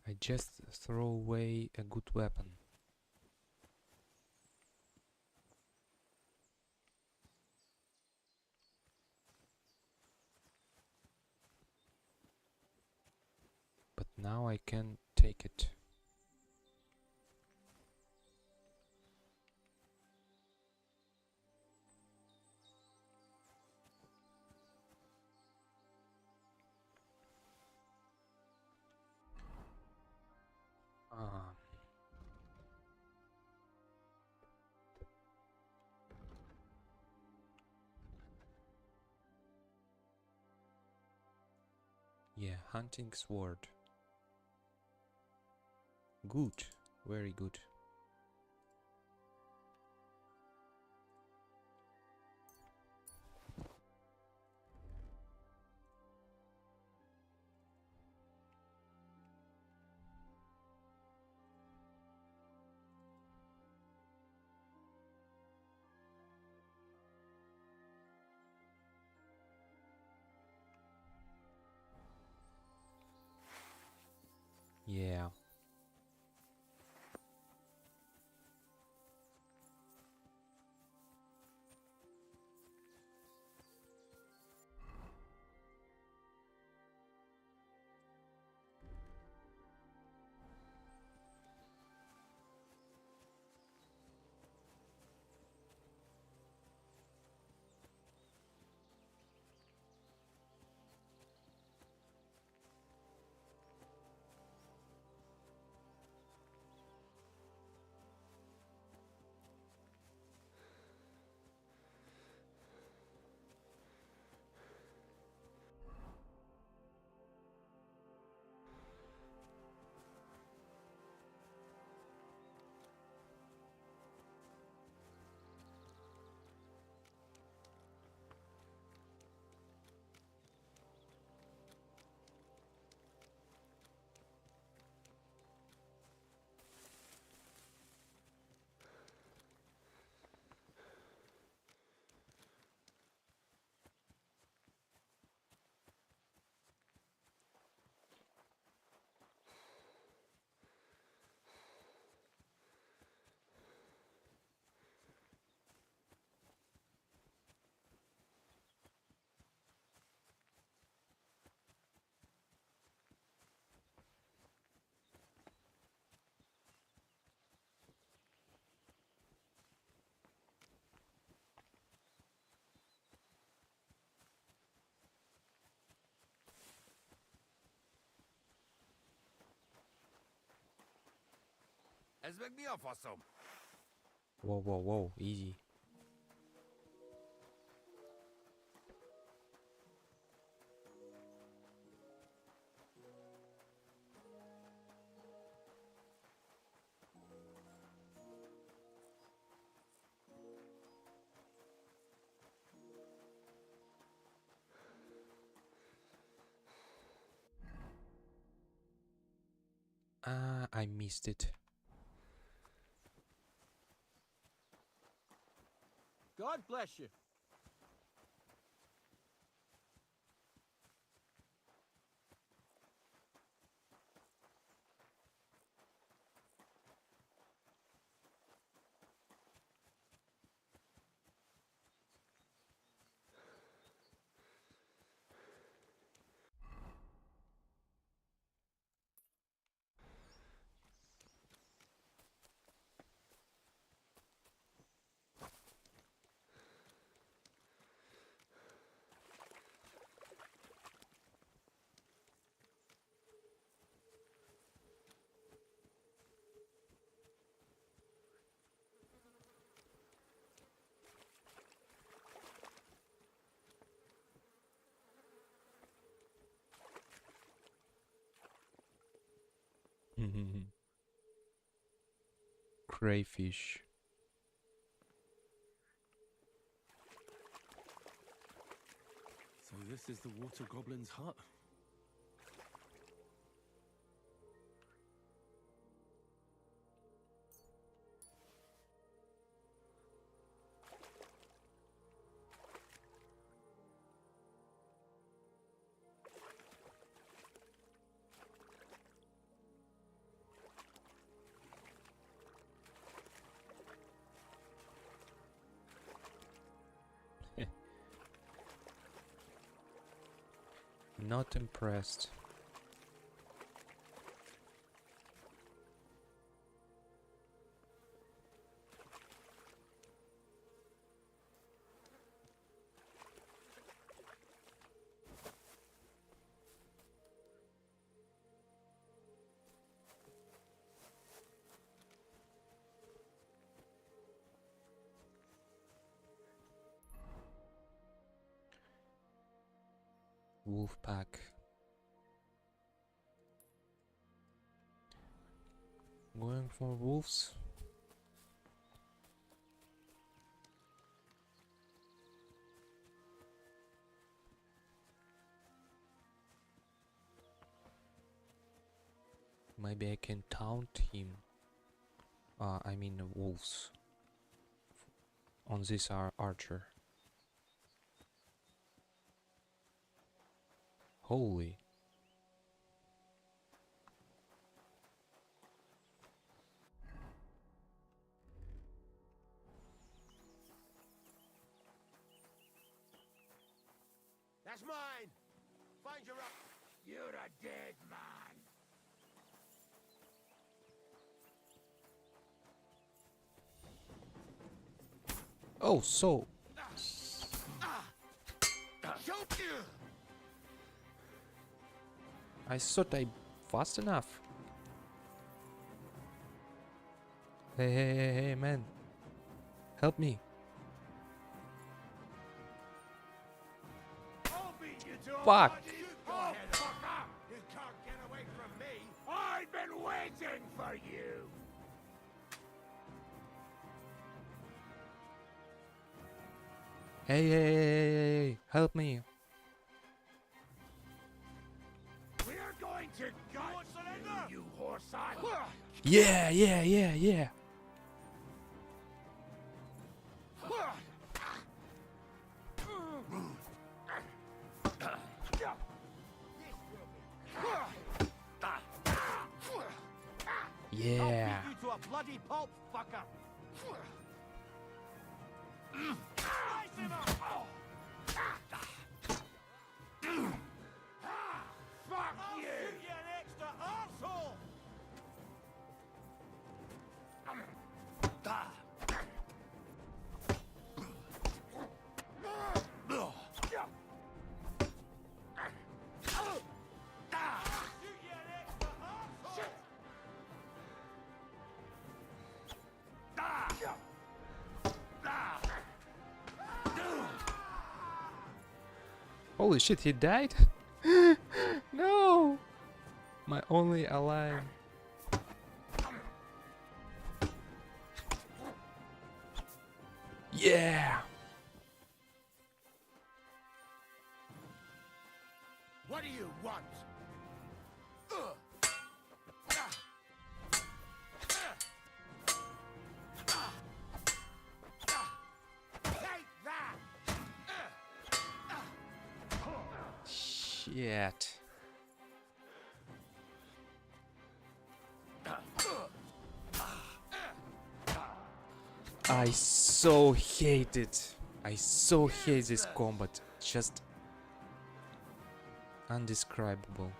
I just throw away a good weapon. But now I can take it. Ah. Yeah, hunting sword. Good, very good. Yeah. Whoa, whoa, whoa, easy. I missed it. God bless you. Crayfish. So this is the water goblin's hut? Not impressed. Wolf pack. Going for wolves. Maybe I can taunt him. I mean the wolves. On this archer. Holy. That's mine! Find your up. You're a dead man. Oh, so. I thought I fast enough. Hey, man. Help me. Fuck. Oh, fuck up! You can't get away from me! I've been waiting for you! Hey, help me. We're going to gut you horse on! Yeah. Yeah. I'll beat you to a bloody pulp, fucker. Slice him up. Fuck I'll you! shoot you an extra arsehole. Holy shit, he died? No! My only ally. Yeah! What do you want? Shit. I so hate it. I so hate this combat. Just undescribable.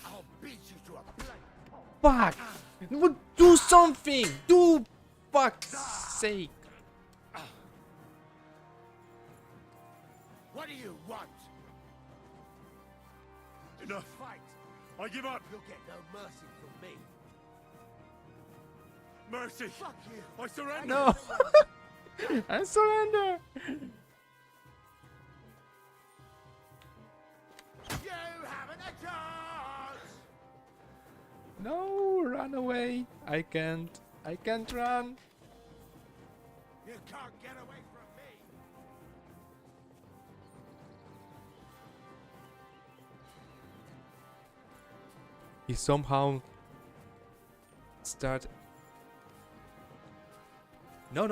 I'll beat you to a blank. Fuck! Do something! Do fuck's sake! What do you want? Enough. Fight. I give up. You'll get no mercy from me. Mercy. Fuck you. I surrender. No! I surrender! You haven't a chance. No, run away. I can't run. You can't get away from me. He somehow start. No.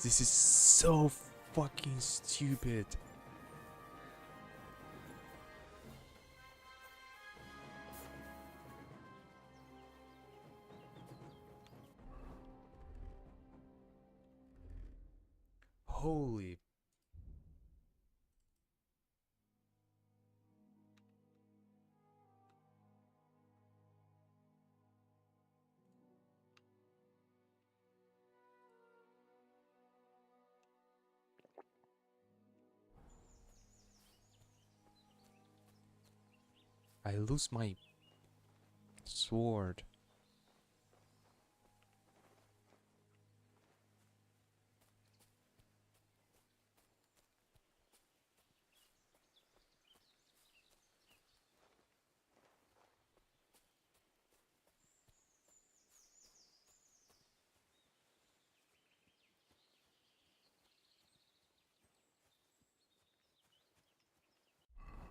This is so fucking stupid. Holy. I lose my sword.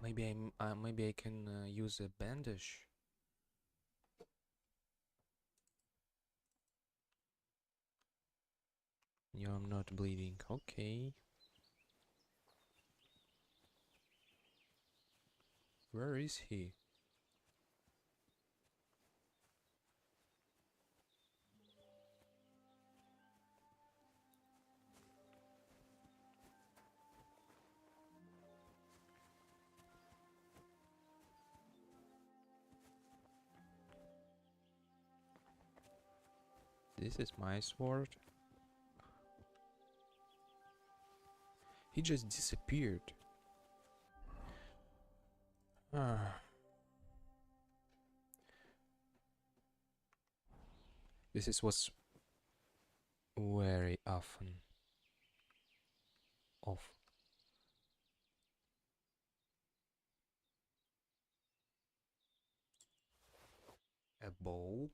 Maybe I can use a bandage. Yeah, I'm not bleeding. Okay. Where is he? This is my sword. He just disappeared. This is what's very often off. A bow.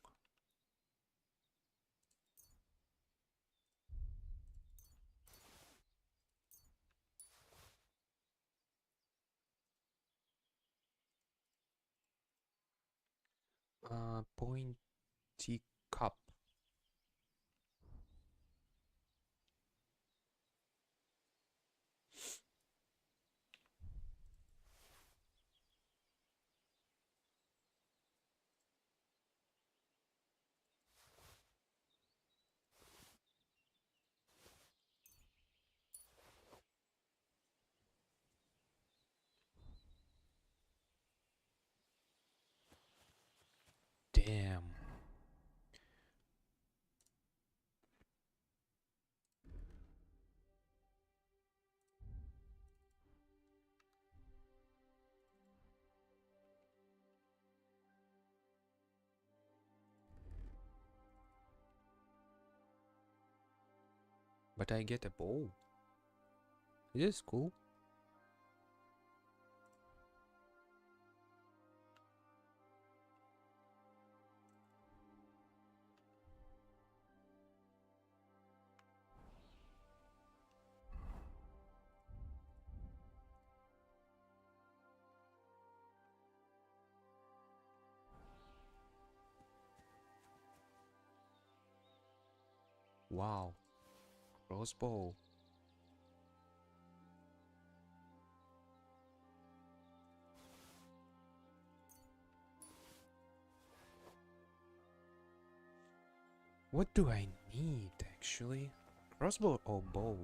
Pointy cup. Damn. But I get a bow. It is cool. Wow. Crossbow. What do I need actually? Crossbow or bow?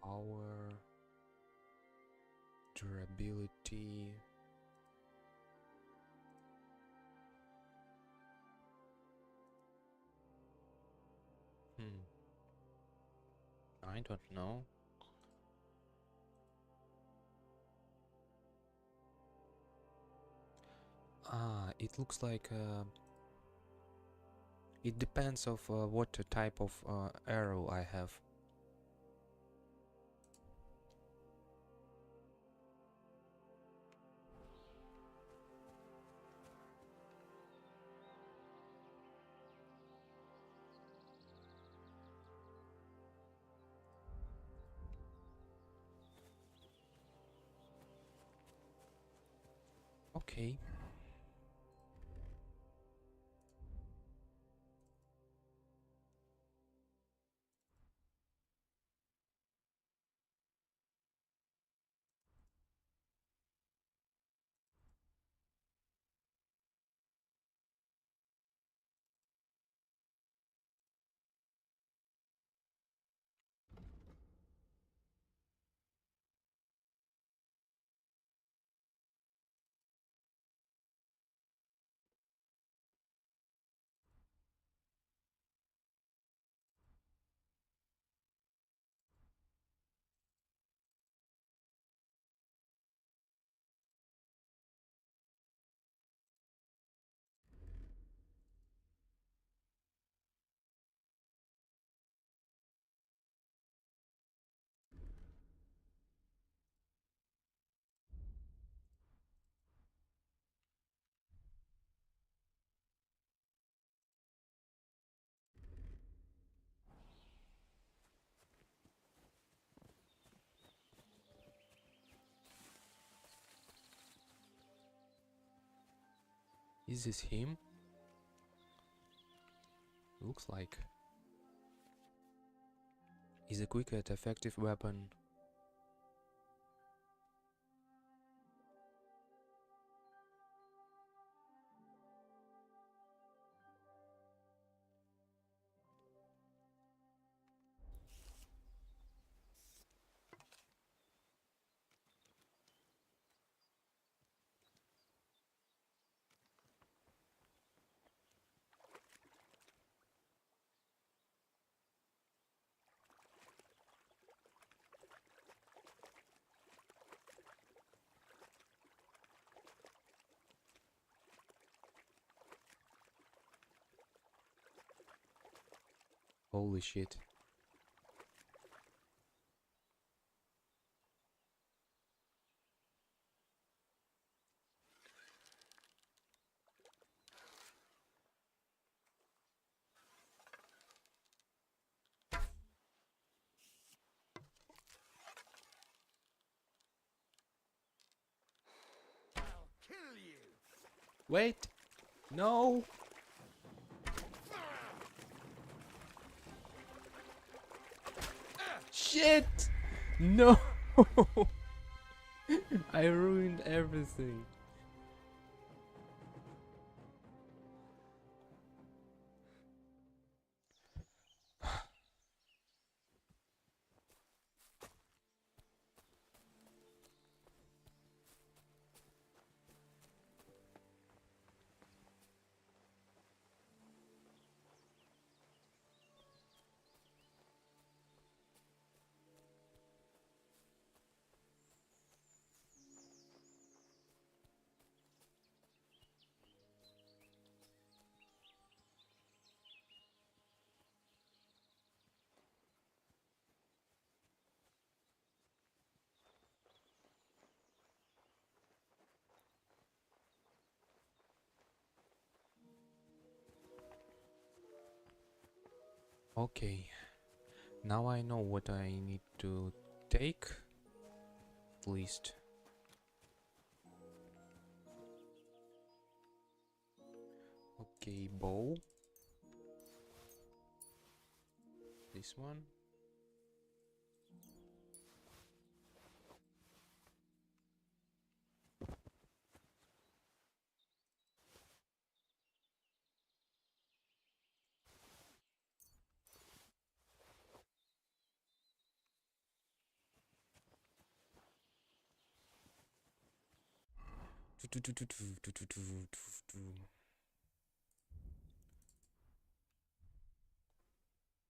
Power, durability. I don't know. It looks like it depends of what type of arrow I have. Okay. Is this him? Looks like. Is a quick and effective weapon. Holy shit. Kill you! Wait! No! Shit! No! I ruined everything. Okay, now I know what I need to take. at least. Okay, bow. This one.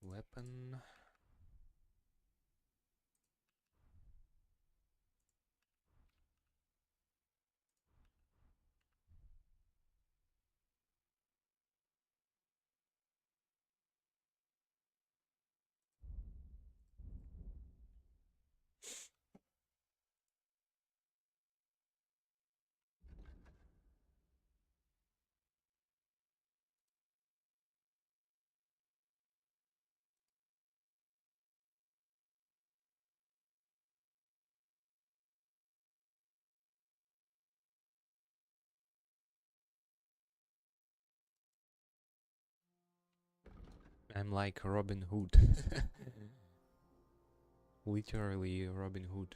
Weapon. I'm like Robin Hood. Literally Robin Hood.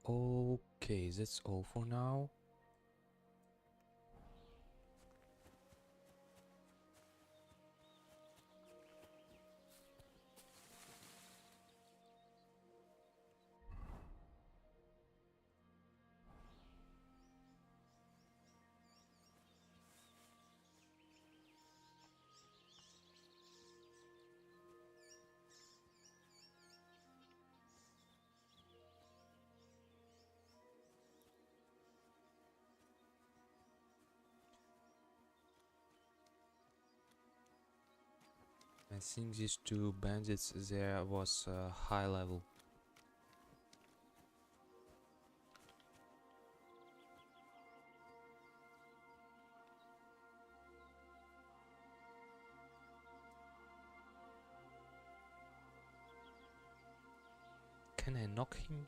Okay, that's all for now. I think these two bandits there was high level. Can I knock him?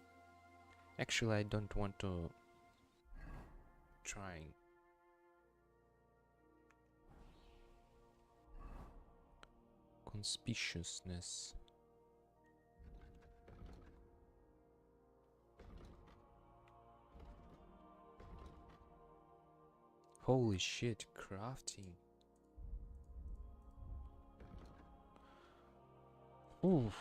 Actually, I don't want to try. Conspicuousness. Holy shit, crafting. Oof.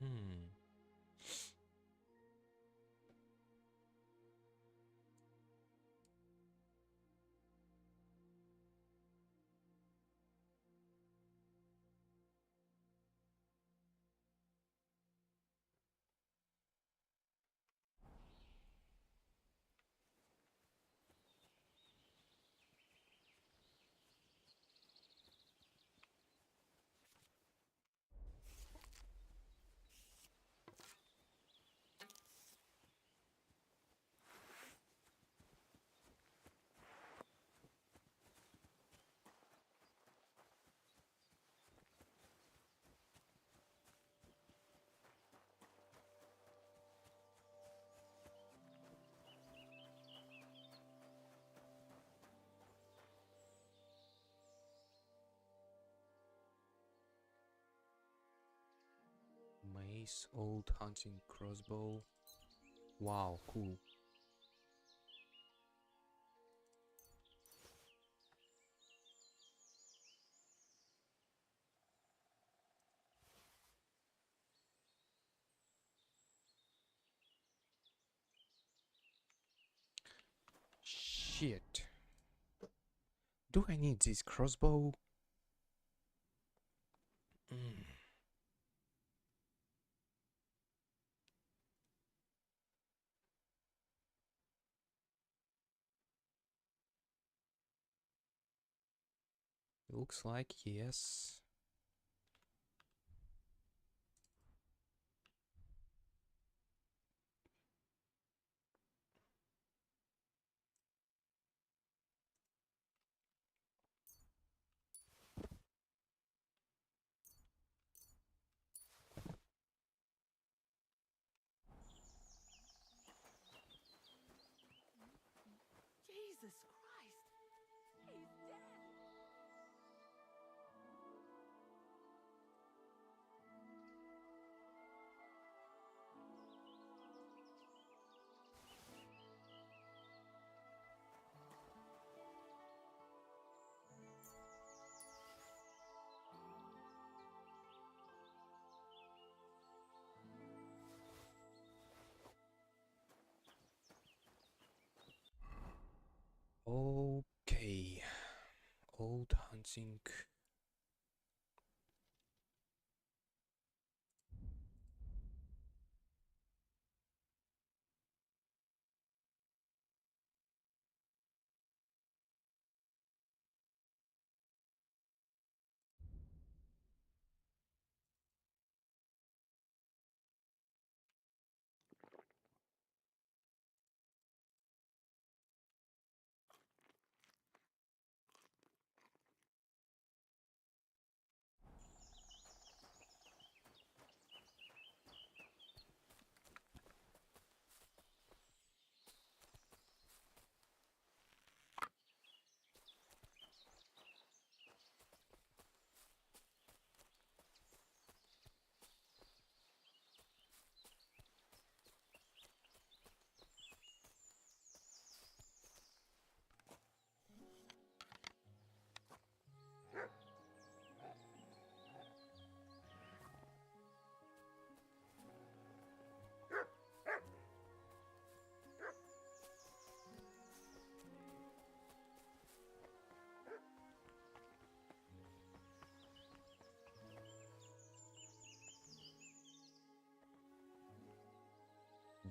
Hmm. Nice old hunting crossbow. Wow, cool. Shit. Do I need this crossbow? Looks like yes. Jesus Christ! He's dead! Okay. Old hunting.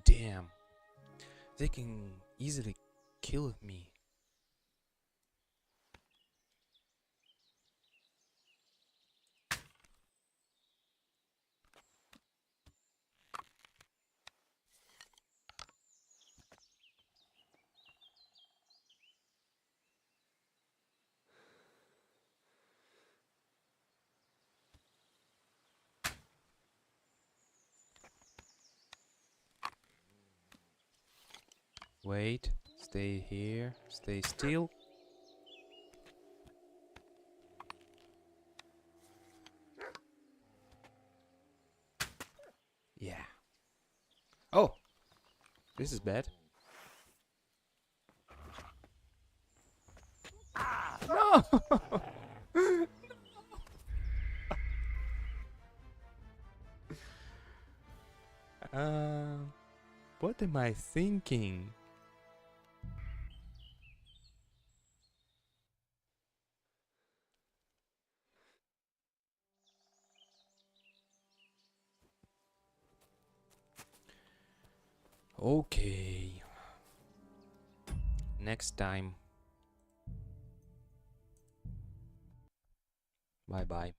Damn. They can easily kill me. Wait, stay here, stay still. Yeah. Oh! This is bad. No! What am I thinking? Okay. Next time. Bye bye.